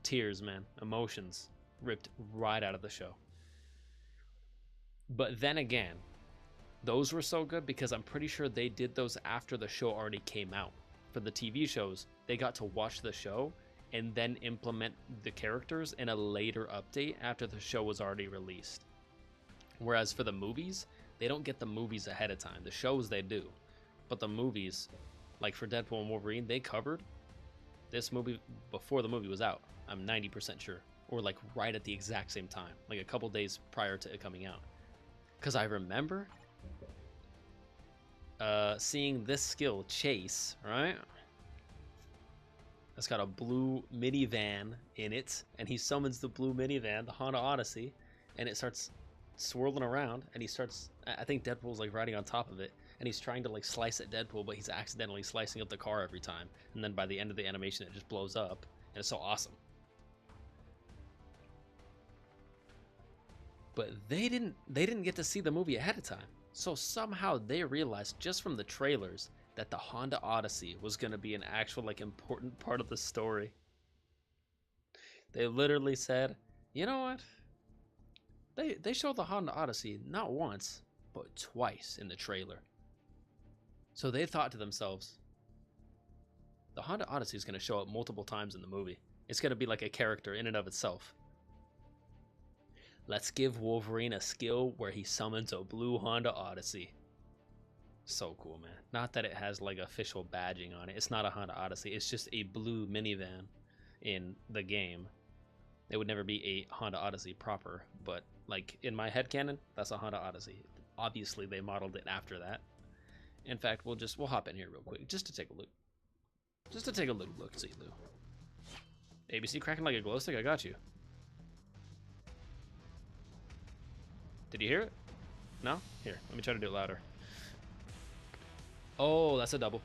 Tears, man. Emotions ripped right out of the show. But then again, those were so good because I'm pretty sure they did those after the show already came out. For the TV shows, they got to watch the show and then implement the characters in a later update after the show was already released. Whereas for the movies, they don't get the movies ahead of time. The shows they do. But the movies, like for Deadpool and Wolverine, they covered this movie before the movie was out. I'm 90% sure. Or like right at the exact same time. Like a couple days prior to it coming out. Because I remember seeing this skill, Chase, right? It's got a blue minivan in it, and he summons the blue minivan, the Honda Odyssey, and it starts swirling around, and he starts, I think Deadpool's like riding on top of it, and he's trying to like slice at Deadpool, but he's accidentally slicing up the car every time, and then by the end of the animation it just blows up, and it's so awesome. But they didn't get to see the movie ahead of time, so somehow they realized just from the trailers that the Honda Odyssey was going to be an actual like important part of the story. They literally said, you know what? They showed the Honda Odyssey not once, but twice in the trailer. So they thought to themselves, the Honda Odyssey is going to show up multiple times in the movie. It's going to be like a character in and of itself. Let's give Wolverine a skill where he summons a blue Honda Odyssey. So cool, man. Not that it has like official badging on it. It's not a Honda Odyssey. It's just a blue minivan in the game. It would never be a Honda Odyssey proper, but like in my headcanon, that's a Honda Odyssey. Obviously, they modeled it after that. In fact, we'll hop in here real quick just to take a look. Just to take a look, see, Lou. ABC cracking like a glow stick. I got you. Did you hear it? No? Here, let me try to do it louder. Oh, that's a double.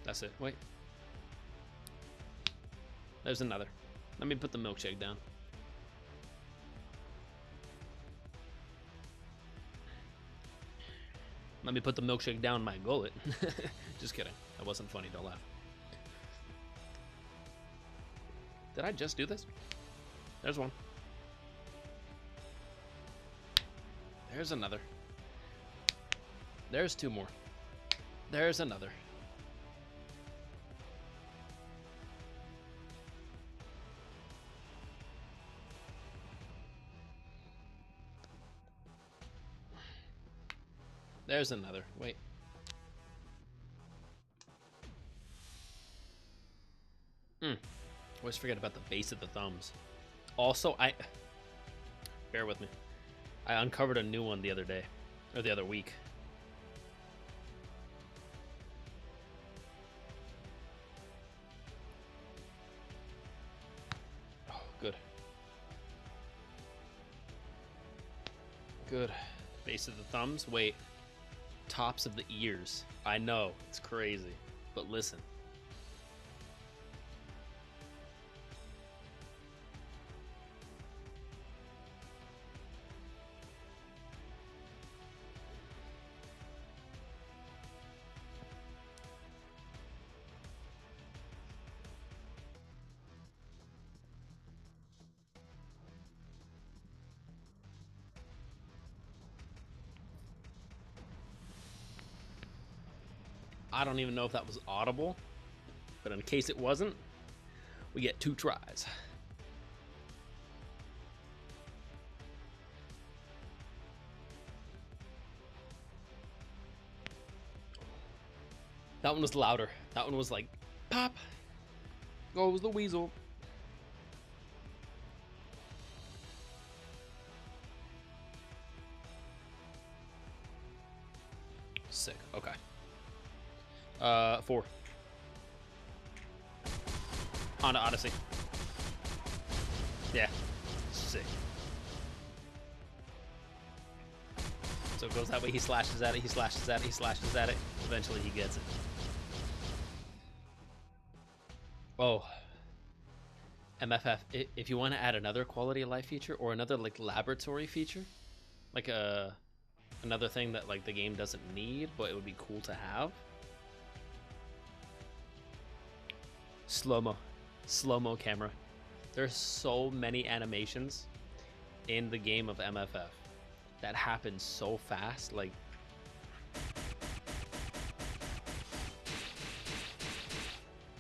That's it. Wait. There's another. Let me put the milkshake down. Let me put the milkshake down my gullet. Just kidding. That wasn't funny. Don't laugh. Did I just do this? There's one. There's another. There's two more. There's another. There's another. Wait. Always forget about the base of the thumbs. Also, bear with me. I uncovered a new one the other day, or the other week. Oh, good. Good. Base of the thumbs. Wait. Tops of the ears. I know, it's crazy, but listen. I don't even know if that was audible, but in case it wasn't, We get 2 tries. That one was louder. That one was like, pop. Goes the weasel. Sick. Okay. 4. Honda Odyssey. Yeah. Sick. So it goes that way. He slashes at it. He slashes at it. He slashes at it. Eventually he gets it. Oh. MFF. If you want to add another quality of life feature or another like laboratory feature, like another thing that like the game doesn't need, but it would be cool to have. Slow-mo camera. There's so many animations in the game of MFF that happen so fast. Like,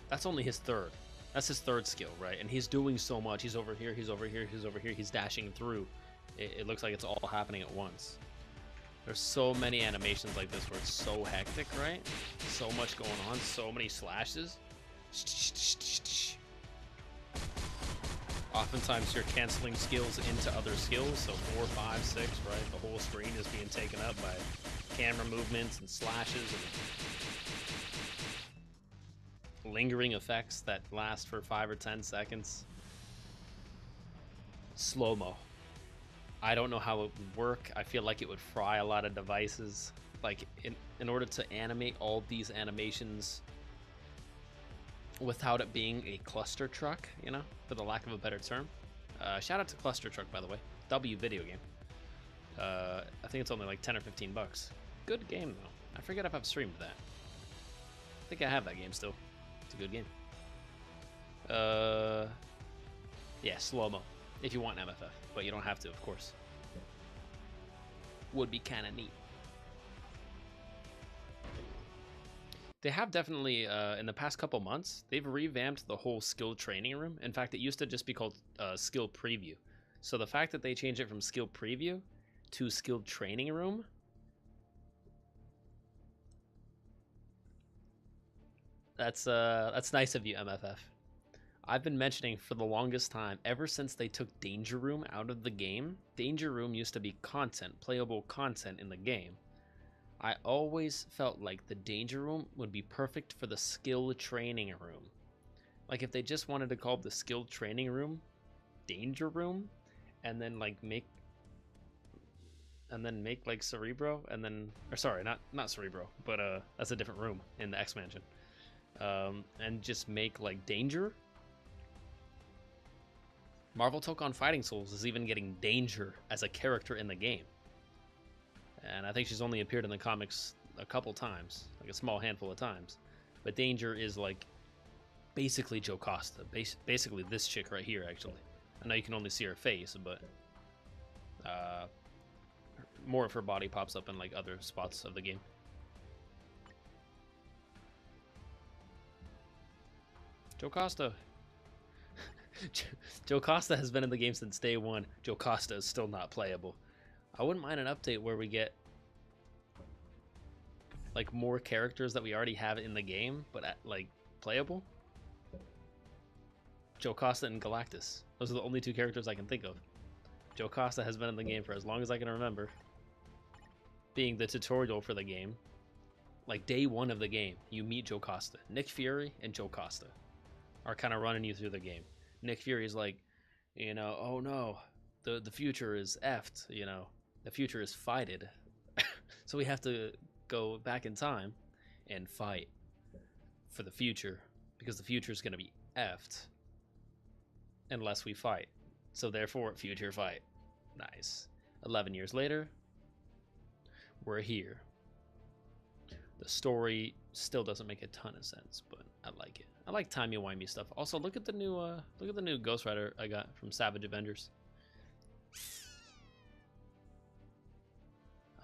that's only his third. That's his third skill, right? And he's doing so much. He's over here, he's over here, he's over here, he's dashing through. It looks like it's all happening at once. There's so many animations like this where it's so hectic, right? So much going on, so many slashes. Oftentimes you're canceling skills into other skills, so 4, 5, 6, right? The whole screen is being taken up by camera movements and slashes and lingering effects that last for 5 or 10 seconds. Slow-mo. I don't know how it would work. I feel like it would fry a lot of devices. Like, in order to animate all these animations without it being a cluster truck, you know, for the lack of a better term. Shout out to Cluster Truck, by the way. W video game. I think it's only like 10 or 15 bucks. Good game, though. I forget if I've streamed that. I think I have that game still. It's a good game. Yeah, slow-mo. If you want MFF, but you don't have to, of course. Would be kind of neat. They have definitely, in the past couple months, they've revamped the whole skill training room. In fact, it used to just be called skill preview. So the fact that they changed it from skill preview to skill training room, that's nice of you, MFF. I've been mentioning for the longest time, ever since they took Danger Room out of the game. Danger Room used to be content, playable content in the game. I always felt like the Danger Room would be perfect for the skill training room. Like if they just wanted to call the skill training room Danger Room, and then like make like Cerebro, and then, or sorry, not Cerebro, but that's a different room in the X Mansion, and just make like Danger. Marvel took on Fighting Souls is even getting Danger as a character in the game. And I think she's only appeared in the comics a couple times, like a small handful of times. But Danger is like basically Joe Costa, basically this chick right here, actually. I know you can only see her face, but more of her body pops up in like other spots of the game. Joe Costa. Joe Costa has been in the game since day one. Joe Costa is still not playable. I wouldn't mind an update where we get like more characters that we already have in the game, but like playable. Joe Costa and Galactus. Those are the only 2 characters I can think of. Joe Costa has been in the game for as long as I can remember, being the tutorial for the game. Like day 1 of the game, you meet Joe Costa. Nick Fury and Joe Costa are kind of running you through the game. Nick Fury's like, you know, oh no, the future is effed, you know, the future is fighted. So we have to go back in time and fight for the future, because the future is going to be effed unless we fight. So therefore, future fight. Nice. 11 years later, we're here. The story still doesn't make a ton of sense, but I like it. I like timey-wimey stuff. Also, look at the new Ghost Rider I got from Savage Avengers.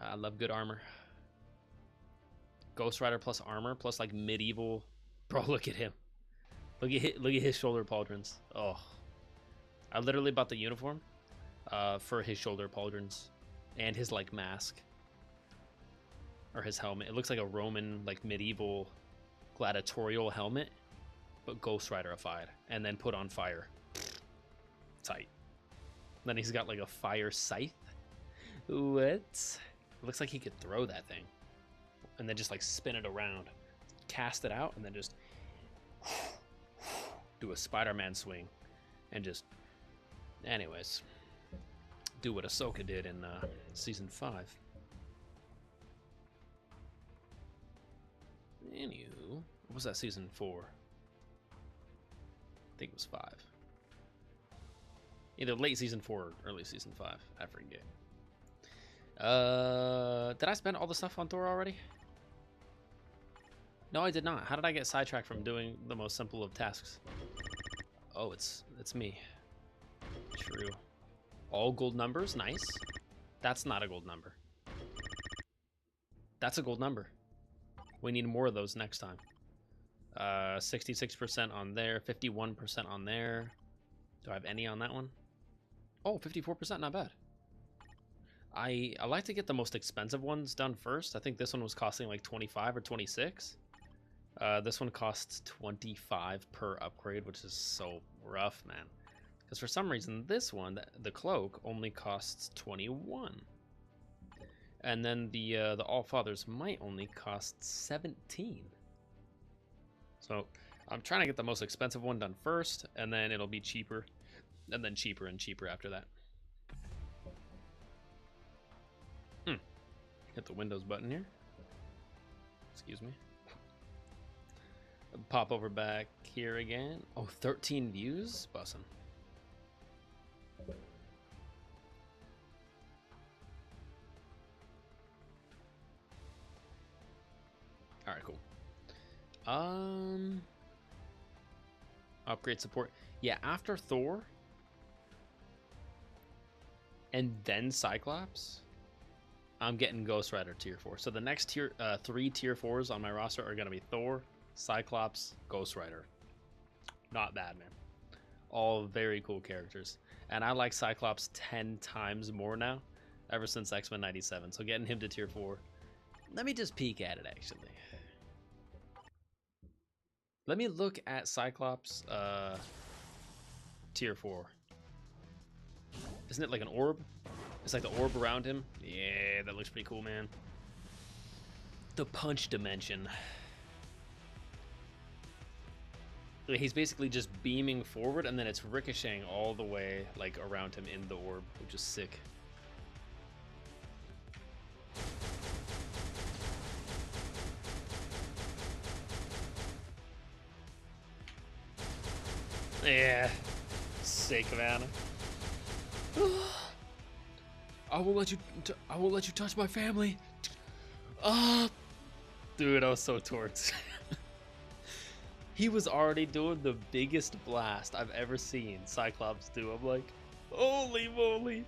I love good armor. Ghost Rider plus armor plus like medieval. Bro, look at him. Look at his shoulder pauldrons. Oh, I literally bought the uniform for his shoulder pauldrons and his like mask or his helmet. It looks like a Roman like medieval gladiatorial helmet, but Ghost Rider-ified and then put on fire. Tight. Then he's got like a fire scythe. What? It looks like he could throw that thing and then just like spin it around, cast it out, and then just do a Spider-Man swing and just, anyways, do what Ahsoka did in season 5. Anywho, what was that, season 4? I think it was 5. Either late season 4 or early season 5. I forget. Did I spend all the stuff on Thor already? No, I did not. How did I get sidetracked from doing the most simple of tasks? Oh, it's me. True. All gold numbers? Nice. That's not a gold number. That's a gold number. We need more of those next time. 66% on there, 51% on there. Do I have any on that one? Oh, 54%, not bad. I like to get the most expensive ones done first. I think this one was costing like 25 or 26. This one costs 25 per upgrade, which is so rough, man. Because for some reason, this one, the cloak, only costs 21. And then the All-Father's Might only costs 17. So I'm trying to get the most expensive one done first, and then it'll be cheaper, and then cheaper and cheaper after that. Hit the Windows button here. Excuse me. Pop over back here again. Oh, 13 views? Bussin'. Alright, cool. Upgrade support. Yeah, after Thor and then Cyclops, I'm getting Ghost Rider tier 4. So the next tier 3 tier 4s on my roster are gonna be Thor, Cyclops, Ghost Rider. Not bad, man. All very cool characters. And I like Cyclops 10 times more now, ever since X-Men 97. So getting him to tier 4. Let me just peek at it, actually. Let me look at Cyclops tier 4. Isn't it like an orb? It's like the orb around him. Yeah, that looks pretty cool, man. The punch dimension. He's basically just beaming forward, and then it's ricocheting all the way like around him in the orb, which is sick. Yeah, sick, man. I won't let you touch my family. Dude, I was so torqued. He was already doing the biggest blast I've ever seen Cyclops do. I'm like, holy moly.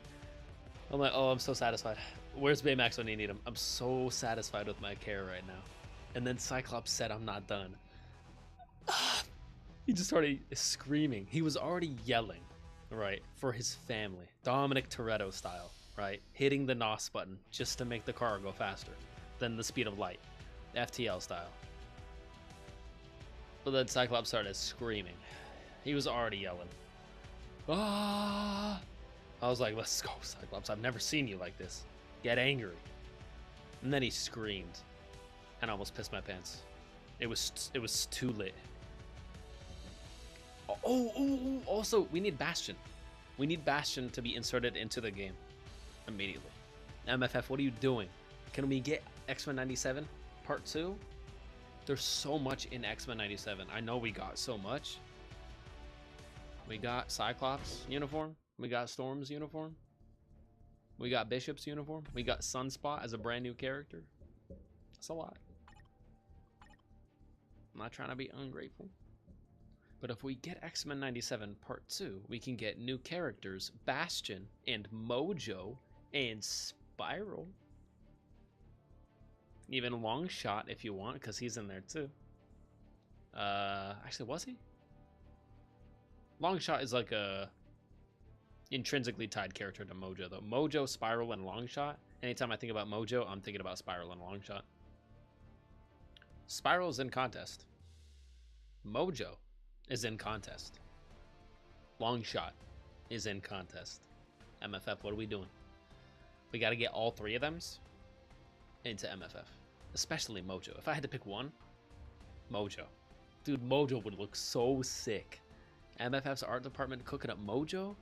I'm like, oh, I'm so satisfied. Where's Baymax when you need him? I'm so satisfied with my care right now. And then Cyclops said I'm not done. He just started screaming. He was already yelling, right, for his family. Dominic Toretto style, right? Hitting the NOS button just to make the car go faster than the speed of light. FTL style. But then Cyclops started screaming. He was already yelling. Ah! I was like, let's go, Cyclops. I've never seen you like this. Get angry. And then he screamed. And I almost pissed my pants. It was too lit. Oh, also, we need Bastion. We need Bastion to be inserted into the game immediately. MFF, what are you doing? Can we get X-Men 97 Part 2? There's so much in X-Men 97. I know we got so much. We got Cyclops uniform. We got Storm's uniform. We got Bishop's uniform. We got Sunspot as a brand new character. That's a lot. I'm not trying to be ungrateful. But if we get X-Men 97 Part 2, we can get new characters, Bastion and Mojo and Spiral. Even Longshot if you want, because he's in there too. Actually, was he? Longshot is like a intrinsically tied character to Mojo, though. Mojo, Spiral, and Longshot. Anytime I think about Mojo, I'm thinking about Spiral and Longshot. Spiral is in contest. Mojo is in contest. Longshot is in contest. MFF, what are we doing? We got to get all three of them into MFF. Especially Mojo. If I had to pick one, Mojo. Dude, Mojo would look so sick. MFF's art department cooking up Mojo.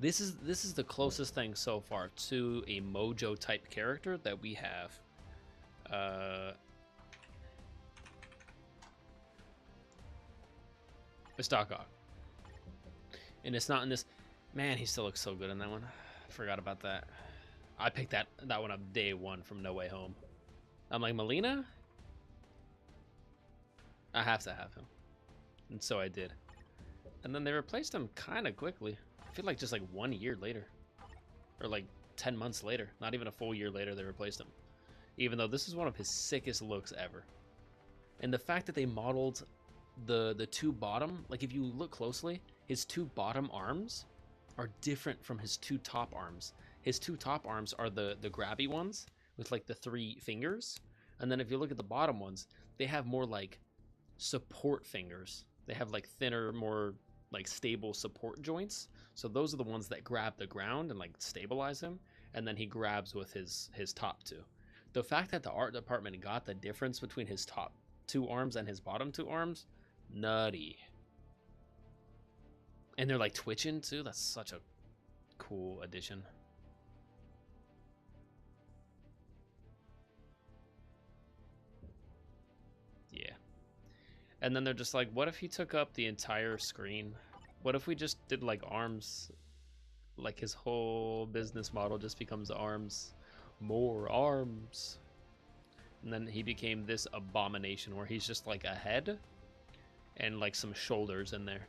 This is the closest thing so far to a Mojo type character that we have. Starkhawk. And it's not in this. Man, he still looks so good in that one. I forgot about that. I picked that one up day one from No Way Home. I'm like, Melina? I have to have him. And so I did. And then they replaced him kind of quickly. I feel like just like 1 year later. Or like 10 months later. Not even a full year later they replaced him. Even though this is one of his sickest looks ever. And the fact that they modeled the two bottom, like if you look closely, his two bottom arms are different from his two top arms. His two top arms are the grabby ones with like the 3 fingers. And then if you look at the bottom ones, they have more like support fingers. They have like thinner, more like stable support joints. So those are the ones that grab the ground and like stabilize him. And then he grabs with his top two. The fact that the art department got the difference between his top 2 arms and his bottom 2 arms, nutty. And they're like twitching too. That's such a cool addition. Yeah. And then they're just like, what if he took up the entire screen? What if we just did like arms? Like his whole business model just becomes arms. More arms. And then he became this abomination where he's just like a head and like some shoulders in there.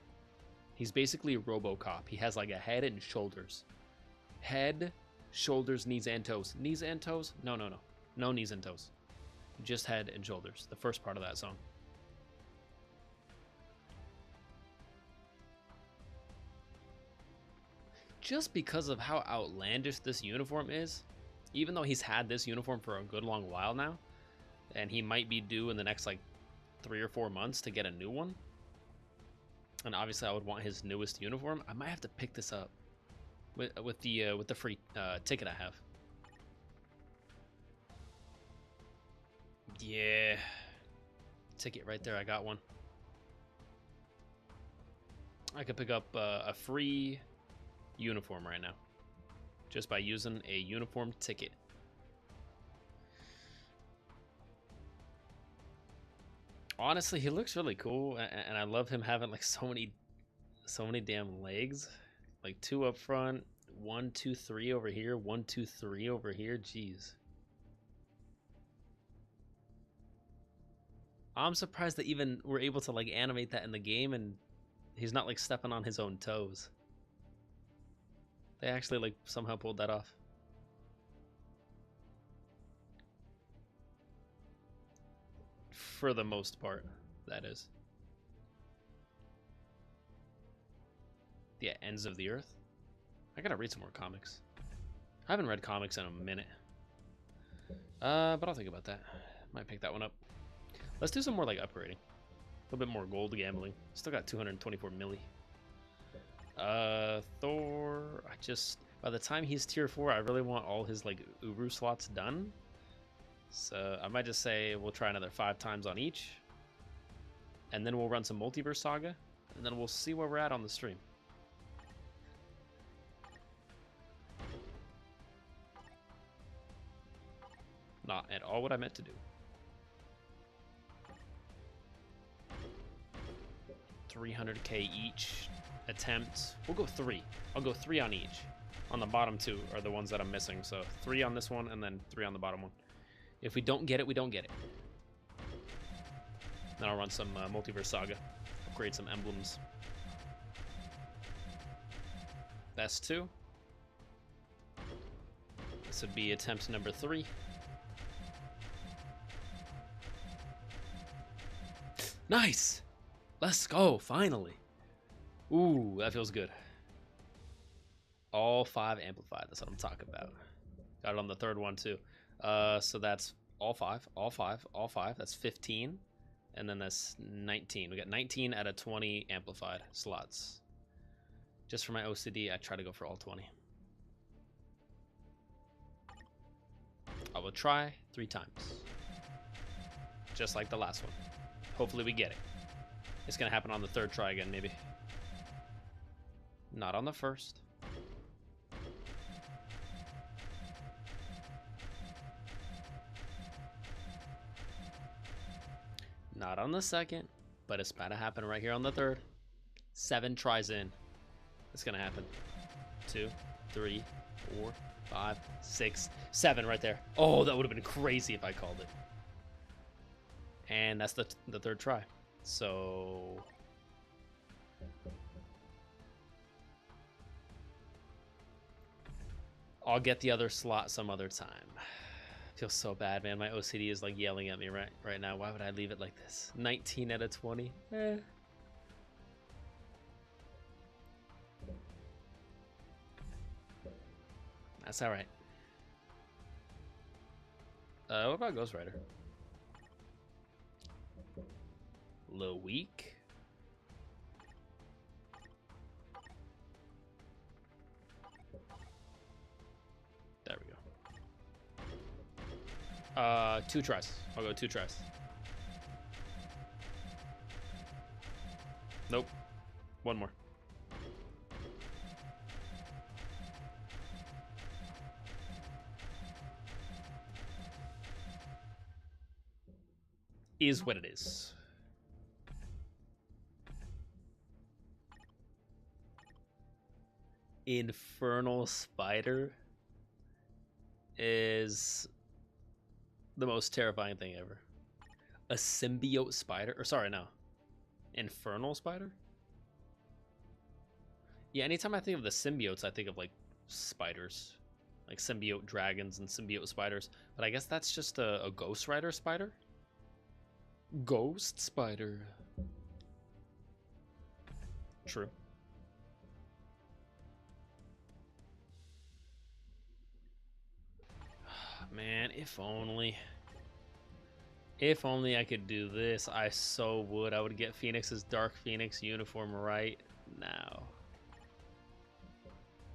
He's basically RoboCop. He has like a head and shoulders. Head, shoulders, knees, and toes. Knees and toes? No, no, no. No knees and toes. Just head and shoulders. The first part of that song. Just because of how outlandish this uniform is, even though he's had this uniform for a good long while now, and he might be due in the next like 3 or 4 months to get a new one, and obviously I would want his newest uniform, I might have to pick this up with the free ticket I have. Yeah, ticket right there. I got one. I could pick up a free uniform right now just by using a uniform ticket. Honestly, he looks really cool, and I love him having like so many damn legs, like 2 up front, 1, 2, 3 over here, 1, 2, 3 over here. Jeez, I'm surprised that even we're able to like animate that in the game, and he's not like stepping on his own toes. They actually like somehow pulled that off. For the most part, that is. Yeah, Ends of the Earth. I gotta read some more comics. I haven't read comics in a minute. But I'll think about that. Might pick that one up. Let's do some more like upgrading. A little bit more gold gambling. Still got 224 milli. Thor, by the time he's tier 4, I really want all his like Uru slots done. So I might just say we'll try another 5 times on each. And then we'll run some Multiverse Saga. And then we'll see where we're at on the stream. Not at all what I meant to do. 300k each attempt. We'll go 3. I'll go 3 on each. On the bottom 2 are the ones that I'm missing. So 3 on this one and then 3 on the bottom one. If we don't get it, we don't get it. Then I'll run some Multiverse Saga. Upgrade some emblems. That's 2. This would be attempt number 3. Nice! Let's go, finally. Ooh, that feels good. All 5 amplified. That's what I'm talking about. Got it on the third one too. So that's all 5, all 5, all 5. That's 15. And then that's 19. We got 19 out of 20 amplified slots. Just for my OCD, I try to go for all 20. I will try 3 times. Just like the last one. Hopefully we get it. It's gonna happen on the 3rd try again, maybe. Not on the 1st. Not on the 2nd, but it's about to happen right here on the 3rd. 7 tries in. It's gonna happen. 2, 3, 4, 5, 6, 7 right there. Oh, that would have been crazy if I called it. And that's the 3rd try. So I'll get the other slot some other time. Feels so bad, man. My OCD is like yelling at me right now. Why would I leave it like this? 19 out of 20. That's all right. What about Ghost Rider? A little weak. There we go. 2 tries. I'll go 2 tries. Nope. 1 more. Is what it is. Infernal Spider is the most terrifying thing ever. A symbiote spider? Or sorry, no. Infernal Spider? Yeah, anytime I think of the symbiotes, I think of like spiders. Like symbiote dragons and symbiote spiders. But I guess that's just a Ghost Rider spider? Ghost Spider. True. Man, if only. If only I could do this, I so would. I would get Phoenix's Dark Phoenix uniform right now.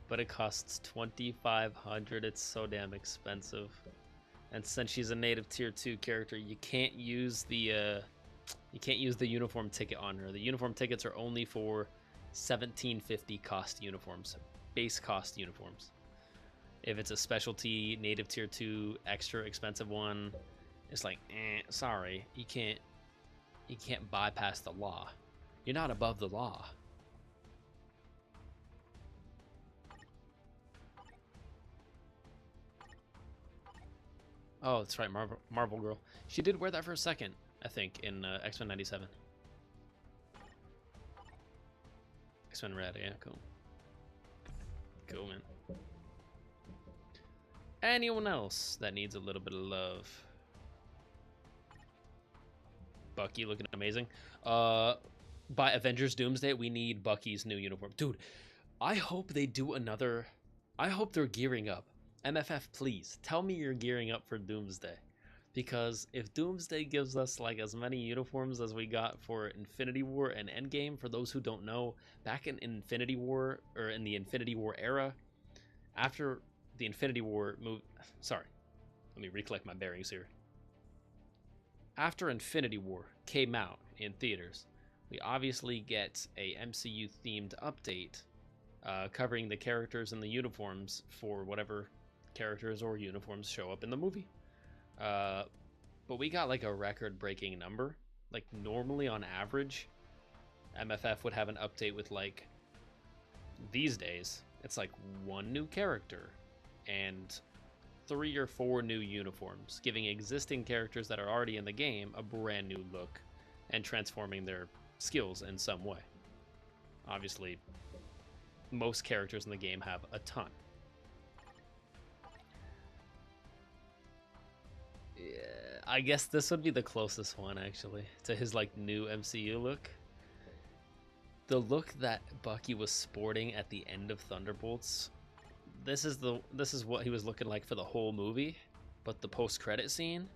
But it costs 2,500. It's so damn expensive. And since she's a native tier 2 character, you can't use the uniform ticket on her. The uniform tickets are only for 1750 cost uniforms, base cost uniforms. If it's a specialty native tier 2 extra expensive one, it's like, sorry, you can't bypass the law. You're not above the law. Oh, that's right, Marvel Girl. She did wear that for a second, I think, in X-Men 97. X-Men Red, yeah, cool. Cool, man. Anyone else that needs a little bit of love? Bucky looking amazing. By Avengers Doomsday, we need Bucky's new uniform. Dude, I hope they do another... I hope they're gearing up. MFF, please, tell me you're gearing up for Doomsday. Because if Doomsday gives us like as many uniforms as we got for Infinity War and Endgame, for those who don't know, back in Infinity War, or in the Infinity War era, after the Infinity War move... Sorry, let me recollect my bearings here. After Infinity War came out in theaters, we obviously get a MCU-themed update covering the characters and the uniforms for whatever characters or uniforms show up in the movie. But we got like a record-breaking number. Like normally on average, MFF would have an update with like, these days, it's like 1 new character and 3 or 4 new uniforms, giving existing characters that are already in the game a brand new look and transforming their skills in some way. Obviously, most characters in the game have a ton. Yeah, I guess this would be the closest one actually to his like new MCU look. The look that Bucky was sporting at the end of Thunderbolts, this is what he was looking like for the whole movie. But the post-credit scene,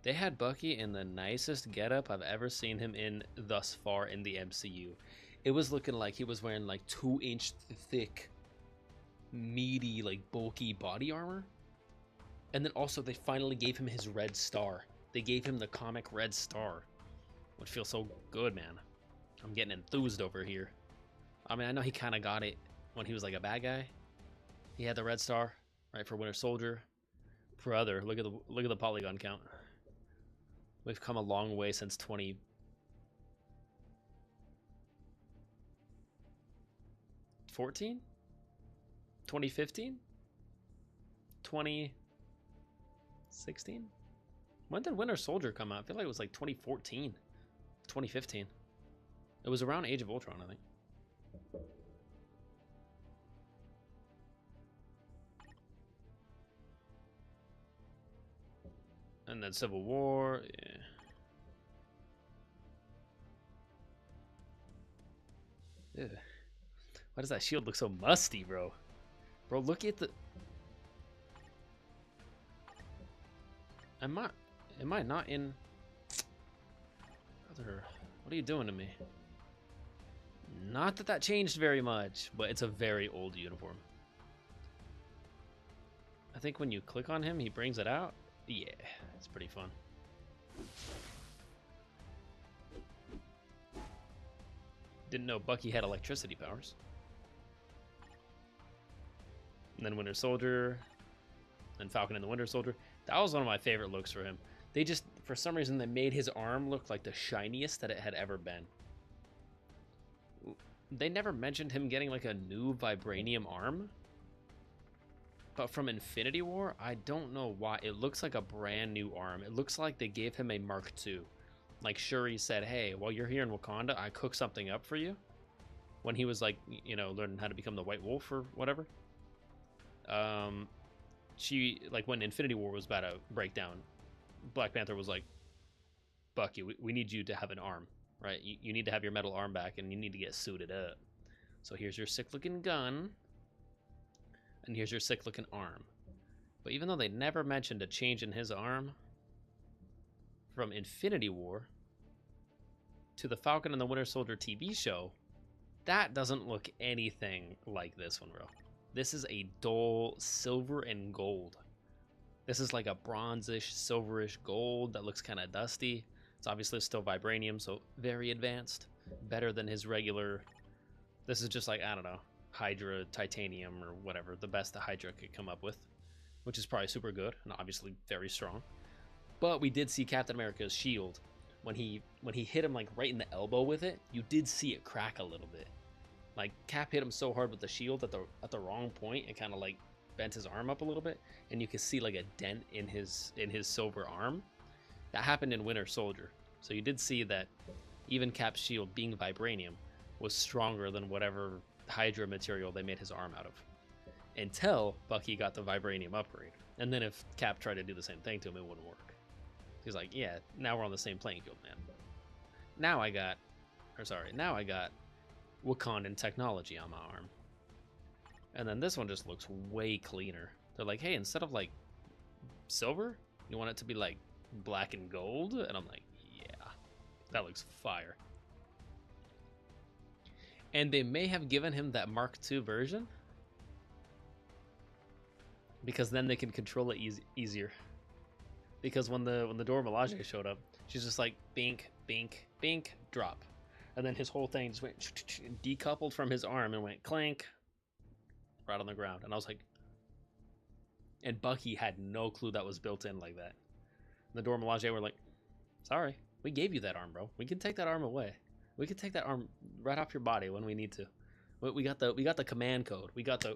they had Bucky in the nicest getup I've ever seen him in thus far in the MCU. It was looking like he was wearing like 2-inch thick, meaty, like bulky body armor. And then also they finally gave him his red star. They gave him the comic red star, which feels so good, man. I'm getting enthused over here. I mean, I know he kind of got it when he was like a bad guy. He had the red star, right, for Winter Soldier. Brother, look at the polygon count. We've come a long way since 2014? 2015? 2016? When did Winter Soldier come out? I feel like it was like 2014, 2015. It was around Age of Ultron, I think. And then Civil War, yeah. Ugh. Why does that shield look so musty, bro? Bro, look at the... Am I not in... Brother, what are you doing to me? Not that that changed very much, but it's a very old uniform. I think when you click on him, he brings it out. Yeah, it's pretty fun. Didn't know Bucky had electricity powers. And then Winter Soldier, and Falcon and the Winter Soldier. That was one of my favorite looks for him. They just, for some reason, they made his arm look like the shiniest that it had ever been. They never mentioned him getting like a new vibranium arm. But from Infinity War, I don't know why. It looks like a brand new arm. It looks like they gave him a Mark II. Like Shuri said, hey, while you're here in Wakanda, I cooked something up for you. When he was like, you know, learning how to become the White Wolf or whatever. She, like when Infinity War was about to break down, Black Panther was like, Bucky, we need you to have an arm, right? You need to have your metal arm back and you need to get suited up. So here's your sick looking gun. And here's your sick looking arm. But even though they never mentioned a change in his arm from Infinity War to the Falcon and the Winter Soldier TV show, that doesn't look anything like this one, bro. This is a dull silver and gold. This is like a bronzish, silverish gold that looks kind of dusty. It's obviously still vibranium, so very advanced. Better than his regular... This is just like, I don't know, Hydra titanium or whatever, the best that Hydra could come up with, which is probably super good and obviously very strong. But we did see Captain America's shield when he hit him like right in the elbow with it. You did see it crack a little bit. Like Cap hit him so hard with the shield at the wrong point and kind of like bent his arm up a little bit, and you could see like a dent in his silver arm. That happened in Winter Soldier, so you did see that even Cap's shield being vibranium was stronger than whatever Hydra material they made his arm out of, until Bucky got the vibranium upgrade. And then if Cap tried to do the same thing to him, it wouldn't work. He's like, yeah, now we're on the same playing field, man. Now I got Wakandan technology on my arm. And then this one just looks way cleaner. They're like, hey, instead of like silver, you want it to be like black and gold? And I'm like, yeah, that looks fire. And they may have given him that Mark II version because then they can control it easier. Because when the Dora Milaje showed up, she's just like bink, bink, bink, drop. And then his whole thing just went decoupled from his arm and went clank right on the ground. And I was like, and Bucky had no clue that was built in like that. And the Dora Milaje were like, sorry, we gave you that arm, bro. We can take that arm away. We can take that arm right off your body when we need to. We got the command code. We got the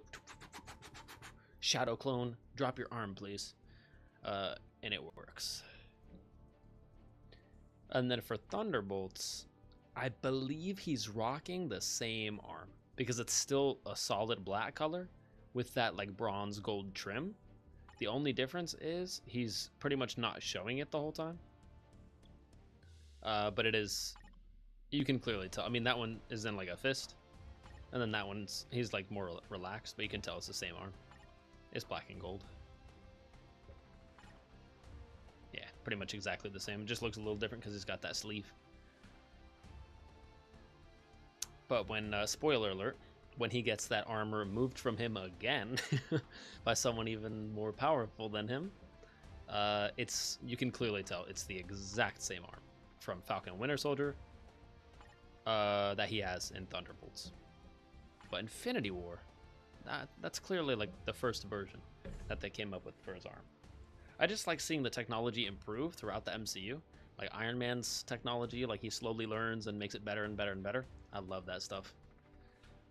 shadow clone. Drop your arm, please. And it works. And then for Thunderbolts, I believe he's rocking the same arm because it's still a solid black color with that like bronze gold trim. The only difference is he's pretty much not showing it the whole time. But it is You can clearly tell. I mean, that one is in like a fist, and then that one's he's like more relaxed, but you can tell it's the same arm. It's black and gold. Yeah, pretty much exactly the same. It just looks a little different because he's got that sleeve. But when, spoiler alert, when he gets that arm removed from him again by someone even more powerful than him, you can clearly tell it's the exact same arm from Falcon and Winter Soldier that he has in Thunderbolts. But Infinity War, that's clearly like the first version that they came up with for his arm. I just like seeing the technology improve throughout the MCU. Like Iron Man's technology, like he slowly learns and makes it better and better and better. I love that stuff.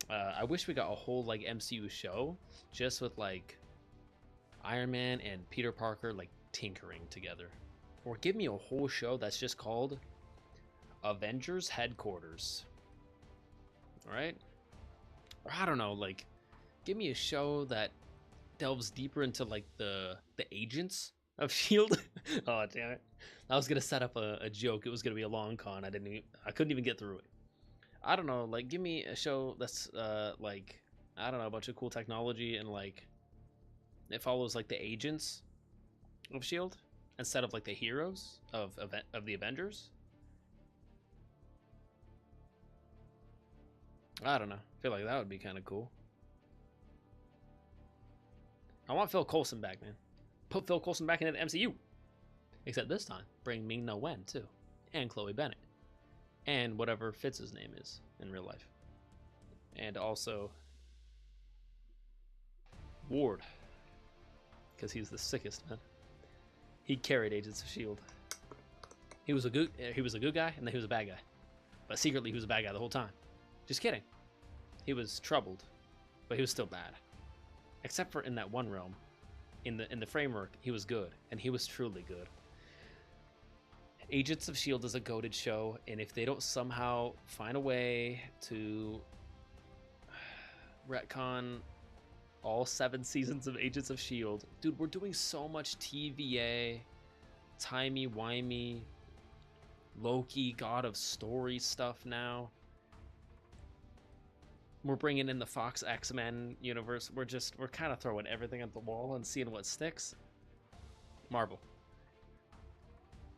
I wish we got a whole like MCU show just with like Iron Man and Peter Parker like tinkering together. Or give me a whole show that's just called Avengers Headquarters. Alright? Or I don't know, like give me a show that delves deeper into like the agents of Shield. Oh damn it! I was gonna set up a joke. It was gonna be a long con. I couldn't even get through it. I don't know. Like, give me a show that's like I don't know, a bunch of cool technology and like it follows like the agents of Shield instead of like the heroes of the Avengers. I don't know. I feel like that would be kind of cool. I want Phil Coulson back, man. Put Phil Coulson back into the MCU. Except this time, bring Ming-Na Wen, too. And Chloe Bennett. And whatever Fitz's name is in real life. And also Ward. Because he's the sickest, man. He carried Agents of S.H.I.E.L.D. He was a good guy, and then he was a bad guy. But secretly, he was a bad guy the whole time. Just kidding. He was troubled, but he was still bad. Except for in that one realm. In the framework, he was good, and he was truly good. Agents of S.H.I.E.L.D. is a goated show, and if they don't somehow find a way to retcon all 7 seasons of Agents of S.H.I.E.L.D., dude, we're doing so much TVA, timey-wimey, Loki, God of Story stuff now. We're bringing in the Fox X-Men universe. We're kind of throwing everything at the wall and seeing what sticks. Marvel.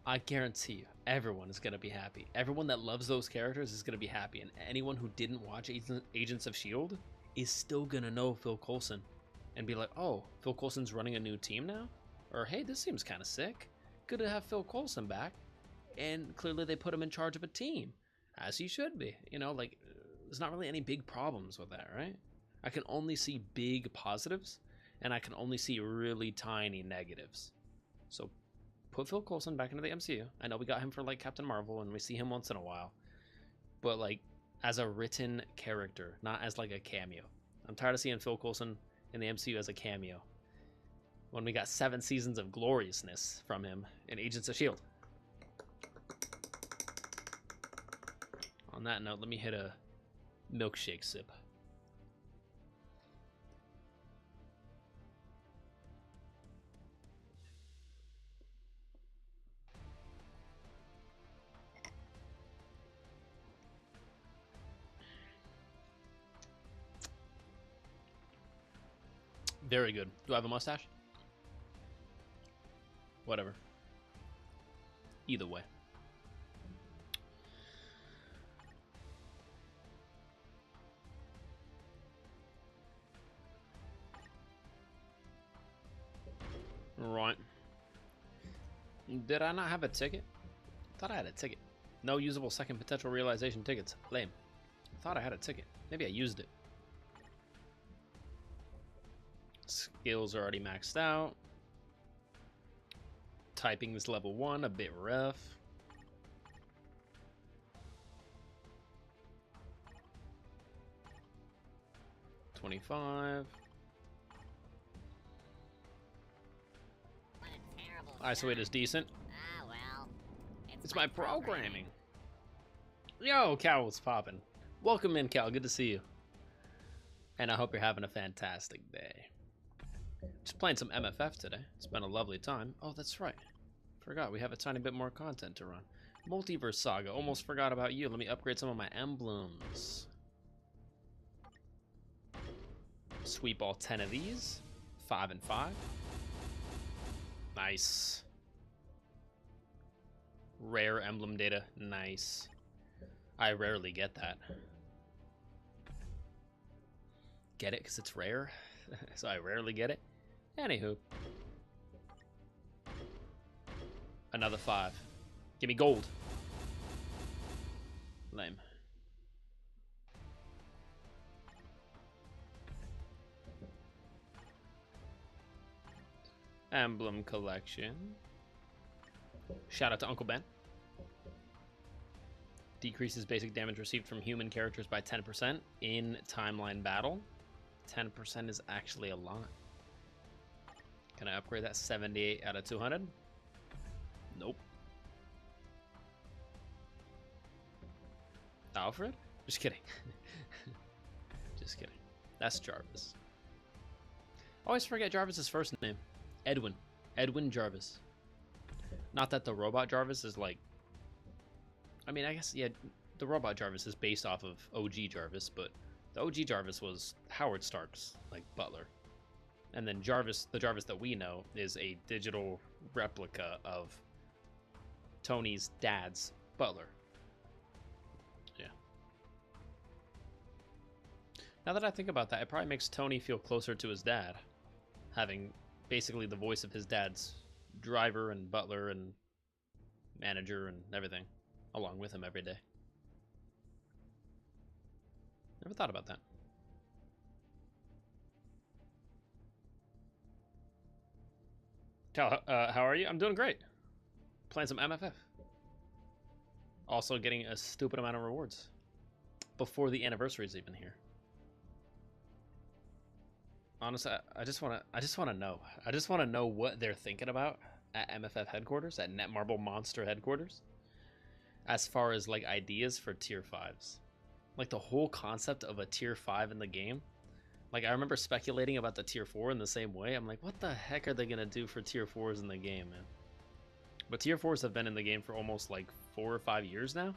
I guarantee you, everyone is going to be happy. Everyone that loves those characters is going to be happy. And anyone who didn't watch Agents of S.H.I.E.L.D. is still going to know Phil Coulson and be like, oh, Phil Coulson's running a new team now? Or, hey, this seems kind of sick. Good to have Phil Coulson back. And clearly they put him in charge of a team, as he should be. You know, like, there's not really any big problems with that, right? I can only see big positives, and I can only see really tiny negatives. So put Phil Coulson back into the MCU. I know we got him for like Captain Marvel, and we see him once in a while, but like as a written character, not as like a cameo. I'm tired of seeing Phil Coulson in the MCU as a cameo when we got 7 seasons of gloriousness from him in Agents of S.H.I.E.L.D. On that note, let me hit a milkshake sip. Very good. Do I have a mustache? Whatever. Either way. Right. Did I not have a ticket? Thought I had a ticket. No usable second potential realization tickets. Lame. Thought I had a ticket. Maybe I used it. Skills are already maxed out. Typing is level 1, a bit rough. $25. Isolate is decent. Ah, well. It's my programming. Yo, Cal, what's poppin'? Welcome in, Cal. Good to see you. And I hope you're having a fantastic day. Just playing some MFF today. It's been a lovely time. Oh, that's right. Forgot we have a tiny bit more content to run. Multiverse Saga, almost forgot about you. Let me upgrade some of my emblems. Sweep all 10 of these. 5 and 5. Nice. Rare emblem data. Nice. I rarely get that. Get it? Because it's rare? So I rarely get it. Anywho. Another 5. Give me gold. Lame. Emblem collection. Shout out to Uncle Ben. Decreases basic damage received from human characters by 10% in timeline battle. 10% is actually a lot. Can I upgrade that? 78 out of 200? Nope. Alfred? Just kidding. Just kidding. That's Jarvis. Always forget Jarvis's first name. Edwin. Edwin Jarvis. Not that the robot Jarvis is like... I mean, I guess, yeah, the robot Jarvis is based off of OG Jarvis, but the OG Jarvis was Howard Stark's, like, butler. And then Jarvis, the Jarvis that we know, is a digital replica of Tony's dad's butler. Yeah. Now that I think about that, it probably makes Tony feel closer to his dad, having basically the voice of his dad's driver and butler and manager and everything along with him every day. Never thought about that. Cal, how are you? I'm doing great. Playing some MFF. Also getting a stupid amount of rewards before the anniversary is even here. Honestly, I just want to know. I just want to know what they're thinking about at MFF headquarters, at Netmarble Monster headquarters, as far as like ideas for tier 5s. Like the whole concept of a tier 5 in the game. Like I remember speculating about the tier 4 in the same way. I'm like, what the heck are they going to do for tier 4s in the game, man? But tier 4s have been in the game for almost like 4 or 5 years now.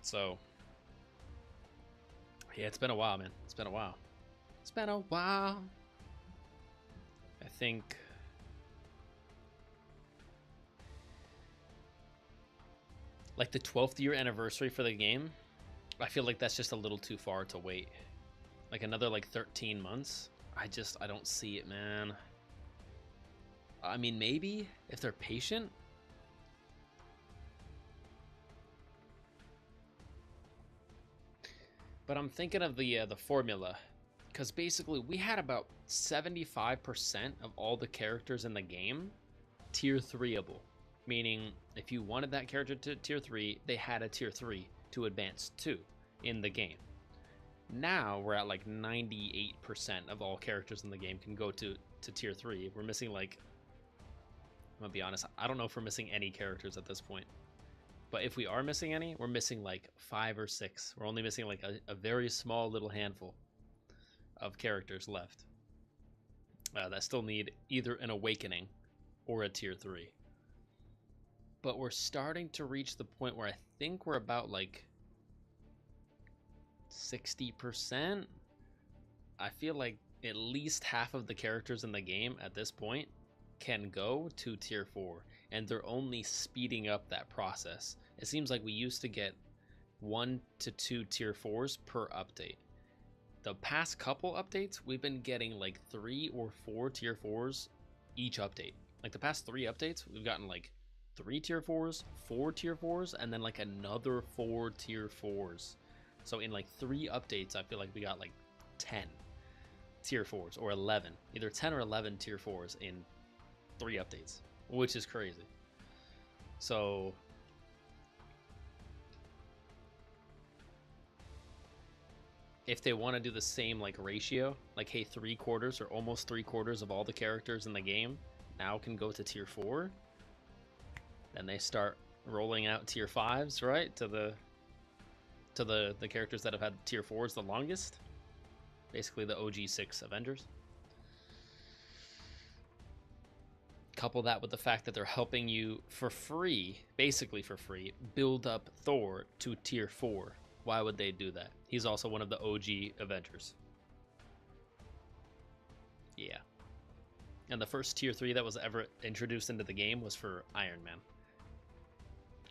So yeah, it's been a while, man. It's been a while. It's been a while. I think like the 12th year anniversary for the game, I feel like that's just a little too far to wait. Like another like 13 months. I don't see it, man. I mean, maybe if they're patient. But I'm thinking of the formula. Because basically, we had about 75% of all the characters in the game tier 3able. Meaning, if you wanted that character to tier 3, they had a tier 3 to advance to in the game. Now, we're at like 98% of all characters in the game can go to tier 3. We're missing like... I'm gonna be honest, I don't know if we're missing any characters at this point. But if we are missing any, we're missing like 5 or 6. We're only missing like a very small little handful of characters left that still need either an awakening or a tier 3. But we're starting to reach the point where I think we're about like 60%. I feel like at least half of the characters in the game at this point can go to tier 4, and they're only speeding up that process. It seems like we used to get 1 to 2 tier 4s per update. The past couple updates, we've been getting like 3 or 4 tier 4s each update. Like the past 3 updates, we've gotten like 3 tier 4s, 4 tier 4s, and then like another 4 tier 4s. So in like 3 updates, I feel like we got like 10 tier 4s or 11. Either 10 or 11 tier 4s in 3 updates, which is crazy. So if they want to do the same like ratio, like hey, 3/4 or almost 3/4 of all the characters in the game now can go to tier 4, then they start rolling out tier 5s, right, to the characters that have had tier 4s the longest, basically the OG 6 Avengers. Couple that with the fact that they're helping you for free, basically for free, build up Thor to tier 4. Why would they do that? He's also one of the OG Avengers. Yeah. And the first tier 3 that was ever introduced into the game was for Iron Man.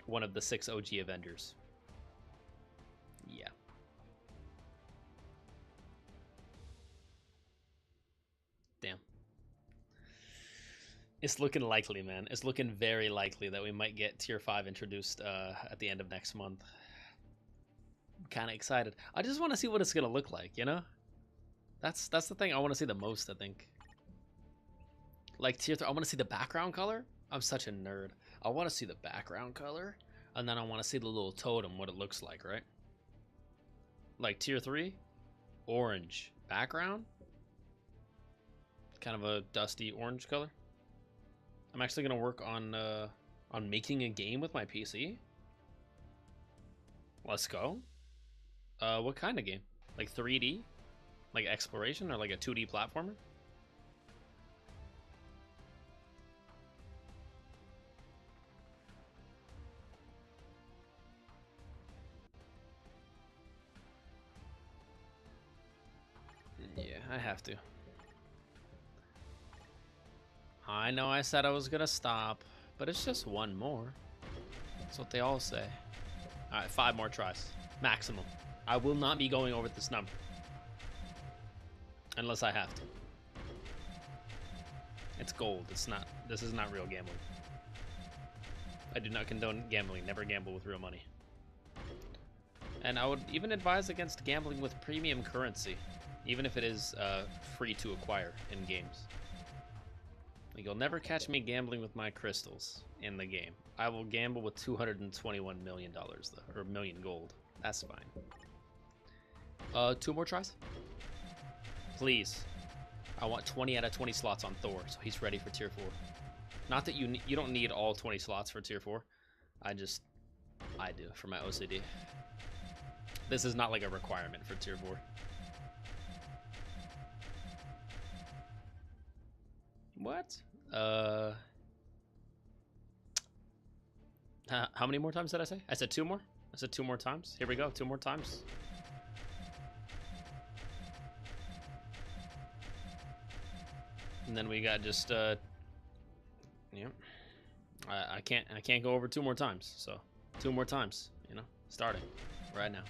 One of the 6 OG Avengers. Yeah. Damn. It's looking likely, man. It's looking very likely that we might get tier 5 introduced at the end of next month. I'm kind of excited. I just want to see what it's going to look like, you know? That's the thing I want to see the most, I think. Like tier 3, I want to see the background color. I'm such a nerd. I want to see the background color, and then I want to see the little totem, what it looks like, right? Like tier 3, orange background. Kind of a dusty orange color. I'm actually gonna work on making a game with my PC. Let's go. What kind of game? Like 3D? Like exploration or like a 2D platformer? Yeah, I have to. I know I said I was gonna stop, but it's just one more. That's what they all say. Alright, 5 more tries. Maximum. I will not be going over this number. Unless I have to. It's gold. It's not. This is not real gambling. I do not condone gambling. Never gamble with real money. And I would even advise against gambling with premium currency, even if it is free to acquire in games. Like, you'll never catch me gambling with my crystals in the game. I will gamble with $221 million, though, or million gold. That's fine. 2 more tries? Please. I want 20 out of 20 slots on Thor, so he's ready for tier 4. Not that you don't need all 20 slots for tier 4. I do for my OCD. This is not like a requirement for tier 4. What? How many more times did I say? I said 2 more? I said 2 more times. Here we go, 2 more times. And then we got just yeah. I can't go over 2 more times. So 2 more times, you know, starting right now.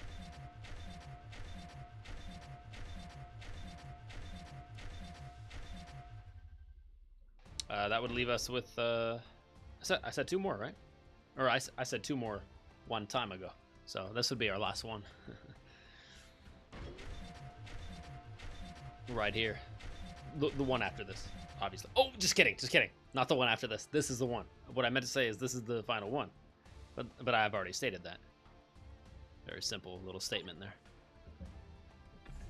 That would leave us with I said 2 more, right? Or I said 2 more one time ago. So this would be our last one. Right here. The one after this, obviously. Oh, just kidding. Not the one after this. This is the one. What I meant to say is this is the final one. But I've already stated that. Very simple little statement there.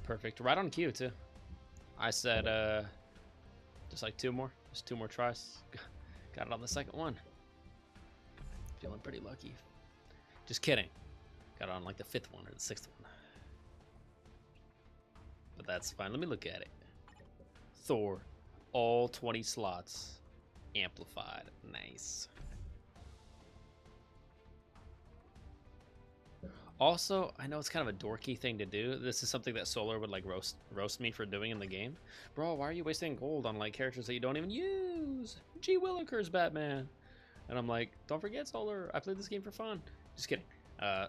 Perfect. Right on cue, too. I said, just like 2 more. Just 2 more tries. Got it on the second one. Feeling pretty lucky. Just kidding. Got it on like the 5th one or the 6th one. But that's fine. Let me look at it. Thor. All 20 slots. Amplified. Nice. Also, I know it's kind of a dorky thing to do. This is something that Solar would like roast me for doing in the game. Bro, why are you wasting gold on like characters that you don't even use? G. Willikers Batman. And I'm like, don't forget, Solar. I played this game for fun. Just kidding.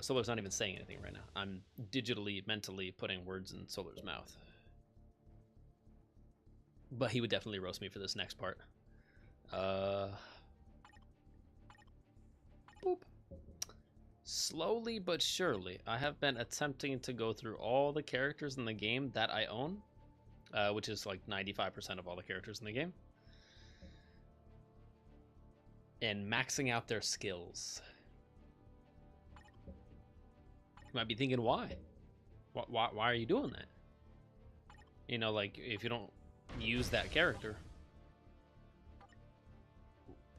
Solar's not even saying anything right now. I'm digitally, mentally putting words in Solar's mouth. But he would definitely roast me for this next part. Boop. Slowly but surely, I have been attempting to go through all the characters in the game that I own, which is like 95% of all the characters in the game, and maxing out their skills. You might be thinking, why? Why are you doing that? You know, like, if you don't use that character,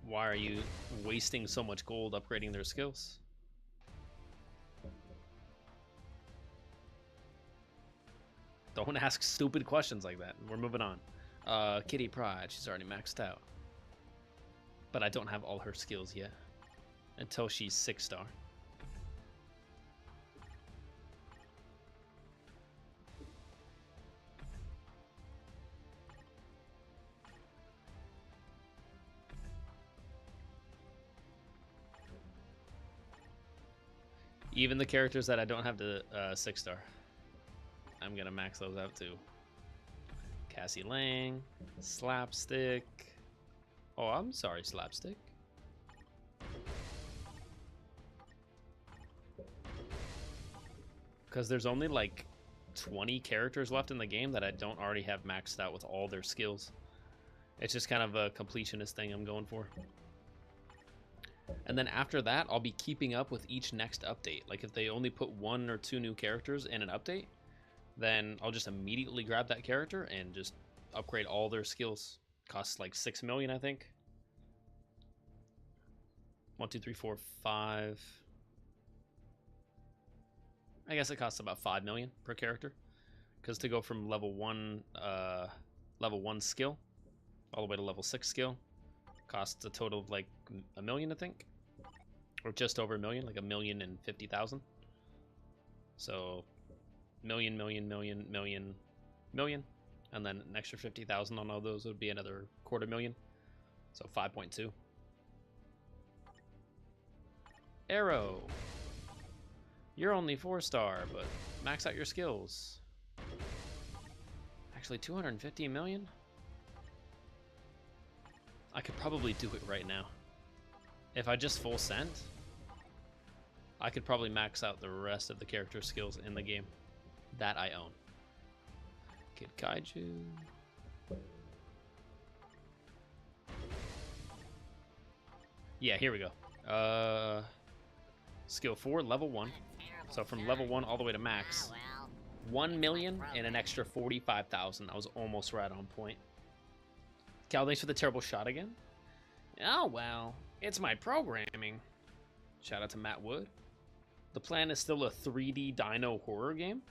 why are you wasting so much gold upgrading their skills? Don't ask stupid questions like that. We're moving on. Kitty Pride, she's already maxed out. But I don't have all her skills yet. Until she's 6-star. Even the characters that I don't have the 6-star. I'm gonna max those out too. Cassie Lang, Slapstick. Oh, I'm sorry, Slapstick. Because there's only like 20 characters left in the game that I don't already have maxed out with all their skills. It's just kind of a completionist thing I'm going for. And then after that, I'll be keeping up with each next update. Like if they only put 1 or 2 new characters in an update, then I'll just immediately grab that character and just upgrade all their skills. Costs like 6 million, I think. 1, 2, 3, 4, 5. I guess it costs about 5 million per character. Because to go from level 1 skill all the way to level 6 skill costs a total of like a million, I think. Or just over a million, like 1,050,000. So million, million. And then an extra 50,000 on all those would be another 250,000. So 5.2. Arrow. You're only 4-star, but max out your skills. Actually, 250 million? I could probably do it right now. If I just full sent, I could probably max out the rest of the character skills in the game that I own. Kid Kaiju. Yeah, here we go. Skill 4, level 1. So from level 1 all the way to max. 1 million and an extra 45,000. I was almost right on point. Cal, thanks for the terrible shot again. Oh, well, it's my programming. Shout out to Matt Wood. The plan is still a 3D dino horror game?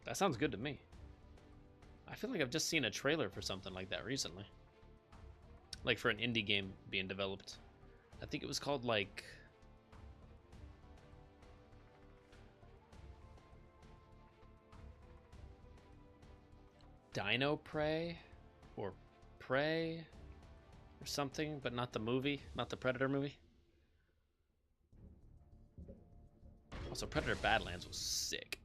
That sounds good to me. I feel like I've just seen a trailer for something like that recently. Like for an indie game being developed. I think it was called like... Dino Prey? Or Prey? Or something, but not the movie. Not the Predator movie. Also, Predator Badlands was sick.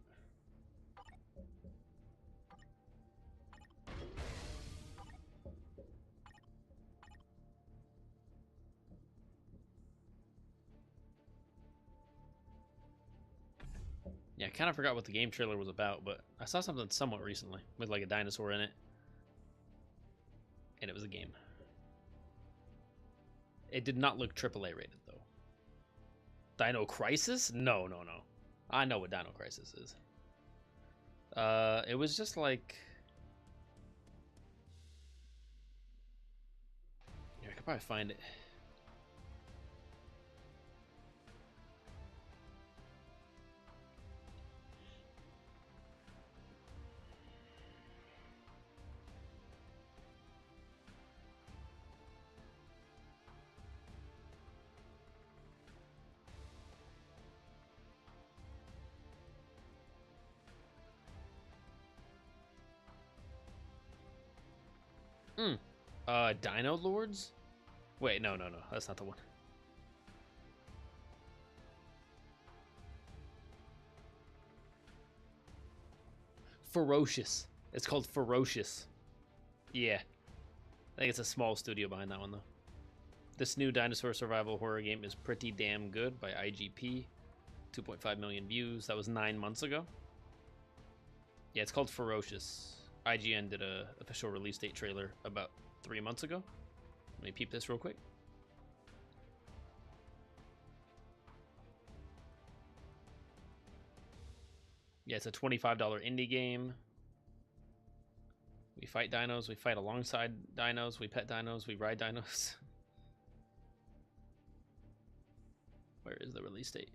Yeah, I kind of forgot what the game trailer was about, but I saw something somewhat recently with like a dinosaur in it. And it was a game. It did not look AAA rated, though. Dino Crisis? No. I know what Dino Crisis is. It was just like... Yeah, I could probably find it. Dino Lords? Wait, no. That's not the one. Ferocious. It's called Ferocious. Yeah. I think it's a small studio behind that one, though. This new dinosaur survival horror game is pretty damn good by IGP. 2.5 million views. That was 9 months ago. Yeah, it's called Ferocious. IGN did a official release date trailer about 3 months ago. Let me peep this real quick. Yeah, it's a $25 indie game. We fight dinos, we fight alongside dinos, we pet dinos, we ride dinos. Where is the release date?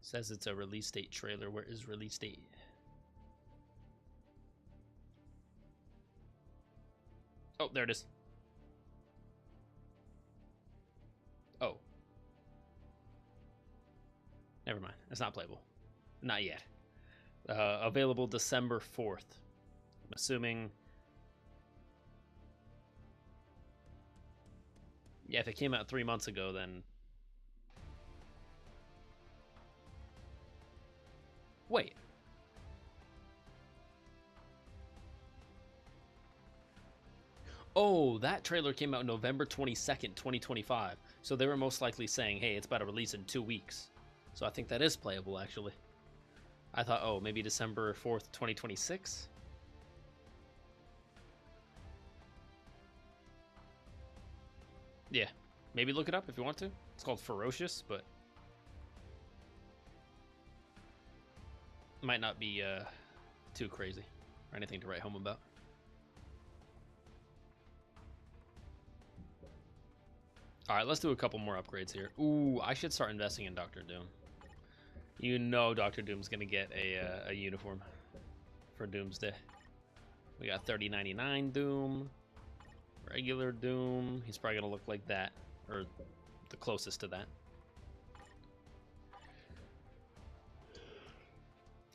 Says it's a release date trailer. Where is release date? Oh, there it is. Oh. Never mind. It's not playable. Not yet. Available December 4th. I'm assuming... Yeah, if it came out 3 months ago, then... Wait. Oh, that trailer came out November 22nd, 2025. So they were most likely saying, hey, it's about to release in 2 weeks. So I think that is playable, actually. I thought, oh, maybe December 4th, 2026? Yeah. Maybe look it up if you want to. It's called Ferocious, but... might not be too crazy or anything to write home about. All right, let's do a couple more upgrades here. Ooh, I should start investing in Doctor Doom. You know Doctor Doom's going to get a uniform for Doomsday. We got 3099 Doom, regular Doom. He's probably going to look like that, or the closest to that.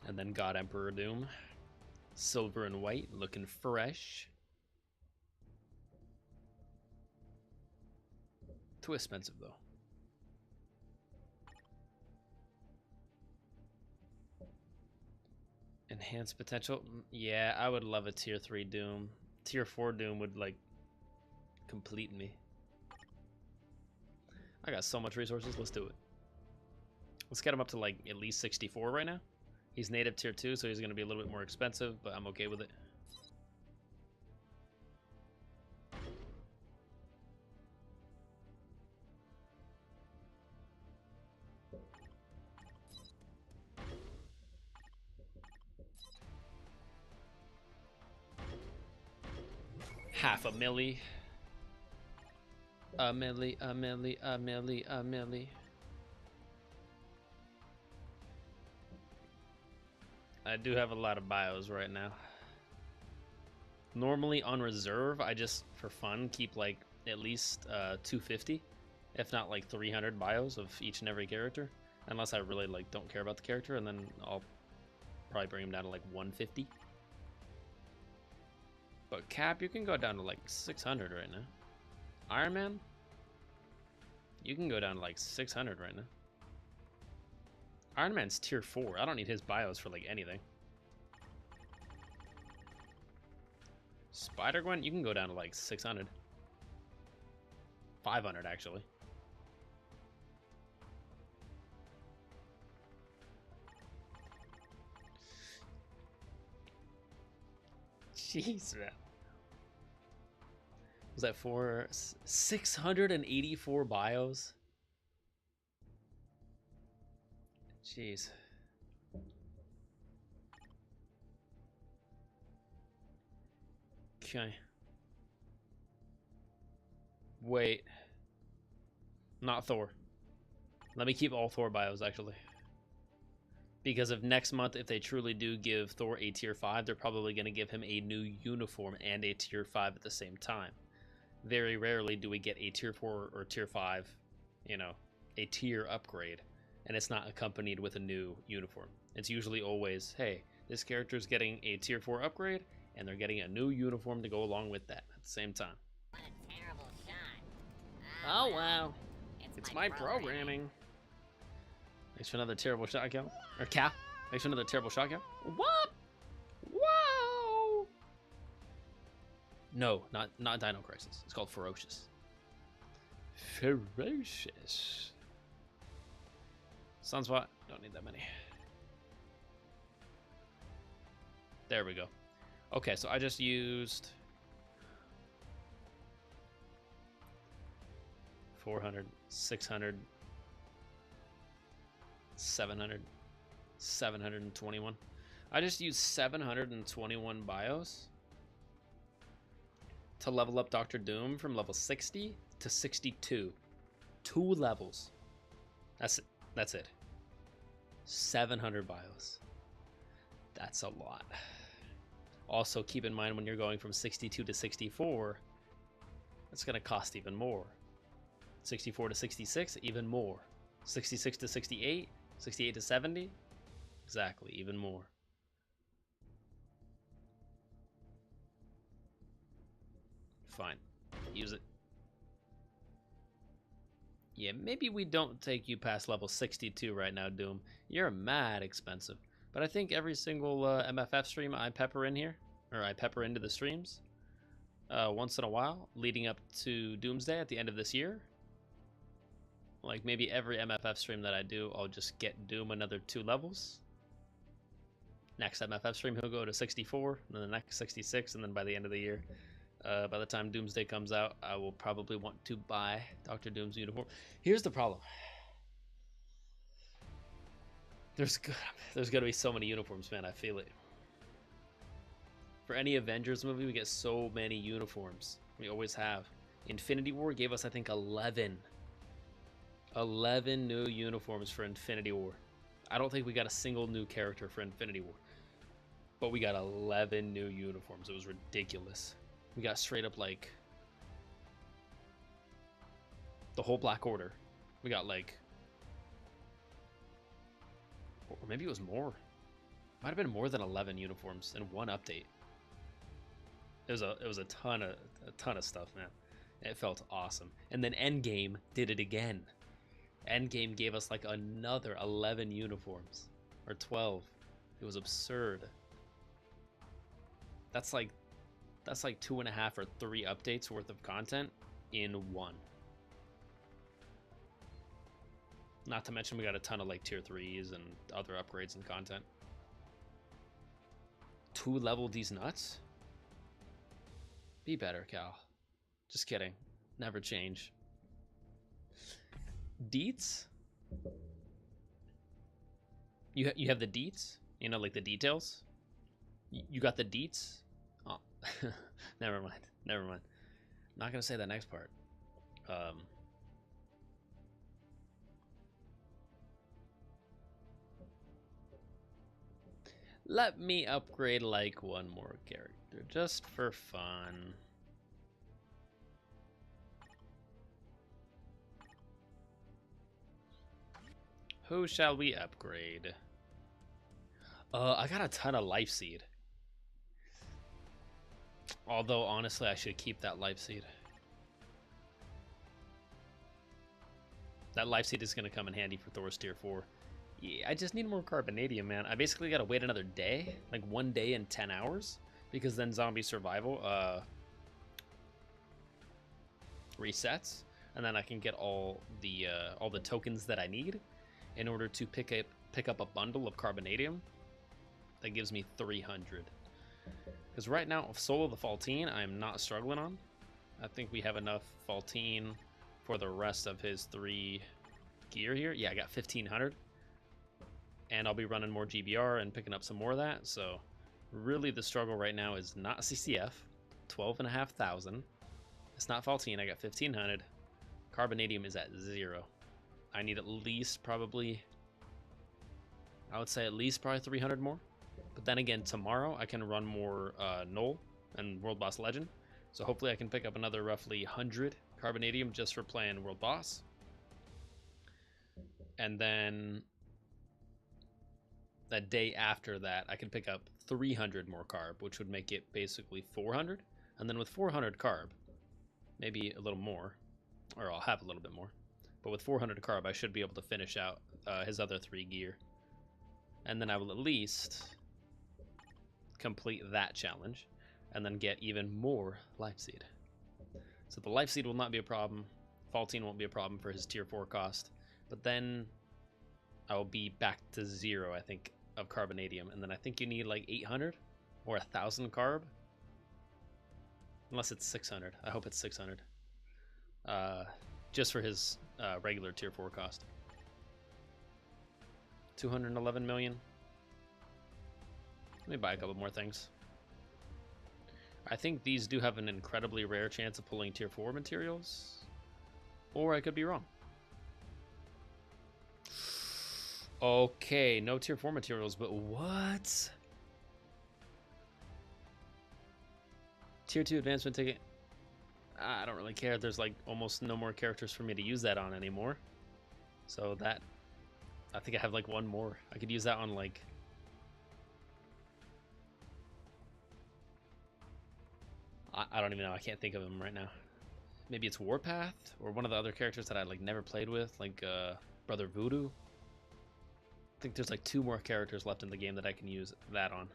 And then God Emperor Doom. Silver and white, looking fresh. Too expensive, though. Enhanced potential? Yeah, I would love a tier 3 Doom. Tier 4 Doom would, like, complete me. I got so much resources, let's do it. Let's get him up to, like, at least 64 right now. He's native tier 2, so he's going to be a little bit more expensive, but I'm okay with it. Half a milli. A milli, a milli, a milli, a milli. I do have a lot of bios right now. Normally on reserve, I just, for fun, keep like at least 250, if not like 300 bios of each and every character. Unless I really like don't care about the character, and then I'll probably bring him down to like 150. But Cap, you can go down to like 600 right now. Iron Man, you can go down to like 600 right now. Iron Man's tier 4. I don't need his bios for like anything. Spider-Gwen, you can go down to like 600. 500 actually. Jeez, man. Was that for 684 bios? Jeez. Okay. Wait. Not Thor. Let me keep all Thor bios, actually. Because if next month, if they truly do give Thor a tier 5, they're probably going to give him a new uniform and a tier 5 at the same time. Very rarely do we get a tier 4 or tier 5, you know, a tier upgrade, and it's not accompanied with a new uniform. It's usually always, hey, this character is getting a tier 4 upgrade, and they're getting a new uniform to go along with that at the same time. What a terrible shot. Oh, wow. It's It's my programming. Thanks for another terrible shot kill. Or Cap. Thanks for another terrible shot kill. What? Wow. No, not Dino Crisis. It's called Ferocious. Ferocious. Sunspot. Don't need that many. There we go. Okay, so I just used 400, 600, 700, 721. I just used 721 bios to level up Doctor Doom from level 60 to 62. 2 levels. That's it. That's it. 700 bios. That's a lot. Also, keep in mind when you're going from 62 to 64, It's going to cost even more. 64 to 66, even more. 66 to 68, 68 to 70, exactly, even more. Fine, use it. Yeah, maybe we don't take you past level 62 right now, Doom. You're mad expensive. But I think every single MFF stream I pepper in here, or I pepper into the streams, once in a while, leading up to Doomsday at the end of this year. Like maybe every MFF stream that I do, I'll just get Doom another 2 levels. Next MFF stream, he'll go to 64, and then the next 66, and then by the end of the year, by the time Doomsday comes out, I will probably want to buy Dr. Doom's uniform. Here's the problem. There's gonna be so many uniforms, man. I feel it. For any Avengers movie, we get so many uniforms. We always have. Infinity War gave us, I think, 11 new uniforms for Infinity War. I don't think we got a single new character for Infinity War, but we got 11 new uniforms. It was ridiculous. We got straight up like the whole Black Order. We got like, or maybe it was more. Might have been more than 11 uniforms in one update. It was a ton of stuff, man. It felt awesome. And then Endgame did it again. Endgame gave us like another 11 uniforms, or 12. It was absurd. That's like 2.5 or 3 updates worth of content in one. Not to mention we got a ton of like tier 3s and other upgrades and content. 2 level these nuts? Be better, Cal. Just kidding. Never change. Deets? You have the deets? You know, like the details? You got the deets? Oh, never mind. Never mind. I'm not gonna say that next part. Let me upgrade like one more character, just for fun. Who shall we upgrade? I got a ton of Life Seed. Although, honestly, I should keep that Life Seed. That Life Seed is going to come in handy for Thor's Tier 4. Yeah, I just need more Carbonadium, man. I basically got to wait another day. Like 1 day and 10 hours. Because then Zombie Survival resets. And then I can get all the tokens that I need in order to pick up a bundle of Carbonadium. That gives me 300. Because right now, Soul of the Faltine, I'm not struggling on. I think we have enough Faltine for the rest of his 3 gear here. Yeah, I got 1,500. And I'll be running more GBR and picking up some more of that. So really the struggle right now is not CCF. 12,500. It's not Faltine. I got 1,500. Carbonadium is at 0. I need at least probably, I would say at least probably 300 more. But then again, tomorrow I can run more Null and World Boss Legend. So hopefully I can pick up another roughly 100 Carbonadium just for playing World Boss. And then the day after that, I can pick up 300 more Carb, which would make it basically 400. And then with 400 Carb, maybe a little more, or I'll have a little bit more. But with 400 Carb, I should be able to finish out his other 3 gear. And then I will at least complete that challenge and then get even more Life Seed. So the Life Seed will not be a problem. Faltine won't be a problem for his tier 4 cost. But then I will be back to 0, I think, of Carbonadium. And then I think you need like 800 or 1,000 Carb. Unless it's 600. I hope it's 600. Just for his regular tier 4 cost. 211 million. Let me buy a couple more things. I think these do have an incredibly rare chance of pulling tier 4 materials. Or I could be wrong. Okay, no tier 4 materials, but what? Tier 2 advancement ticket. I don't really care. There's like almost no more characters for me to use that on anymore. So that, I think I have like one more. I could use that on like, I don't even know. I can't think of him right now. Maybe it's Warpath or one of the other characters that I like never played with, like Brother Voodoo. I think there's like 2 more characters left in the game that I can use that on.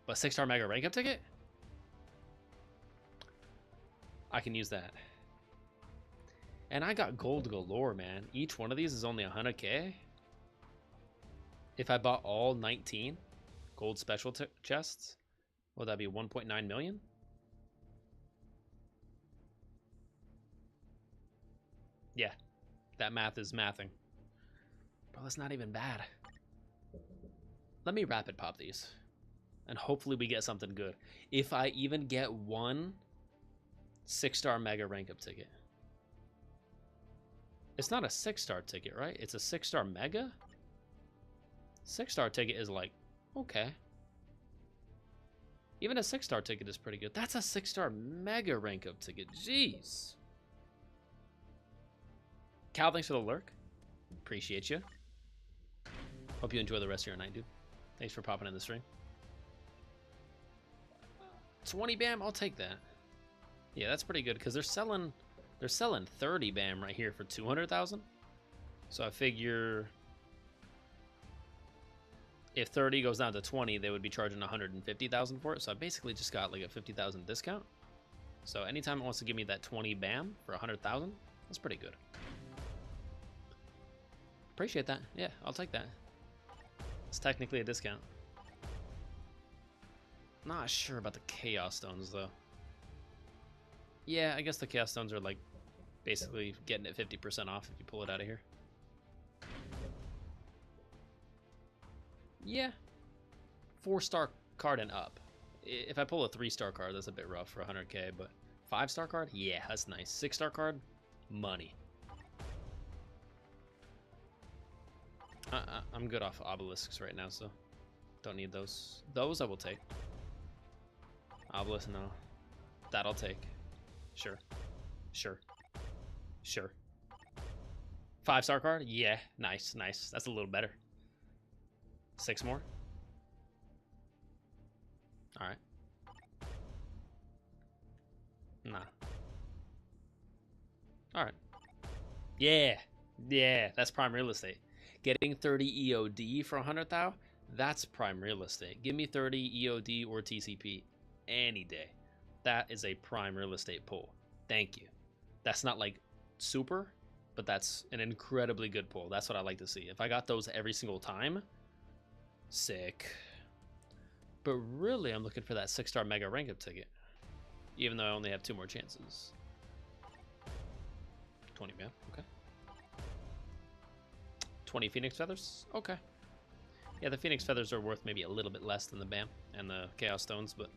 But 6-star mega rank up ticket? I can use that. And I got gold galore, man. Each one of these is only 100k. If I bought all 19 gold special chests, would that be 1.9 million? Yeah, that math is mathing. Bro, that's not even bad. Let me rapid pop these. And hopefully we get something good. If I even get one 6-star mega rank up ticket. It's not a 6-star ticket, right? It's a 6-star mega? 6-star ticket is like, okay. Even a 6-star ticket is pretty good. That's a 6-star mega rank up ticket. Jeez. Cal, thanks for the lurk. Appreciate you. Hope you enjoy the rest of your night, dude. Thanks for popping in the stream. 20 BAM, I'll take that. Yeah, that's pretty good because they're selling 30 BAM right here for 200,000. So I figure if 30 goes down to 20, they would be charging 150,000 for it. So I basically just got like a 50,000 discount. So anytime it wants to give me that 20 BAM for 100,000, that's pretty good. Appreciate that. Yeah, I'll take that. It's technically a discount. Not sure about the Chaos Stones, though. Yeah, I guess the Chaos Stones are, like, basically getting it 50% off if you pull it out of here. Yeah. 4-star card and up. If I pull a 3-star card, that's a bit rough for 100k, but 5-star card? Yeah, that's nice. 6-star card? Money. I'm good off obelisks right now, so don't need those. Those I will take. Obelisk, no. That I'll take. Sure. Sure. Sure. 5-star card? Yeah, nice, nice. That's a little better. 6 more? Alright. Nah. Alright. Yeah. Yeah, that's prime real estate. Getting 30 EOD for 100,000, that's prime real estate. Give me 30 EOD or TCP any day. That is a prime real estate pull. Thank you. That's not like super, but that's an incredibly good pull. That's what I like to see. If I got those every single time, sick. But really, I'm looking for that 6-star mega rank up ticket, even though I only have 2 more chances. 20 man, okay. 20 Phoenix Feathers? Okay. Yeah, the Phoenix Feathers are worth maybe a little bit less than the BAM and the Chaos Stones, but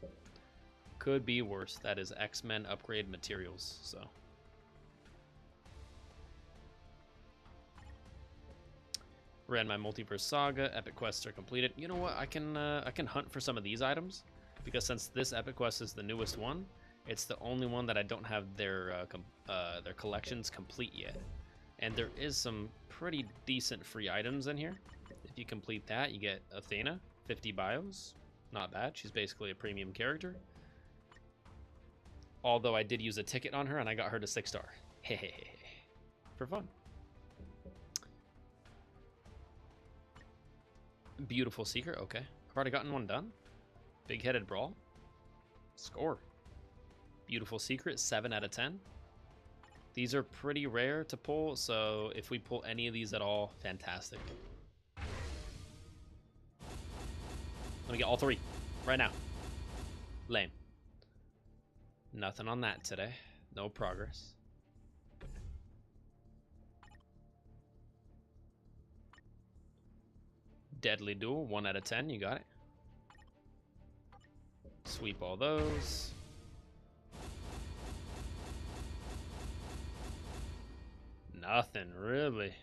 could be worse. That is X-Men upgrade materials, so. Ran my Multiverse Saga. Epic quests are completed. You know what? I can hunt for some of these items, because since this Epic quest is the newest one, it's the only one that I don't have their collections complete yet. And there is some pretty decent free items in here. If you complete that, you get Athena, 50 bios. Not bad. She's basically a premium character. Although I did use a ticket on her and I got her to 6-star. Hehehe. For fun. Beautiful Seeker. Okay. I've already gotten one done. Big-headed Brawl. Score. Beautiful Secret, 7 out of 10. These are pretty rare to pull, so if we pull any of these at all, fantastic. Let me get all 3 right now. Lame. Nothing on that today. No progress. Deadly Duel, 1 out of 10. You got it. Sweep all those. Nothing, really.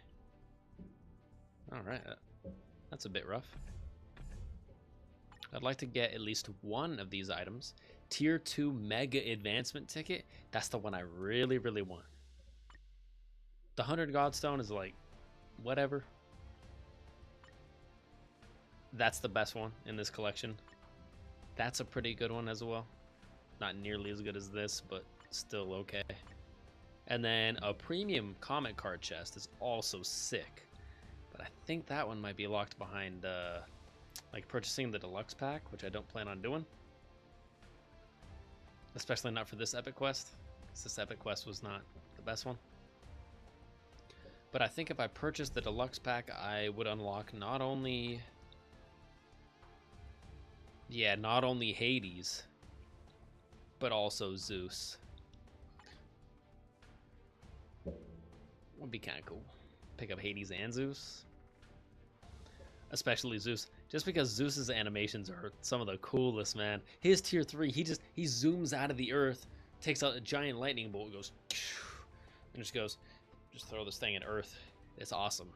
Alright, that's a bit rough. I'd like to get at least one of these items. Tier 2 Mega Advancement ticket, that's the one I really, really want. The 100 Godstone is like, whatever. That's the best one in this collection. That's a pretty good one as well. Not nearly as good as this, but still okay. And then a premium comic card chest is also sick. But I think that one might be locked behind like purchasing the deluxe pack, which I don't plan on doing. Especially not for this epic quest, because this epic quest was not the best one. But I think if I purchased the deluxe pack, I would unlock not only Hades, but also Zeus. Would be kind of cool. Pick up Hades and Zeus. Especially Zeus. Just because Zeus's animations are some of the coolest, man. His tier 3, he zooms out of the earth, takes out a giant lightning bolt, goes, and just throw this thing at earth. It's awesome.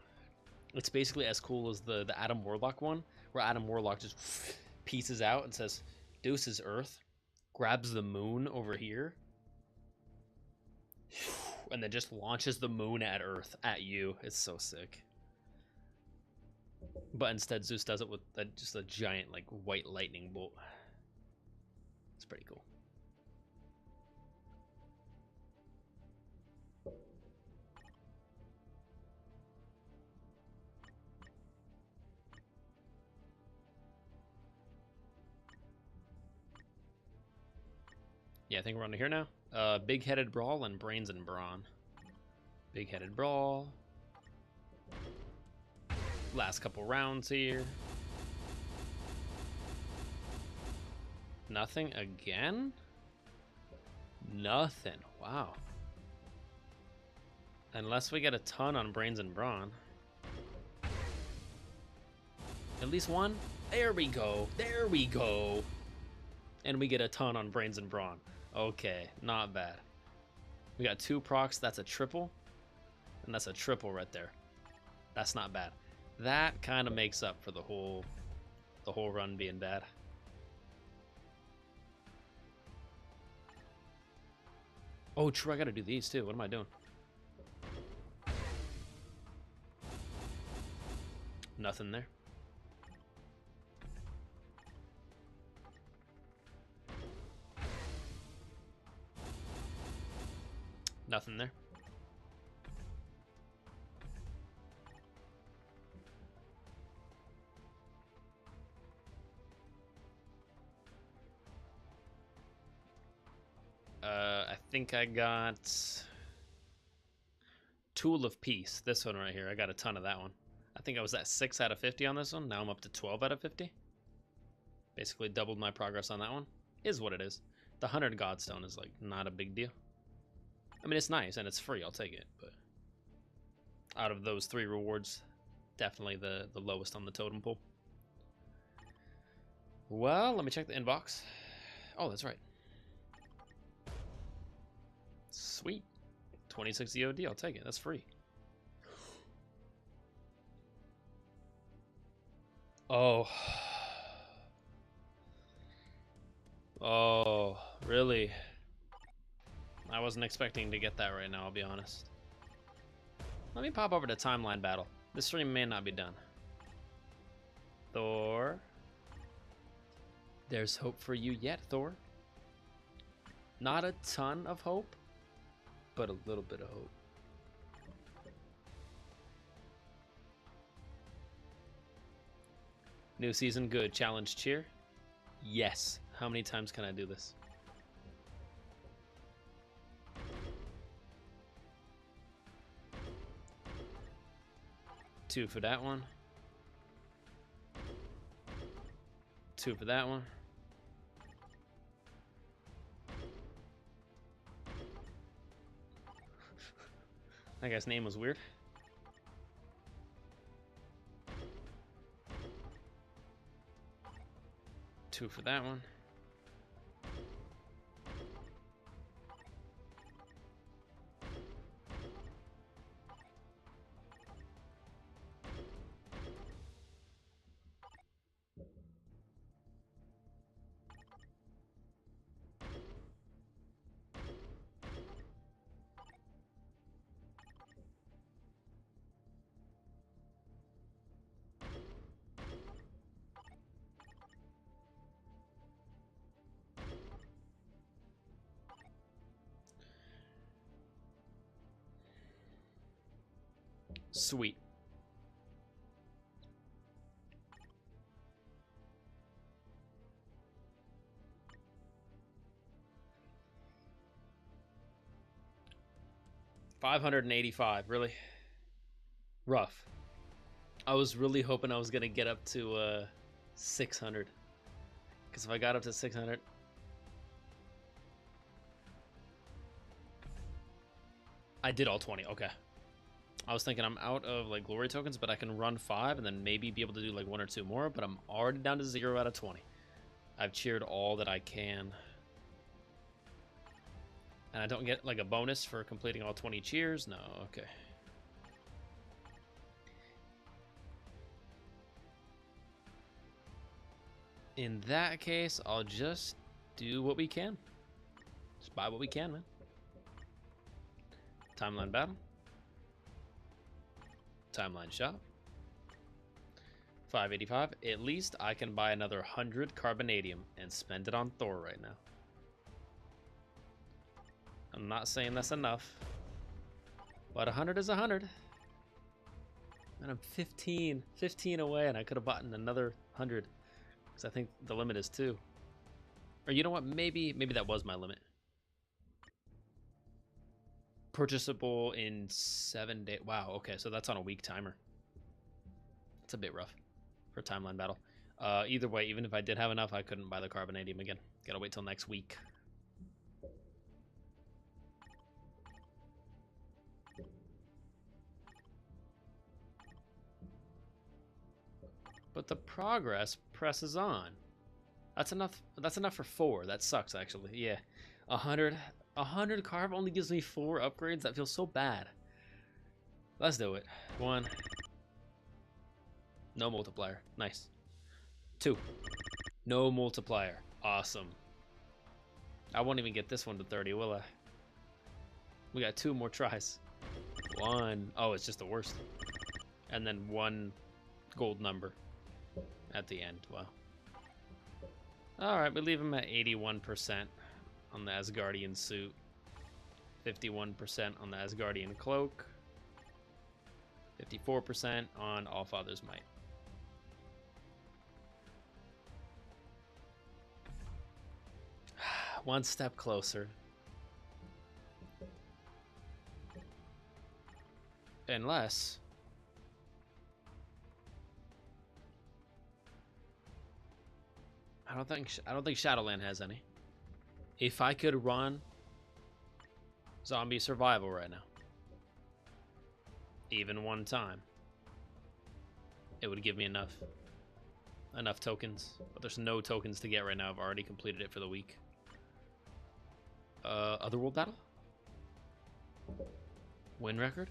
It's basically as cool as the Adam Warlock one, where Adam Warlock just pieces out and says, "Deuce is Earth," grabs the moon over here, and then just launches the moon at Earth at you. It's so sick. But instead, Zeus does it with just a giant, like, white lightning bolt. It's pretty cool. Yeah, I think we're under here now. Big-headed Brawl and Brains and Brawn. Big-headed Brawl. Last couple rounds here. Nothing again? Nothing. Wow. Unless we get a ton on Brains and Brawn. At least one? There we go. There we go. And we get a ton on Brains and Brawn. Okay, not bad. We got 2 procs. That's a triple. And that's a triple right there. That's not bad. That kind of makes up for the whole run being bad. Oh, true. I got to do these too. What am I doing? Nothing there. Nothing there. I think I got Tool of Peace. This one right here. I got a ton of that one. I think I was at 6 out of 50 on this one. Now I'm up to 12 out of 50. Basically doubled my progress on that one. Is what it is. The 100 Godstone is like not a big deal. I mean, it's nice and it's free. I'll take it. But out of those 3 rewards, definitely the lowest on the totem pole. Well, let me check the inbox. Oh, that's right. Sweet. 26 EOD, I'll take it. That's free. Oh. Oh, really? I wasn't expecting to get that right now, I'll be honest. Let me pop over to Timeline Battle. This stream may not be done. Thor. There's hope for you yet, Thor. Not a ton of hope, but a little bit of hope. New season, good. Challenge, cheer. Yes. How many times can I do this? Two for that one. 2 for that one. That guy's name was weird. Two for that one. Sweet. $585, really? Rough. I was really hoping I was gonna get up to 600. Because if I got up to 600... I did all 20, okay. I was thinking I'm out of like glory tokens, but I can run 5 and then maybe be able to do like 1 or 2 more, but I'm already down to 0 out of 20. I've cheered all that I can. And I don't get like a bonus for completing all 20 cheers? No, okay. In that case, I'll just do what we can. Just buy what we can, man. Timeline battle. Timeline shop. 585. At least I can buy another 100 carbonadium and spend it on Thor right now. I'm not saying that's enough, but 100 is 100. And I'm 15 away, and I could have bought another 100 because I think the limit is 2. Or you know what? Maybe that was my limit. Purchasable in 7 days. Wow, okay, so that's on a week timer. It's a bit rough for a timeline battle. Either way, even if I did have enough, I couldn't buy the carbonadium again. Gotta wait till next week. But the progress presses on. That's enough. That's enough for 4. That sucks, actually. Yeah, 100 carb only gives me 4 upgrades. That feels so bad. Let's do it. 1. No multiplier. Nice. 2. No multiplier. Awesome. I won't even get this one to 30, will I? We got 2 more tries. 1. Oh, it's just the worst. And then 1 gold number at the end. Wow. Alright, we leave him at 81% on the Asgardian suit. 51% on the Asgardian cloak. 54% on Allfather's might. One step closer. Unless... I don't think Shadowland has any. If I could run zombie survival right now, even one time, it would give me enough tokens. But there's no tokens to get right now. I've already completed it for the week. Otherworld battle? Win record?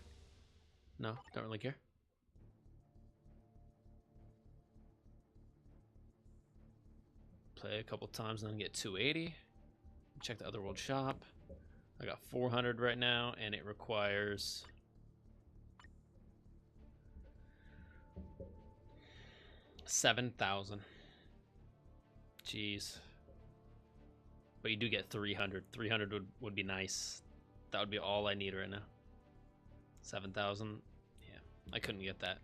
No, don't really care. Play a couple times and then get 280. Check the Otherworld shop. I got 400 right now, and it requires 7,000. Jeez. But you do get 300. 300 would be nice. That would be all I need right now. 7,000. Yeah, I couldn't get that.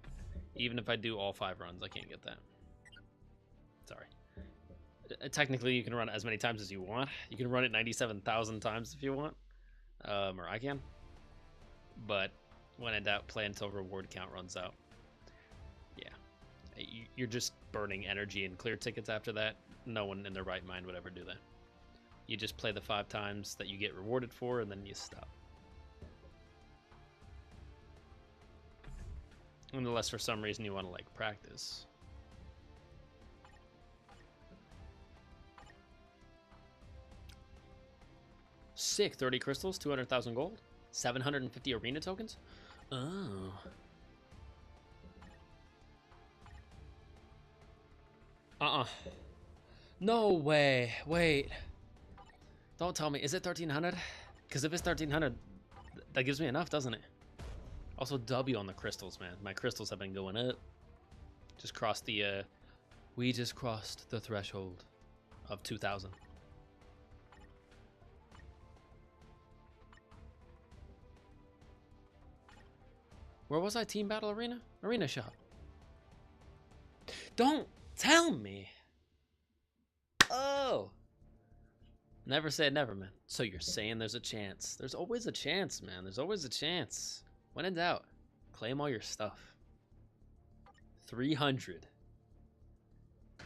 Even if I do all 5 runs, I can't get that. Sorry. Technically, you can run it as many times as you want. You can run it 97,000 times if you want. Or I can. But when in doubt, play until reward count runs out. Yeah. You're just burning energy and clear tickets after that. No one in their right mind would ever do that. You just play the 5 times that you get rewarded for, and then you stop. Unless for some reason you want to, like, practice. Sick. 30 crystals, 200,000 gold, 750 arena tokens. Oh. No way. Wait. Don't tell me. Is it 1,300? Because if it's 1,300, that gives me enough, doesn't it? Also, W on the crystals, man. My crystals have been going up. Just crossed the, we just crossed the threshold of 2,000. Where was I? Team Battle Arena? Arena shop. Don't tell me. Oh. Never say never, man. So you're saying there's a chance. There's always a chance, man. There's always a chance. When in doubt, claim all your stuff. 300.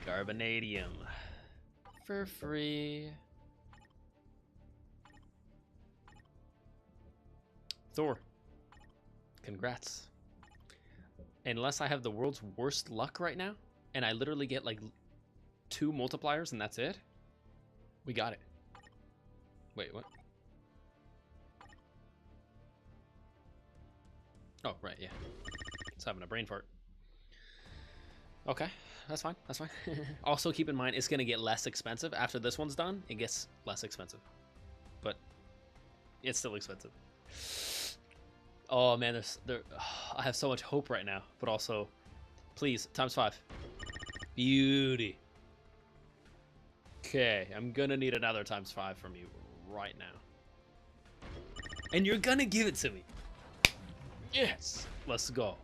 Carbonadium. For free. Thor. Congrats. Unless I have the world's worst luck right now, and I literally get like 2 multipliers and that's it, we got it. Wait, what? Oh, right, yeah. It's having a brain fart. Okay, that's fine, that's fine. Also, keep in mind, it's gonna get less expensive. After this one's done, it gets less expensive. But it's still expensive. Oh man, I have so much hope right now, but also, please, ×5. Beauty. Okay, I'm gonna need another ×5 from you right now. And you're gonna give it to me. Yes, let's go.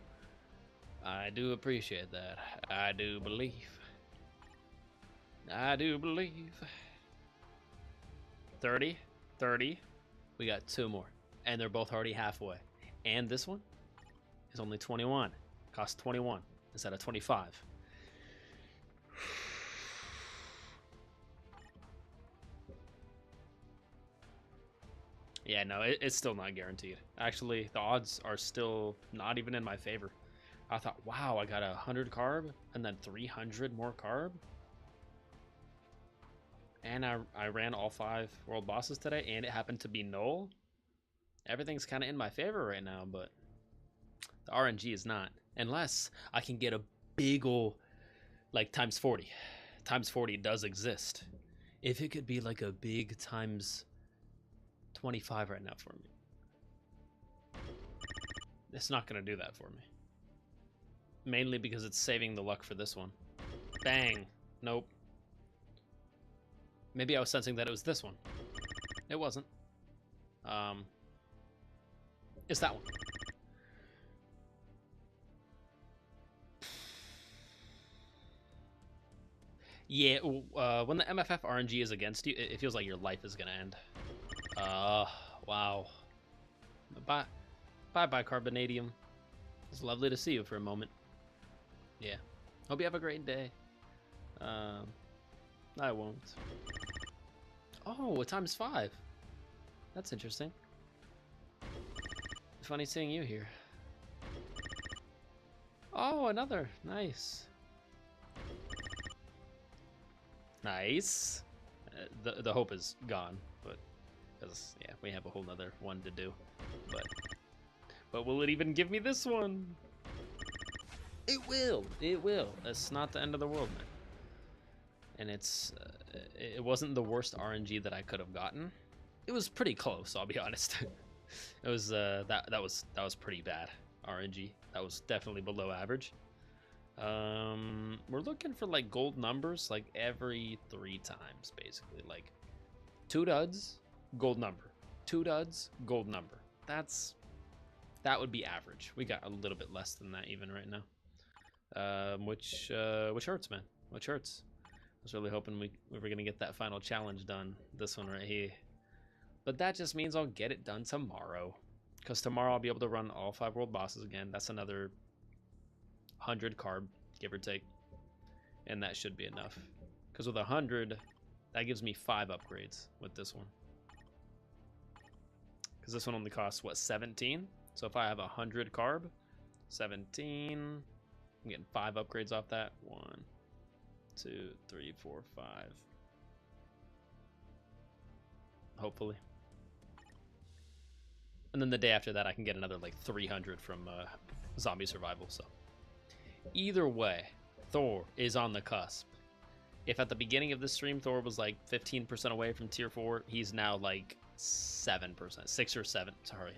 I do appreciate that. I do believe. I do believe. 30, 30. We got 2 more, and they're both already halfway. And this one is only 21. Costs 21 instead of 25. Yeah, no, it's still not guaranteed. Actually, the odds are still not even in my favor. I thought, wow, I got 100 carb and then 300 more carb. And I ran all 5 world bosses today, and it happened to be null. Everything's kind of in my favor right now, but the RNG is not. Unless I can get a big ol', like, ×40. ×40 does exist. If it could be like a big ×25 right now for me. It's not going to do that for me. Mainly because it's saving the luck for this one. Bang. Nope. Maybe I was sensing that it was this one. It wasn't. It's that one. Yeah, when the MFF RNG is against you, it feels like your life is gonna end. Wow. Bye. Bye-bye, Carbonadium. It's lovely to see you for a moment. Yeah. Hope you have a great day. I won't. Oh, a ×5. That's interesting. Funny seeing you here. Oh, another. Nice. Nice. The hope is gone, but because yeah, we have a whole nother one to do. But will it even give me this one? It will. It will. It's not the end of the world, man. And it wasn't the worst RNG that I could have gotten. It was pretty close, I'll be honest. It was that was pretty bad RNG. That was definitely below average. We're looking for like gold numbers like every 3 times, basically. Like 2 duds, gold number. 2 duds, gold number. That would be average. We got a little bit less than that even right now. Which hurts, man. Which hurts. I was really hoping we were gonna get that final challenge done. This one right here. But that just means I'll get it done tomorrow. Because tomorrow I'll be able to run all 5 world bosses again. That's another 100 carb, give or take. And that should be enough. Because with 100, that gives me 5 upgrades with this one. Because this one only costs, what, 17? So if I have 100 carb, 17, I'm getting 5 upgrades off that. 1, 2, 3, 4, 5. Hopefully. And then the day after that, I can get another like 300 from zombie survival. So either way, Thor is on the cusp. If at the beginning of this stream, Thor was like 15% away from tier 4, he's now like 7%, 6 or 7. Sorry,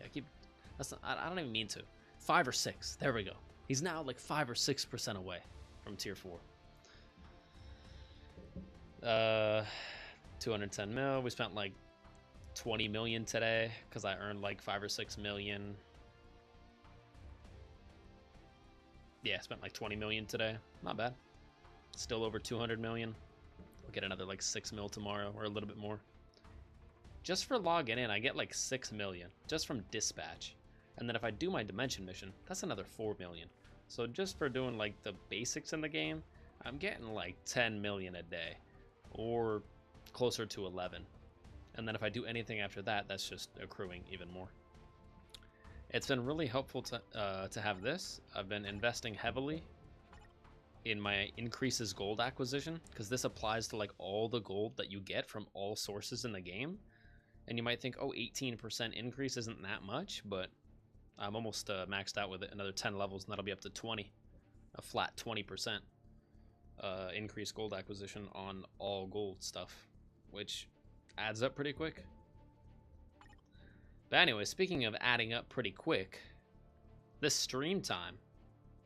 I don't even mean to. 5 or 6. There we go. He's now like 5 or 6% away from tier 4. 210 mil. We spent like 20 million today because I earned like 5 or 6 million. Yeah, I spent like 20 million today. Not bad. Still over 200 million. We'll get another like 6 mil tomorrow, or a little bit more. Just for logging in, I get like 6 million just from dispatch. And then if I do my dimension mission, that's another 4 million. So just for doing like the basics in the game, I'm getting like 10 million a day, or closer to 11. And then if I do anything after that, that's just accruing even more. It's been really helpful to have this. I've been investing heavily in my increases gold acquisition, because this applies to like all the gold that you get from all sources in the game. And you might think, oh, 18% increase isn't that much, but I'm almost maxed out with it. Another 10 levels, and that'll be up to 20. A flat 20% increased gold acquisition on all gold stuff, which adds up pretty quick. But anyway, speaking of adding up pretty quick, this stream time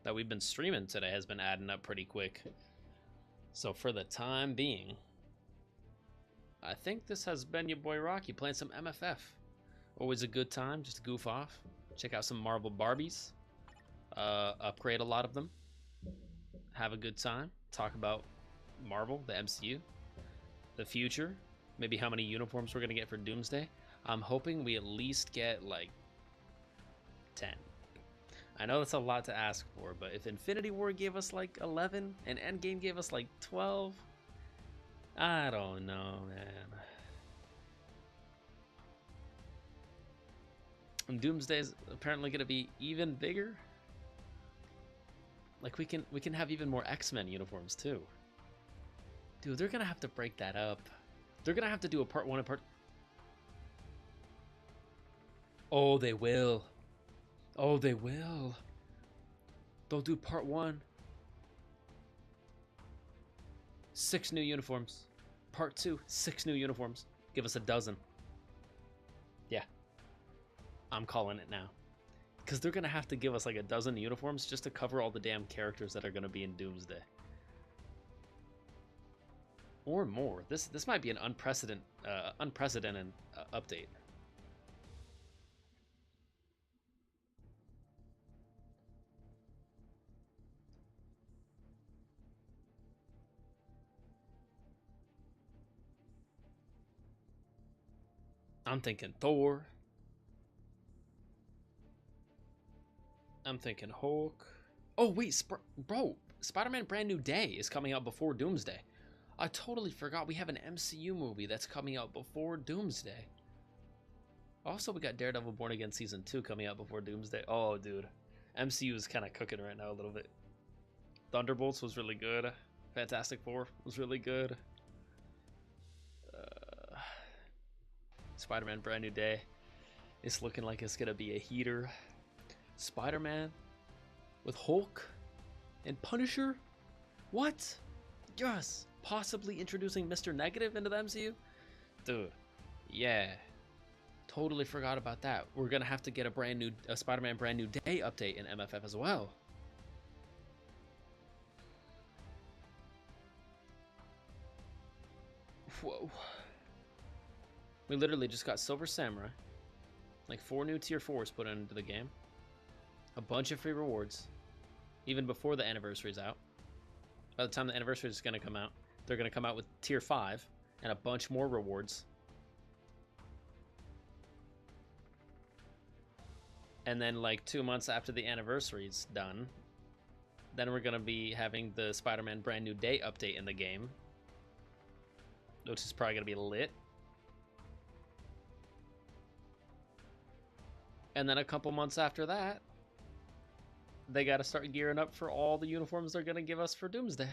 that we've been streaming today has been adding up pretty quick. So for the time being, I think this has been your boy Rocky playing some MFF. Always a good time, just to goof off. Check out some Marvel Barbies. Upgrade a lot of them. Have a good time. Talk about Marvel, the MCU, the future, maybe how many uniforms we're going to get for Doomsday. I'm hoping we at least get like 10. I know that's a lot to ask for, but if Infinity War gave us like 11 and Endgame gave us like 12, I don't know, man. And Doomsday's apparently going to be even bigger. Like we can have even more X-Men uniforms too. Dude, they're going to have to break that up. They're going to have to do a part 1 and part... Oh, they will. Oh, they will. They'll do part 1. 6 new uniforms. Part 2, 6 new uniforms. Give us a dozen. Yeah. I'm calling it now. Because they're going to have to give us like a dozen uniforms just to cover all the damn characters that are going to be in Doomsday. Or more. This might be an unprecedented update. I'm thinking Thor. I'm thinking Hulk. Oh, wait, bro. Spider-Man Brand New Day is coming out before Doomsday. I totally forgot we have an MCU movie that's coming out before Doomsday. Also, we got Daredevil Born Again Season 2 coming out before Doomsday. Oh, dude. MCU is kind of cooking right now a little bit. Thunderbolts was really good. Fantastic Four was really good. Spider-Man Brand New Day. It's looking like it's going to be a heater. Spider-Man with Hulk and Punisher? What? Yes. Possibly introducing Mr. Negative into the MCU? Dude. Yeah. Totally forgot about that. We're going to have to get a Spider-Man Brand New Day update in MFF as well. Whoa. We literally just got Silver Samurai. Like 4 new tier 4s put into the game. A bunch of free rewards. Even before the anniversary's out. By the time the anniversary is going to come out, they're going to come out with tier 5 and a bunch more rewards. And then like 2 months after the anniversary's done, then we're going to be having the Spider-Man Brand New Day update in the game. Which is probably going to be lit. And then a couple months after that, they got to start gearing up for all the uniforms they're going to give us for Doomsday.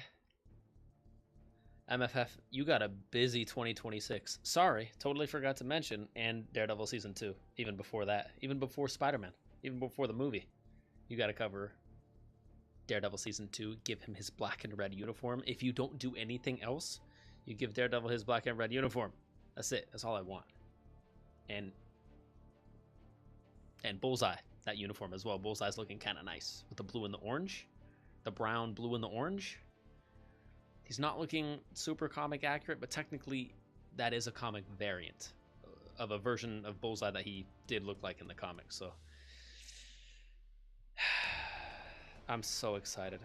MFF, you got a busy 2026. Sorry, totally forgot to mention, and Daredevil Season 2, even before that. Even before Spider-Man. Even before the movie. You got to cover Daredevil Season 2, give him his black and red uniform. If you don't do anything else, you give Daredevil his black and red uniform. That's it. That's all I want. And Bullseye, that uniform as well. Bullseye's looking kind of nice with the blue and the orange. The brown, blue, and the orange. He's not looking super comic accurate, but technically that is a comic variant of a version of Bullseye that he did look like in the comics. So I'm so excited.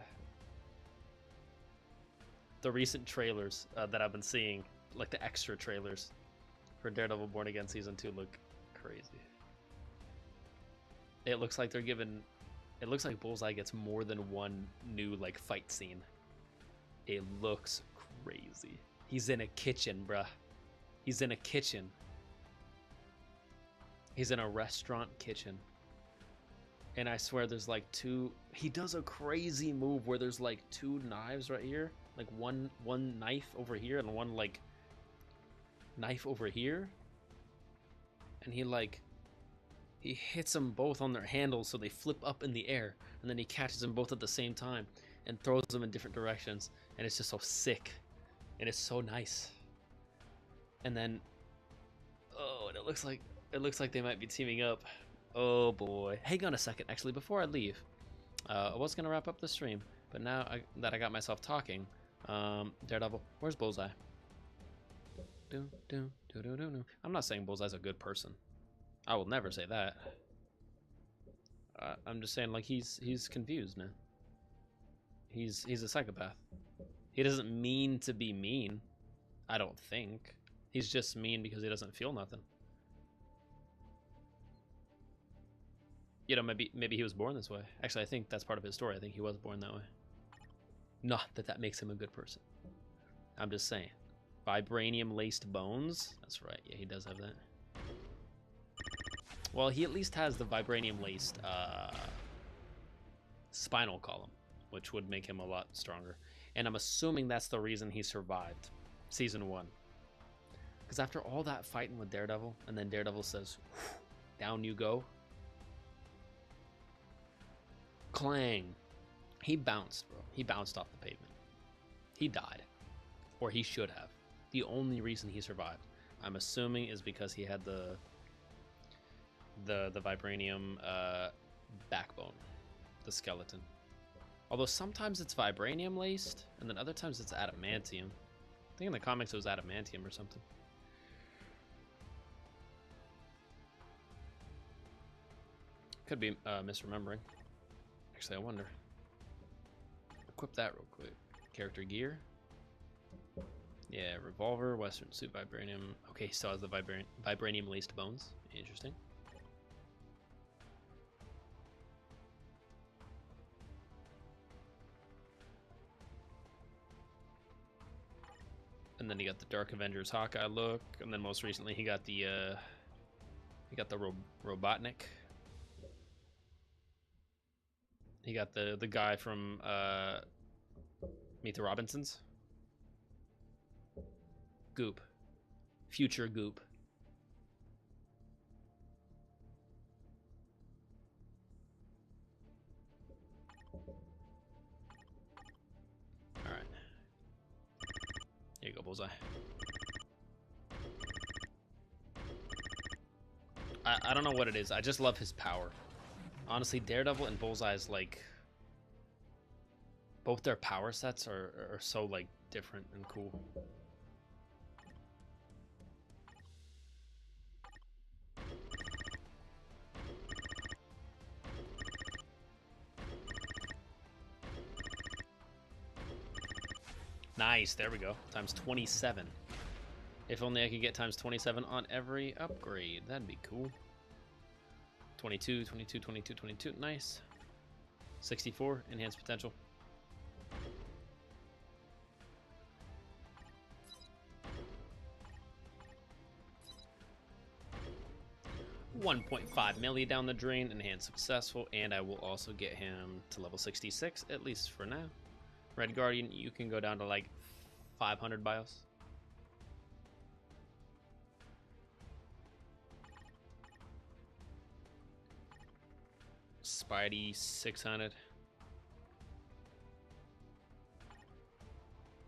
The recent trailers that I've been seeing, like the extra trailers for Daredevil Born Again Season 2 look crazy. It looks like they're giving... It looks like Bullseye gets more than one new, like, fight scene. It looks crazy. He's in a kitchen, bruh. He's in a kitchen. He's in a restaurant kitchen. And I swear there's like two... He does a crazy move where there's like two knives right here. Like one knife over here and one like knife over here. And he hits them both on their handles so they flip up in the air. And then he catches them both at the same time and throws them in different directions. And it's just so sick. And it's so nice. And then... Oh, and it looks like they might be teaming up. Oh boy. Hang on a second, actually, before I leave. I was going to wrap up the stream, but now that I got myself talking, Daredevil, where's Bullseye? I'm not saying Bullseye's a good person. I will never say that. I'm just saying, like, he's confused now. He's a psychopath. He doesn't mean to be mean, I don't think. He's just mean because he doesn't feel nothing. You know, maybe he was born this way. Actually, I think that's part of his story. I think he was born that way. Not that that makes him a good person. I'm just saying. Vibranium-laced bones? That's right. Yeah, he does have that. Well, he at least has the vibranium-laced spinal column, which would make him a lot stronger. And I'm assuming that's the reason he survived Season 1. Because after all that fighting with Daredevil, and then Daredevil says, down you go. Clang. He bounced, bro. He bounced off the pavement. He died. Or he should have. The only reason he survived, I'm assuming, is because he had the vibranium backbone. The skeleton. Although sometimes it's vibranium laced, and then other times it's adamantium. I think in the comics it was adamantium or something. Could be misremembering. Actually, I wonder. Equip that real quick. Character gear. Yeah, revolver, western suit, vibranium. Okay, he still has the vibranium laced bones. Interesting. And then he got the Dark Avengers Hawkeye look, and then most recently he got the Robotnik. He got the guy from Meet the Robinsons. Goop. Future Goop. Alright. Here you go, Bullseye. I don't know what it is. I just love his power. Honestly, Daredevil and Bullseye's, like... Both their power sets are so, like, different and cool. Nice, there we go. Times 27. If only I could get times 27 on every upgrade. That'd be cool. 22, 22, 22, 22. Nice. 64, enhanced potential. $1.5 million down the drain, enhanced successful, and I will also get him to level 66, at least for now. Red Guardian, you can go down to like 500 bios. Spidey 600.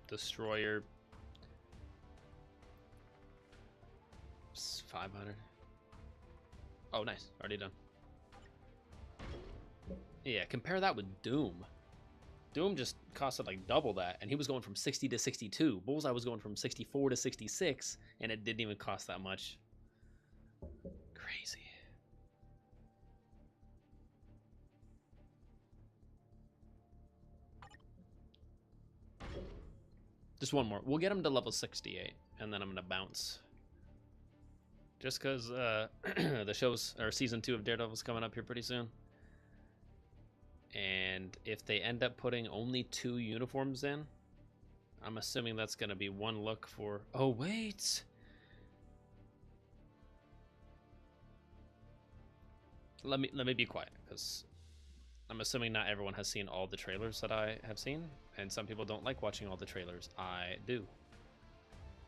Destroyer 500. Oh, nice. Already done. Yeah, compare that with Doom. Doom just costed like double that, and he was going from 60 to 62. Bullseye was going from 64 to 66, and it didn't even cost that much. Crazy. Just one more. We'll get him to level 68, and then I'm gonna bounce. Just because the show's or season 2 of Daredevil's coming up here pretty soon. And if they end up putting only 2 uniforms in, I'm assuming that's gonna be one look for. Oh wait. Let me be quiet, because I'm assuming not everyone has seen all the trailers that I have seen, and some people don't like watching all the trailers. I do.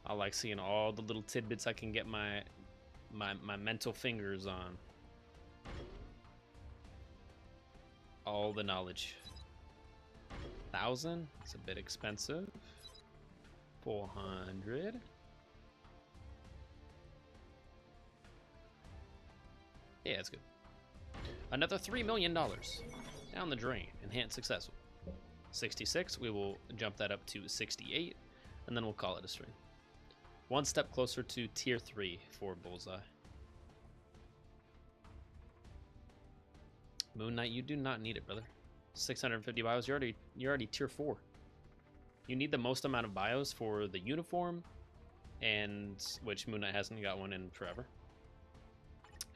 I like seeing all the little tidbits I can get my mental fingers on. All the knowledge. 1,000? It's a bit expensive. 400. Yeah, it's good. Another $3 million down the drain. Enhanced successful. 66. We will jump that up to 68, and then we'll call it a stream. One step closer to tier 3 for Bullseye. Moon Knight, you do not need it, brother. 650 bios. You're already tier 4. You need the most amount of bios for the uniform, and which Moon Knight hasn't got one in forever.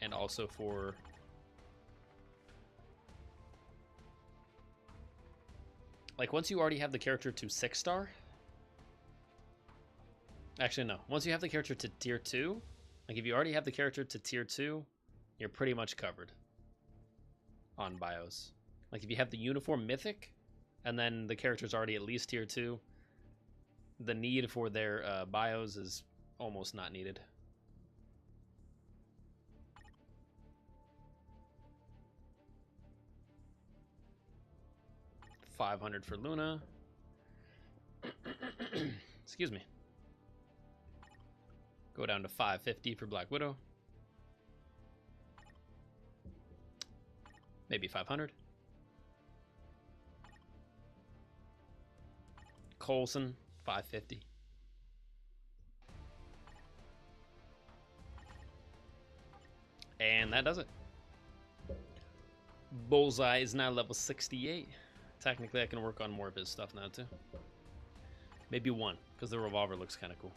And also for like once you already have the character to 6-star. Actually, no. Once you have the character to tier 2, like if you already have the character to tier 2, you're pretty much covered on bios. Like if you have the uniform mythic, and then the character's already at least tier 2, the need for their bios is almost not needed. $500 for Luna. Excuse me. Go down to $550 for Black Widow. Maybe 500. Coulson, 550. And that does it. Bullseye is now level 68. Technically, I can work on more of his stuff now, too. Maybe 1, because the revolver looks kind of cool.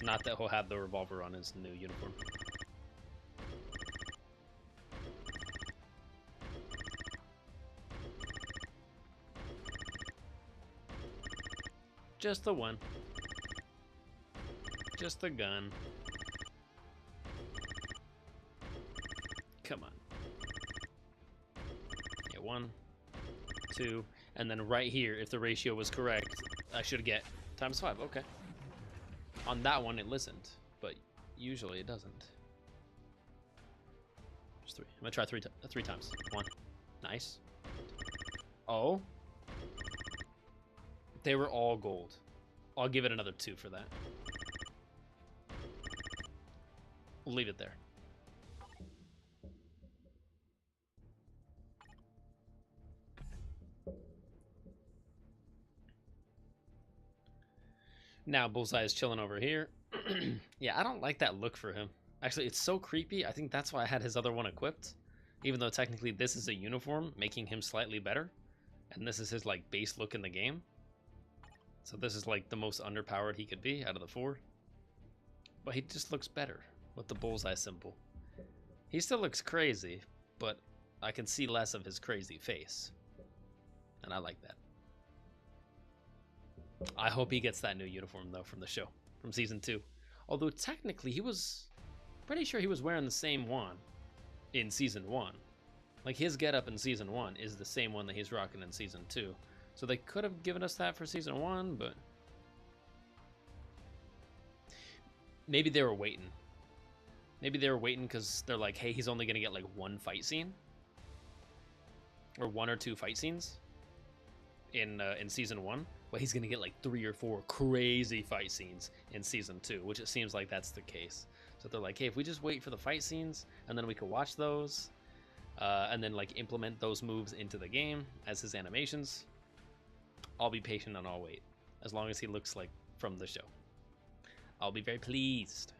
Not that he'll have the revolver on his new uniform. Just the one. Just the gun. Come on. Yeah, 1, 2, and then right here, if the ratio was correct, I should get ×5. Okay. On that one, it listened, but usually it doesn't. Just 3. I'm gonna try 3 times. 1. Nice. Oh. They were all gold. I'll give it another 2 for that. We'll leave it there. Now Bullseye is chilling over here. Yeah, I don't like that look for him. Actually, it's so creepy. I think that's why I had his other one equipped. Even though technically this is a uniform, making him slightly better. And this is his like base look in the game. So this is like the most underpowered he could be out of the 4. But he just looks better with the Bullseye symbol. He still looks crazy, but I can see less of his crazy face. And I like that. I hope he gets that new uniform, though, from the show, from Season 2. Although, technically, he was pretty sure he was wearing the same one in Season 1. Like, his getup in Season 1 is the same one that he's rocking in Season 2. So they could have given us that for Season 1, but maybe they were waiting. Maybe they were waiting because they're like, hey, he's only going to get, like, 1 fight scene. Or 1 or 2 fight scenes in Season 1. But he's going to get like 3 or 4 crazy fight scenes in Season 2, which it seems like that's the case. So they're like, hey, if we just wait for the fight scenes, and then we can watch those, and then like implement those moves into the game as his animations, I'll be patient and I'll wait. As long as he looks like from the show, I'll be very pleased.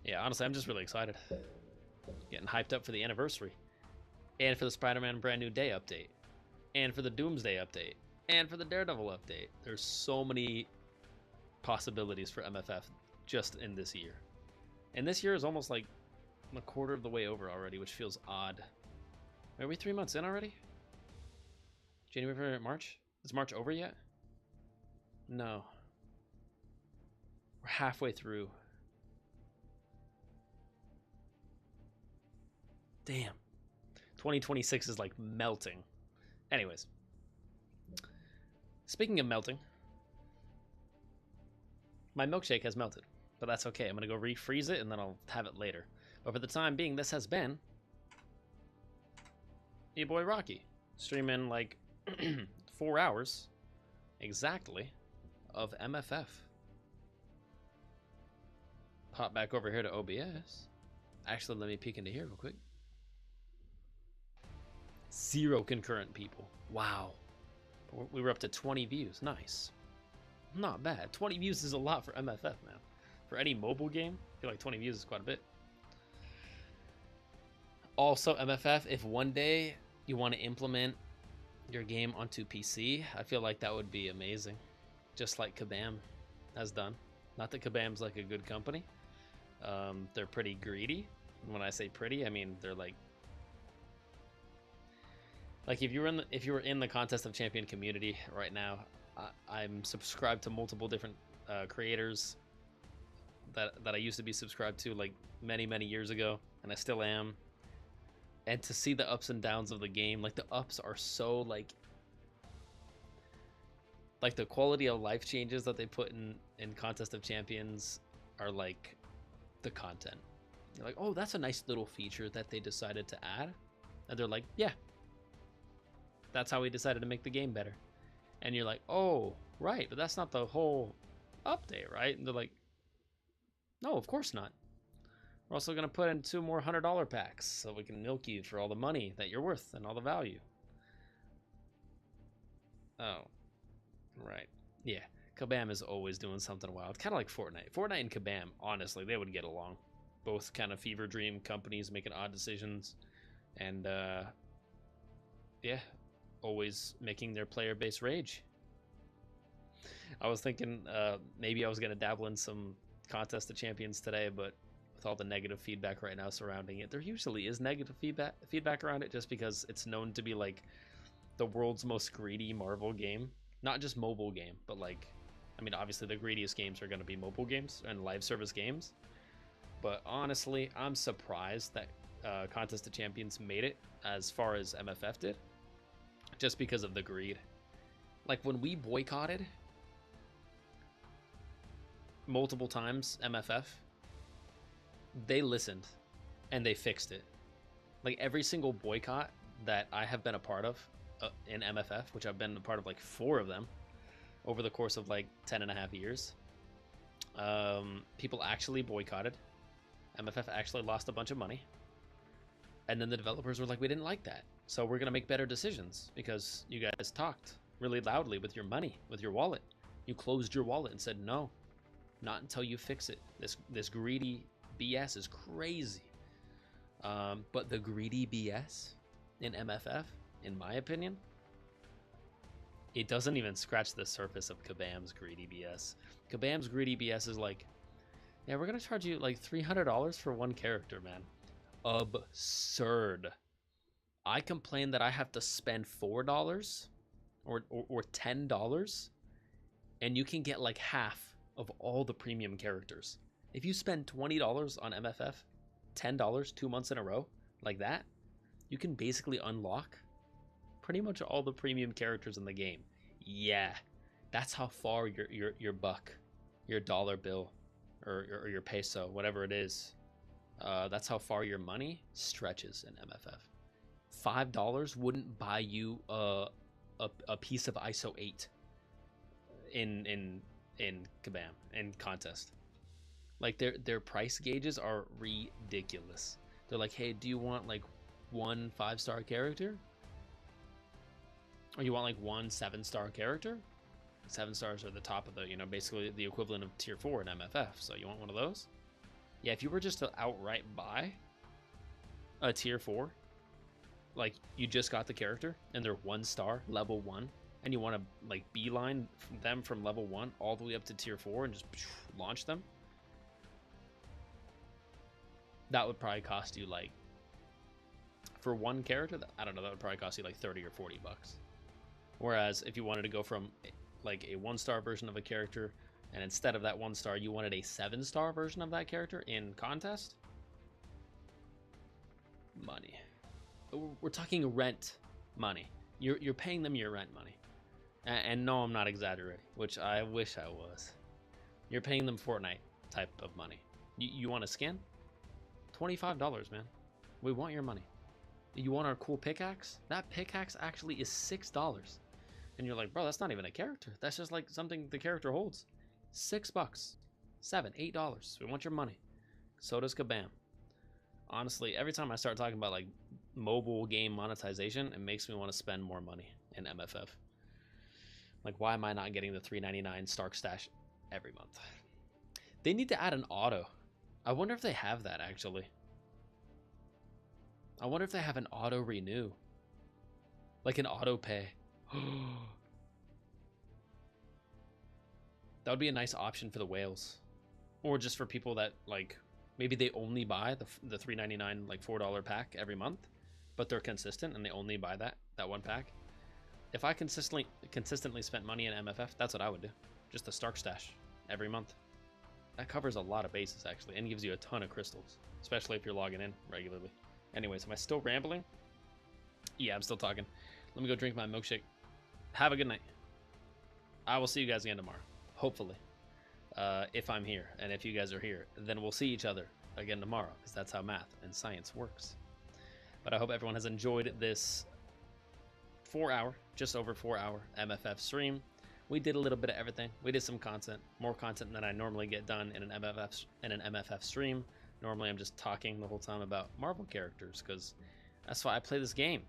Yeah, honestly, I'm just really excited. Getting hyped up for the anniversary. And for the Spider-Man Brand New Day update. and for the Doomsday update, and for the Daredevil update. There's so many possibilities for MFF just in this year. And this year is almost like a quarter of the way over already, which feels odd. Are we 3 months in already? January, February, March? Is March over yet? No. We're halfway through. Damn. 2026 is like melting. Anyways. Speaking of melting, my milkshake has melted, but that's okay. I'm going to go refreeze it and then I'll have it later. But for the time being, this has been your boy Rocky, streaming like 4 hours exactly of MFF. Pop back over here to OBS. Actually, let me peek into here real quick. 0 concurrent people. Wow. We were up to 20 views. Nice. Not bad. 20 views is a lot for MFF, man. For any mobile game, I feel like 20 views is quite a bit. Also, MFF, if one day you want to implement your game onto PC, I feel like that would be amazing. Just like Kabam has done. Not that Kabam's like a good company. They're pretty greedy. When I say pretty, I mean they're like if you were in the Contest of Champion community right now, I'm subscribed to multiple different creators that I used to be subscribed to like many years ago, and I still am. And to see the ups and downs of the game, like the ups are so like the quality of life changes that they put in Contest of Champions are like the content. You're like, oh, that's a nice little feature that they decided to add, and they're like, yeah, that's how we decided to make the game better. And you're like, oh, right, but that's not the whole update, right? And they're like, no, of course not. We're also going to put in 2 more $100 packs so we can milk you for all the money that you're worth and all the value. Oh, right. Yeah, Kabam is always doing something wild. Kind of like Fortnite. Fortnite and Kabam, honestly, they would get along. Both kind of fever dream companies making odd decisions. And, yeah, always making their player base rage. I was thinking maybe I was going to dabble in some Contest of Champions today, but with all the negative feedback right now surrounding it, there usually is negative feedback around it just because it's known to be like the world's most greedy Marvel game. Not just mobile game, but like, I mean, obviously the greediest games are going to be mobile games and live service games. But honestly, I'm surprised that Contest of Champions made it as far as MFF did, just because of the greed. Like when we boycotted multiple times MFF, they listened and they fixed it. Like every single boycott that I have been a part of in MFF, which I've been a part of like 4 of them over the course of like 10.5 years, people actually boycotted. MFF actually lost a bunch of money, and then the developers were like, we didn't like that, so we're gonna make better decisions because you guys talked really loudly with your money, with your wallet. You closed your wallet and said no, not until you fix it. This greedy BS is crazy. But the greedy BS in MFF, in my opinion, it doesn't even scratch the surface of Kabam's greedy BS. Kabam's greedy BS is like, yeah, we're gonna charge you like $300 for one character, man. Absurd. I complain that I have to spend $4 or $10, and you can get like half of all the premium characters. If you spend $20 on MFF, $10 2 months in a row, like that, you can basically unlock pretty much all the premium characters in the game. Yeah, that's how far your buck, your dollar bill, or your peso, whatever it is, that's how far your money stretches in MFF. $5 wouldn't buy you a piece of ISO 8 in Kabam, in Contest. Like their price gauges are ridiculous. They're like, hey, do you want like 1 5-star character? Or you want like 1 7-star character? 7 stars are the top of the, basically the equivalent of tier 4 in MFF. So you want one of those? Yeah, if you were just to outright buy a tier 4 like you just got the character and they're 1-star level 1, and you want to like beeline them from level 1 all the way up to tier 4 and just launch them, that would probably cost you like, for one character, I don't know, that would probably cost you like 30 or 40 bucks. Whereas if you wanted to go from like a 1-star version of a character, and instead of that 1-star you wanted a 7-star version of that character in contest, money. We're talking rent money. You're paying them your rent money. And no, I'm not exaggerating, which I wish I was. You're paying them Fortnite type of money. You want a skin? $25, man. We want your money. You want our cool pickaxe? That pickaxe actually is $6. And you're like, bro, that's not even a character. That's just like something the character holds. $6, $7, $8. We want your money. So does Kabam. Honestly, every time I start talking about like mobile game monetization, it makes me want to spend more money in MFF. Like, why am I not getting the $3.99 Stark Stash every month? They need to add an auto. I wonder if they have that actually. I wonder if they have an auto renew, like an auto pay. That would be a nice option for the whales, or just for people that like maybe they only buy the $3.99 like $4 pack every month, but they're consistent and they only buy that one pack. If I consistently spent money in MFF, that's what I would do. Just the Stark Stash every month. That covers a lot of bases actually, and gives you a ton of crystals, especially if you're logging in regularly. Anyways, am I still rambling? Yeah, I'm still talking. Let me go drink my milkshake. Have a good night. I will see you guys again tomorrow, hopefully. If I'm here, and if you guys are here, then we'll see each other again tomorrow, because that's how math and science works. But I hope everyone has enjoyed this 4-hour, just over 4-hour MFF stream. We did a little bit of everything. We did some content, more content than I normally get done in an MFF stream. Normally I'm just talking the whole time about Marvel characters, because that's why I play this game,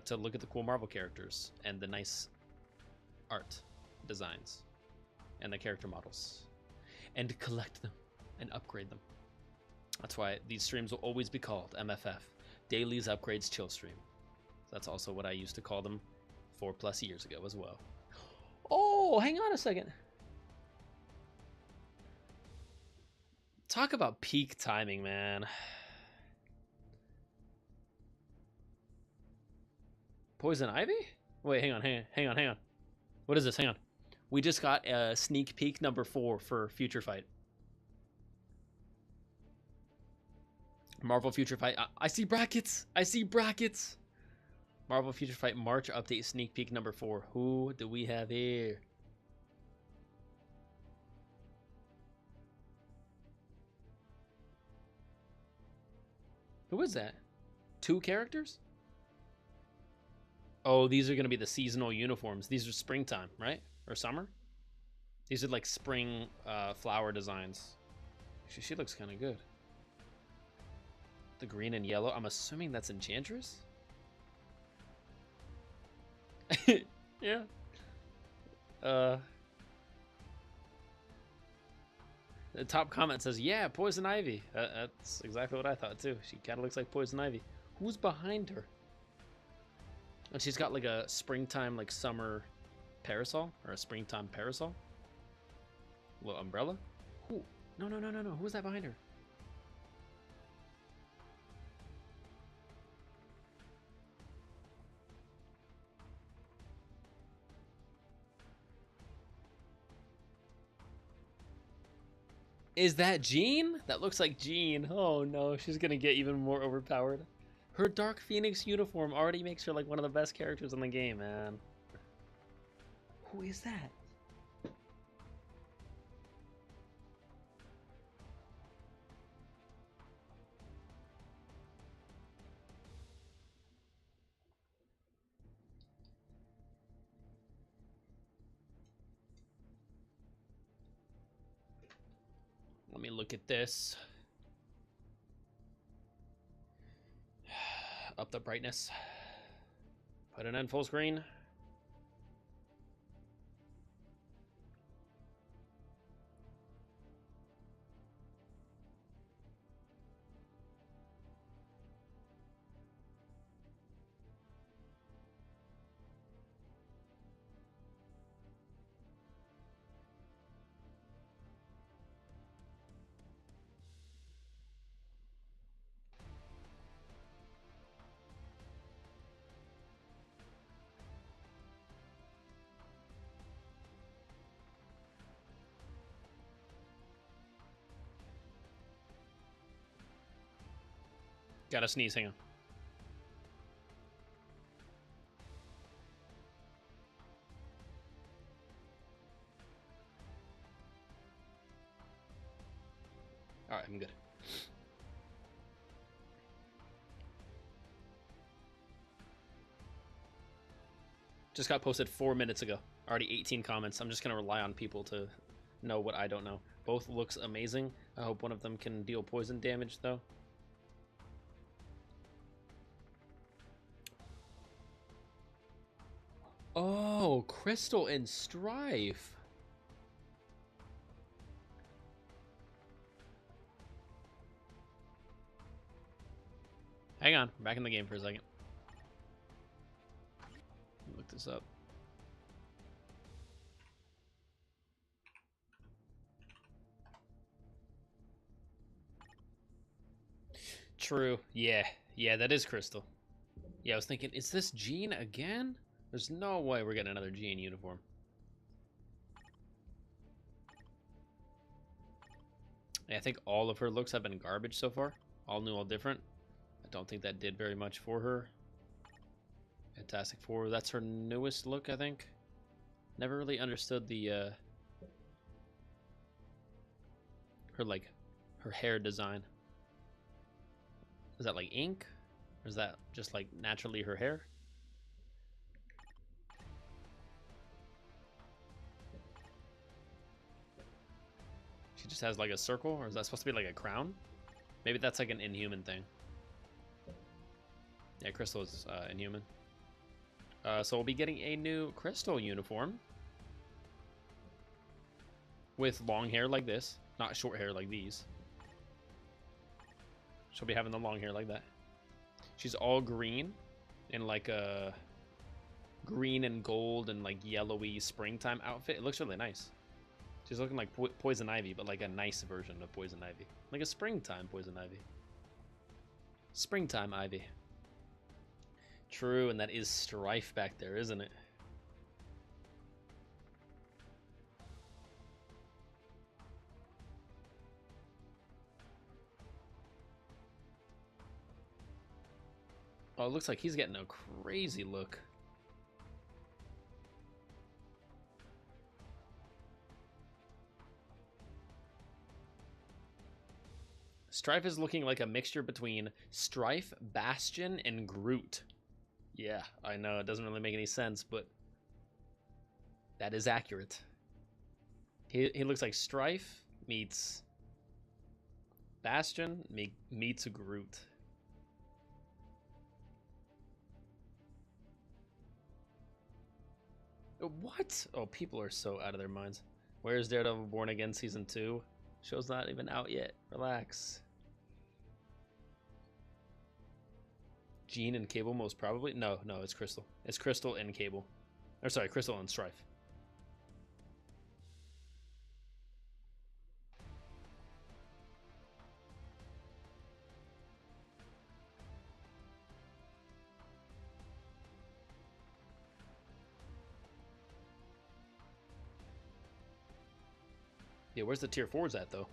to look at the cool Marvel characters and the nice art designs and the character models, and collect them and upgrade them. That's why these streams will always be called MFF, Dailies Upgrades Chill Stream. That's also what I used to call them 4+ years ago as well. Oh, hang on a second. Talk about peak timing, man. Poison Ivy? Wait, hang on. What is this? Hang on. We just got a sneak peek number 4 for Future Fight. Marvel Future Fight. I see brackets. Marvel Future Fight March update sneak peek number 4. Who do we have here? Who is that? 2 characters? Oh, these are going to be the seasonal uniforms. These are springtime, right? Or summer? These are like spring flower designs. Actually, she looks kind of good. The green and yellow. I'm assuming that's Enchantress? Yeah. The top comment says, yeah, Poison Ivy. That's exactly what I thought too. She kind of looks like Poison Ivy. Who's behind her? And she's got like a springtime, like summer parasol, or a springtime parasol. Little umbrella. Who? No. Who is that behind her? Is that Jean? That looks like Jean. Oh no, she's gonna get even more overpowered. Her Dark Phoenix uniform already makes her like one of the best characters in the game, man. Who is that? Let me look at this. Up the brightness. Put it in full screen. Gotta sneeze, hang on. Alright, I'm good. Just got posted 4 minutes ago. Already 18 comments. I'm just gonna rely on people to know what I don't know. Both looks amazing. I hope one of them can deal poison damage though. Oh, Crystal and Strife. Hang on, back in the game for a second. Look this up. True. Yeah, that is Crystal. Yeah, I was thinking, is this Jean again? There's no way we're getting another Jean uniform. Yeah, I think all of her looks have been garbage so far. All new, all different. I don't think that did very much for her. Fantastic Four, that's her newest look, I think. Never really understood the her hair design. Is that like ink? Or is that just like naturally her hair? She just has like a circle, or is that supposed to be like a crown? Maybe that's like an Inhuman thing. Yeah, Crystal is Inhuman. So we'll be getting a new Crystal uniform. With long hair like this, not short hair like these. She'll be having the long hair like that. She's all green in like a green and gold and like yellowy springtime outfit. It looks really nice. She's looking like Poison Ivy, but like a nice version of Poison Ivy. Like a springtime Poison Ivy. Springtime Ivy. True, and that is Strife back there, isn't it? Oh, it looks like he's getting a crazy look. Strife is looking like a mixture between Strife, Bastion, and Groot. Yeah, I know, it doesn't really make any sense, but that is accurate. He looks like Strife meets Bastion meets Groot. What? Oh, people are so out of their minds. Where's Daredevil Born Again Season 2? Show's not even out yet. Relax. Jean and Cable most probably? No, it's Crystal. It's Crystal and Cable. Or sorry, Crystal and Strife. Yeah, where's the tier 4s at, though?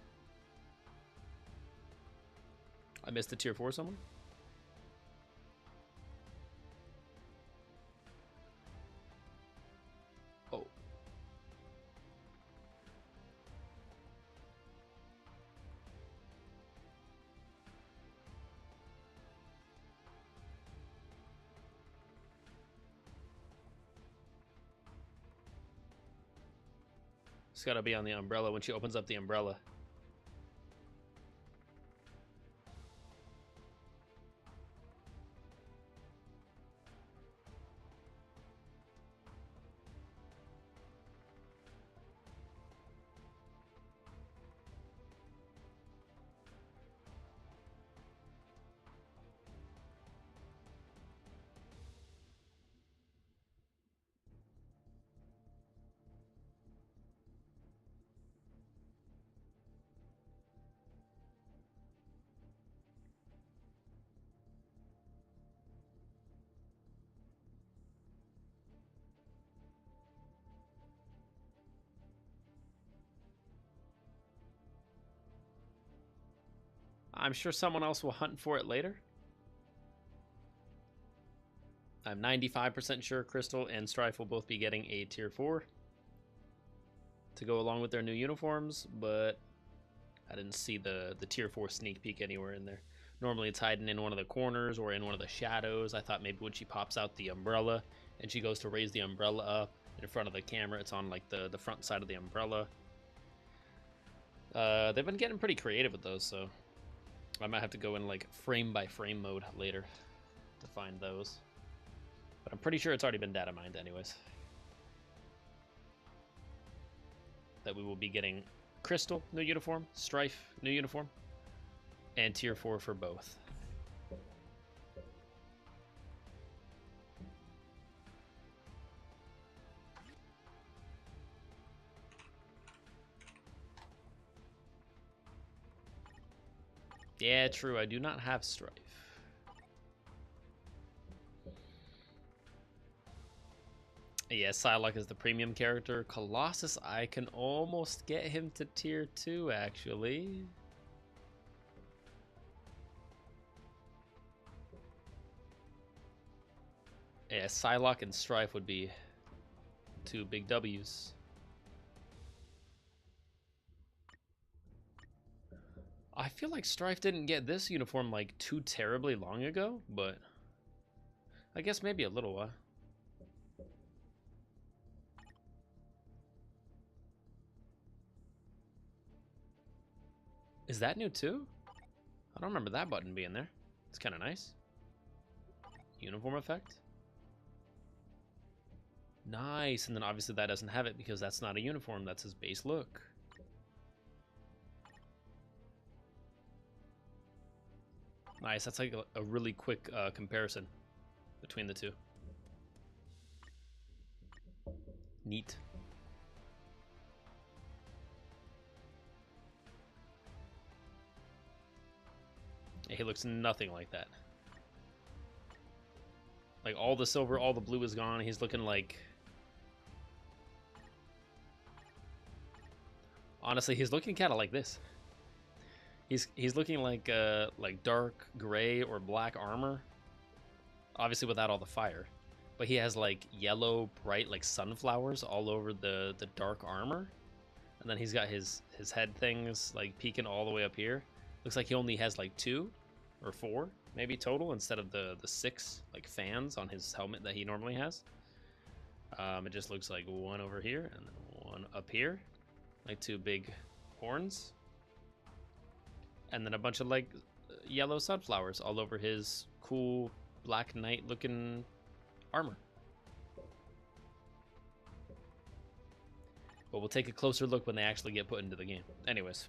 I missed the tier 4 somewhere? Oh. It's gotta be on the umbrella when she opens up the umbrella. I'm sure someone else will hunt for it later. I'm 95% sure Crystal and Strife will both be getting a tier 4 to go along with their new uniforms, but I didn't see the tier 4 sneak peek anywhere in there. Normally it's hiding in one of the corners or in one of the shadows. I thought maybe when she pops out the umbrella and she goes to raise the umbrella up in front of the camera, it's on like the front side of the umbrella. They've been getting pretty creative with those, so I might have to go in like frame by frame mode later to find those. But I'm pretty sure it's already been data mined anyways. That we will be getting Crystal, new uniform, Strife, new uniform, and tier 4 for both. Yeah, true, I do not have Strife. Yeah, Psylocke is the premium character. Colossus, I can almost get him to tier 2, actually. Yeah, Psylocke and Strife would be 2 big W's. I feel like Strife didn't get this uniform like too terribly long ago, but I guess maybe a little while. Is that new too? I don't remember that button being there. It's kind of nice. Uniform effect. Nice, and then obviously that doesn't have it because that's not a uniform, that's his base look. Nice, that's like a really quick comparison between the two. Neat. He looks nothing like that. Like all the silver, all the blue is gone. He's looking like... Honestly, he's looking kind of like this. He's looking like dark gray or black armor. Obviously without all the fire. But he has like yellow, bright like sunflowers all over the dark armor. And then he's got his head things like peeking all the way up here. Looks like he only has like 2 or 4 maybe total instead of the 6 like fans on his helmet that he normally has. It just looks like 1 over here and then 1 up here, like 2 big horns, and then a bunch of like yellow sunflowers all over his cool Black Knight looking armor. But we'll take a closer look when they actually get put into the game. Anyways.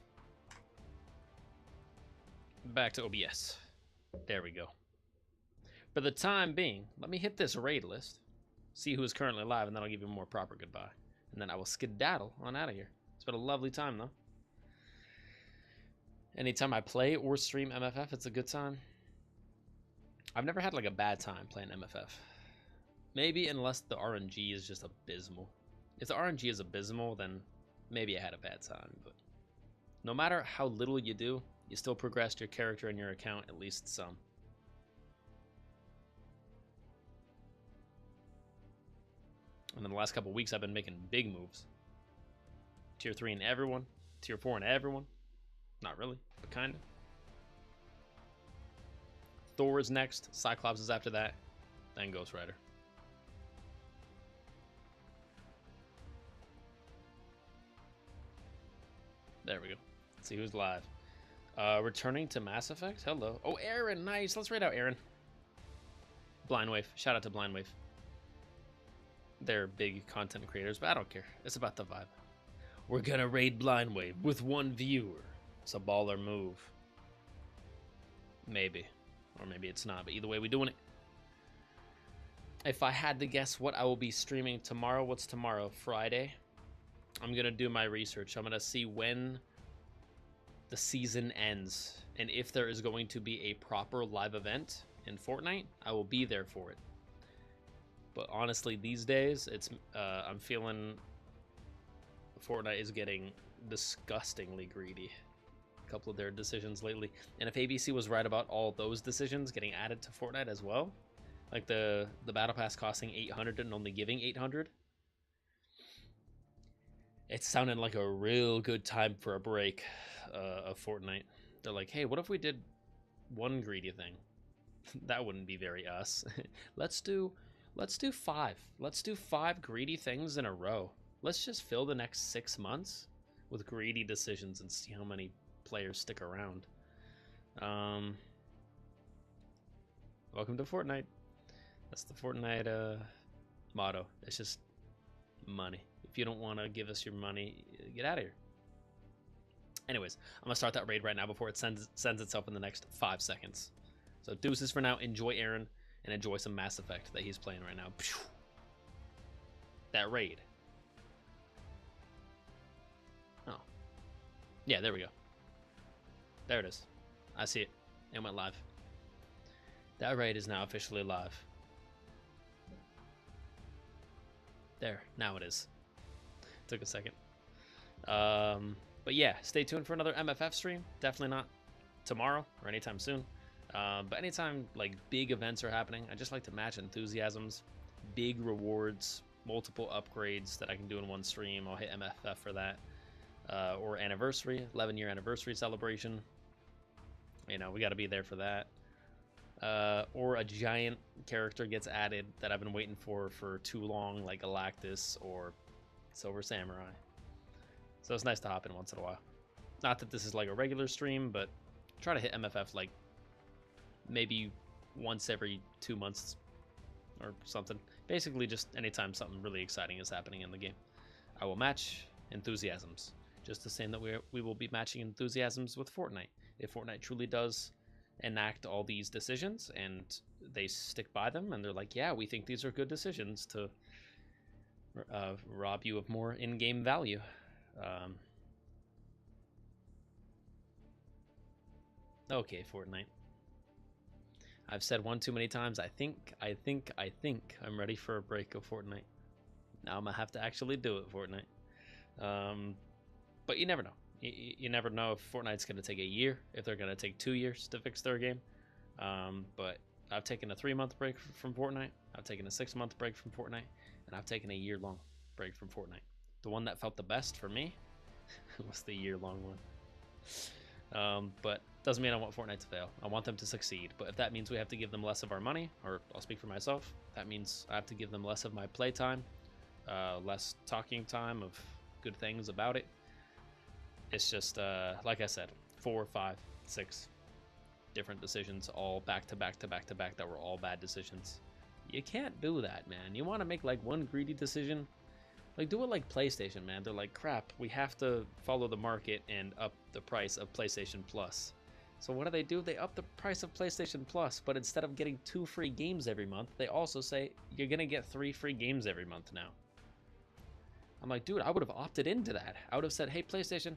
Back to OBS. There we go. For the time being, let me hit this raid list, see who is currently live, and then I'll give you a more proper goodbye. And then I will skedaddle on out of here. It's been a lovely time, though. Anytime I play or stream MFF, it's a good time. I've never had like a bad time playing MFF. Maybe unless the RNG is just abysmal. If the RNG is abysmal, then maybe I had a bad time. But no matter how little you do, you still progressed your character and your account at least some. And then the last couple weeks I've been making big moves. Tier 3 in everyone. Tier 4 in everyone. Not really, but kinda. Thor is next. Cyclops is after that. Then Ghost Rider. There we go. Let's see who's live. Returning to Mass Effect. Hello. Oh, Aaron. Nice. Let's raid out Aaron. Blindwave. Shout out to Blindwave. They're big content creators, but I don't care. It's about the vibe. We're gonna raid Blindwave with 1 viewer. It's a baller move. Maybe. Or maybe it's not, but either way, we're doing it. If I had to guess what I will be streaming tomorrow, what's tomorrow? Friday? I'm gonna do my research. I'm gonna see when the season ends, and if there is going to be a proper live event in Fortnite, I will be there for it. But honestly, these days, it's I'm feeling Fortnite is getting disgustingly greedy. A couple of their decisions lately, and if ABC was right about all those decisions getting added to Fortnite as well, Like the battle pass costing 800 and only giving 800. It sounded like a real good time for a break of Fortnite. They're like, hey, what if we did one greedy thing? That wouldn't be very us. let's do 5. Let's do 5 greedy things in a row. Let's just fill the next 6 months with greedy decisions and see how many players stick around. Welcome to Fortnite. That's the Fortnite motto. It's just money. If you don't want to give us your money, get out of here. Anyways, I'm gonna start that raid right now before it sends itself in the next 5 seconds. So deuces for now. Enjoy Aaron and enjoy some Mass Effect that he's playing right now. That raid. Oh, yeah, there we go. There it is. I see it. It went live. That raid is now officially live. There, now it is. Took a second. But yeah, stay tuned for another MFF stream. Definitely not tomorrow or anytime soon. But anytime like big events are happening, I just like to match enthusiasms, big rewards, multiple upgrades that I can do in one stream. I'll hit MFF for that. Or anniversary, 11-year anniversary celebration. You know, we got to be there for that. Or a giant character gets added that I've been waiting for too long, like Galactus or Silver Samurai. So it's nice to hop in once in a while. Not that this is like a regular stream, but try to hit MFF like maybe once every 2 months or something. Basically just anytime something really exciting is happening in the game. I will match enthusiasms. Just the same that we will be matching enthusiasms with Fortnite. If Fortnite truly does enact all these decisions and they stick by them and they're like, yeah, we think these are good decisions to rob you of more in-game value. Okay, Fortnite. I've said one too many times. I think I'm ready for a break of Fortnite. Now I'm gonna have to actually do it, Fortnite. But you never know. You never know if Fortnite's gonna take a year, if they're gonna take 2 years to fix their game. But I've taken a 3-month break from Fortnite. I've taken a 6-month break from Fortnite, and I've taken a year-long break from Fortnite. The one that felt the best for me was the year-long one. But doesn't mean I want Fortnite to fail. I want them to succeed. But if that means we have to give them less of our money, or I'll speak for myself, that means I have to give them less of my playtime, less talking time of good things about it. It's just, like I said, 4, 5, 6 different decisions, all back to back to back to back that were all bad decisions. You can't do that, man. You want to make like one greedy decision? Like, do it like PlayStation, man. They're like, crap, we have to follow the market and up the price of PlayStation Plus. So what do? They up the price of PlayStation Plus, but instead of getting 2 free games every month, they also say you're going to get 3 free games every month now. I'm like, dude, I would have opted into that. I would have said, hey, PlayStation,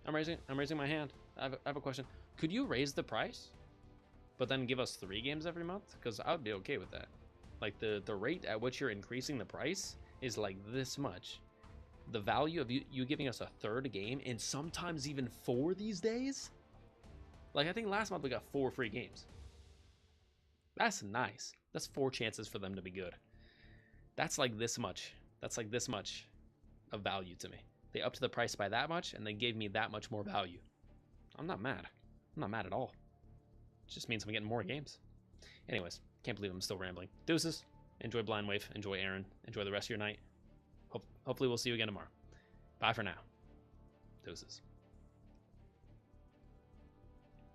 I'm raising my hand. I have a question. Could you raise the price, but then give us 3 games every month? Because I would be okay with that. Like, the rate at which you're increasing the price is like this much. The value of you giving us a 3rd game, and sometimes even 4 these days? Like, I think last month we got 4 free games. That's nice. That's 4 chances for them to be good. That's like this much. That's like this much of value to me. They upped the price by that much, and they gave me that much more value. I'm not mad. I'm not mad at all. It just means I'm getting more games. Anyways, can't believe I'm still rambling. Deuces. Enjoy Blind Wave. Enjoy Aaron. Enjoy the rest of your night. Hopefully we'll see you again tomorrow. Bye for now. Deuces.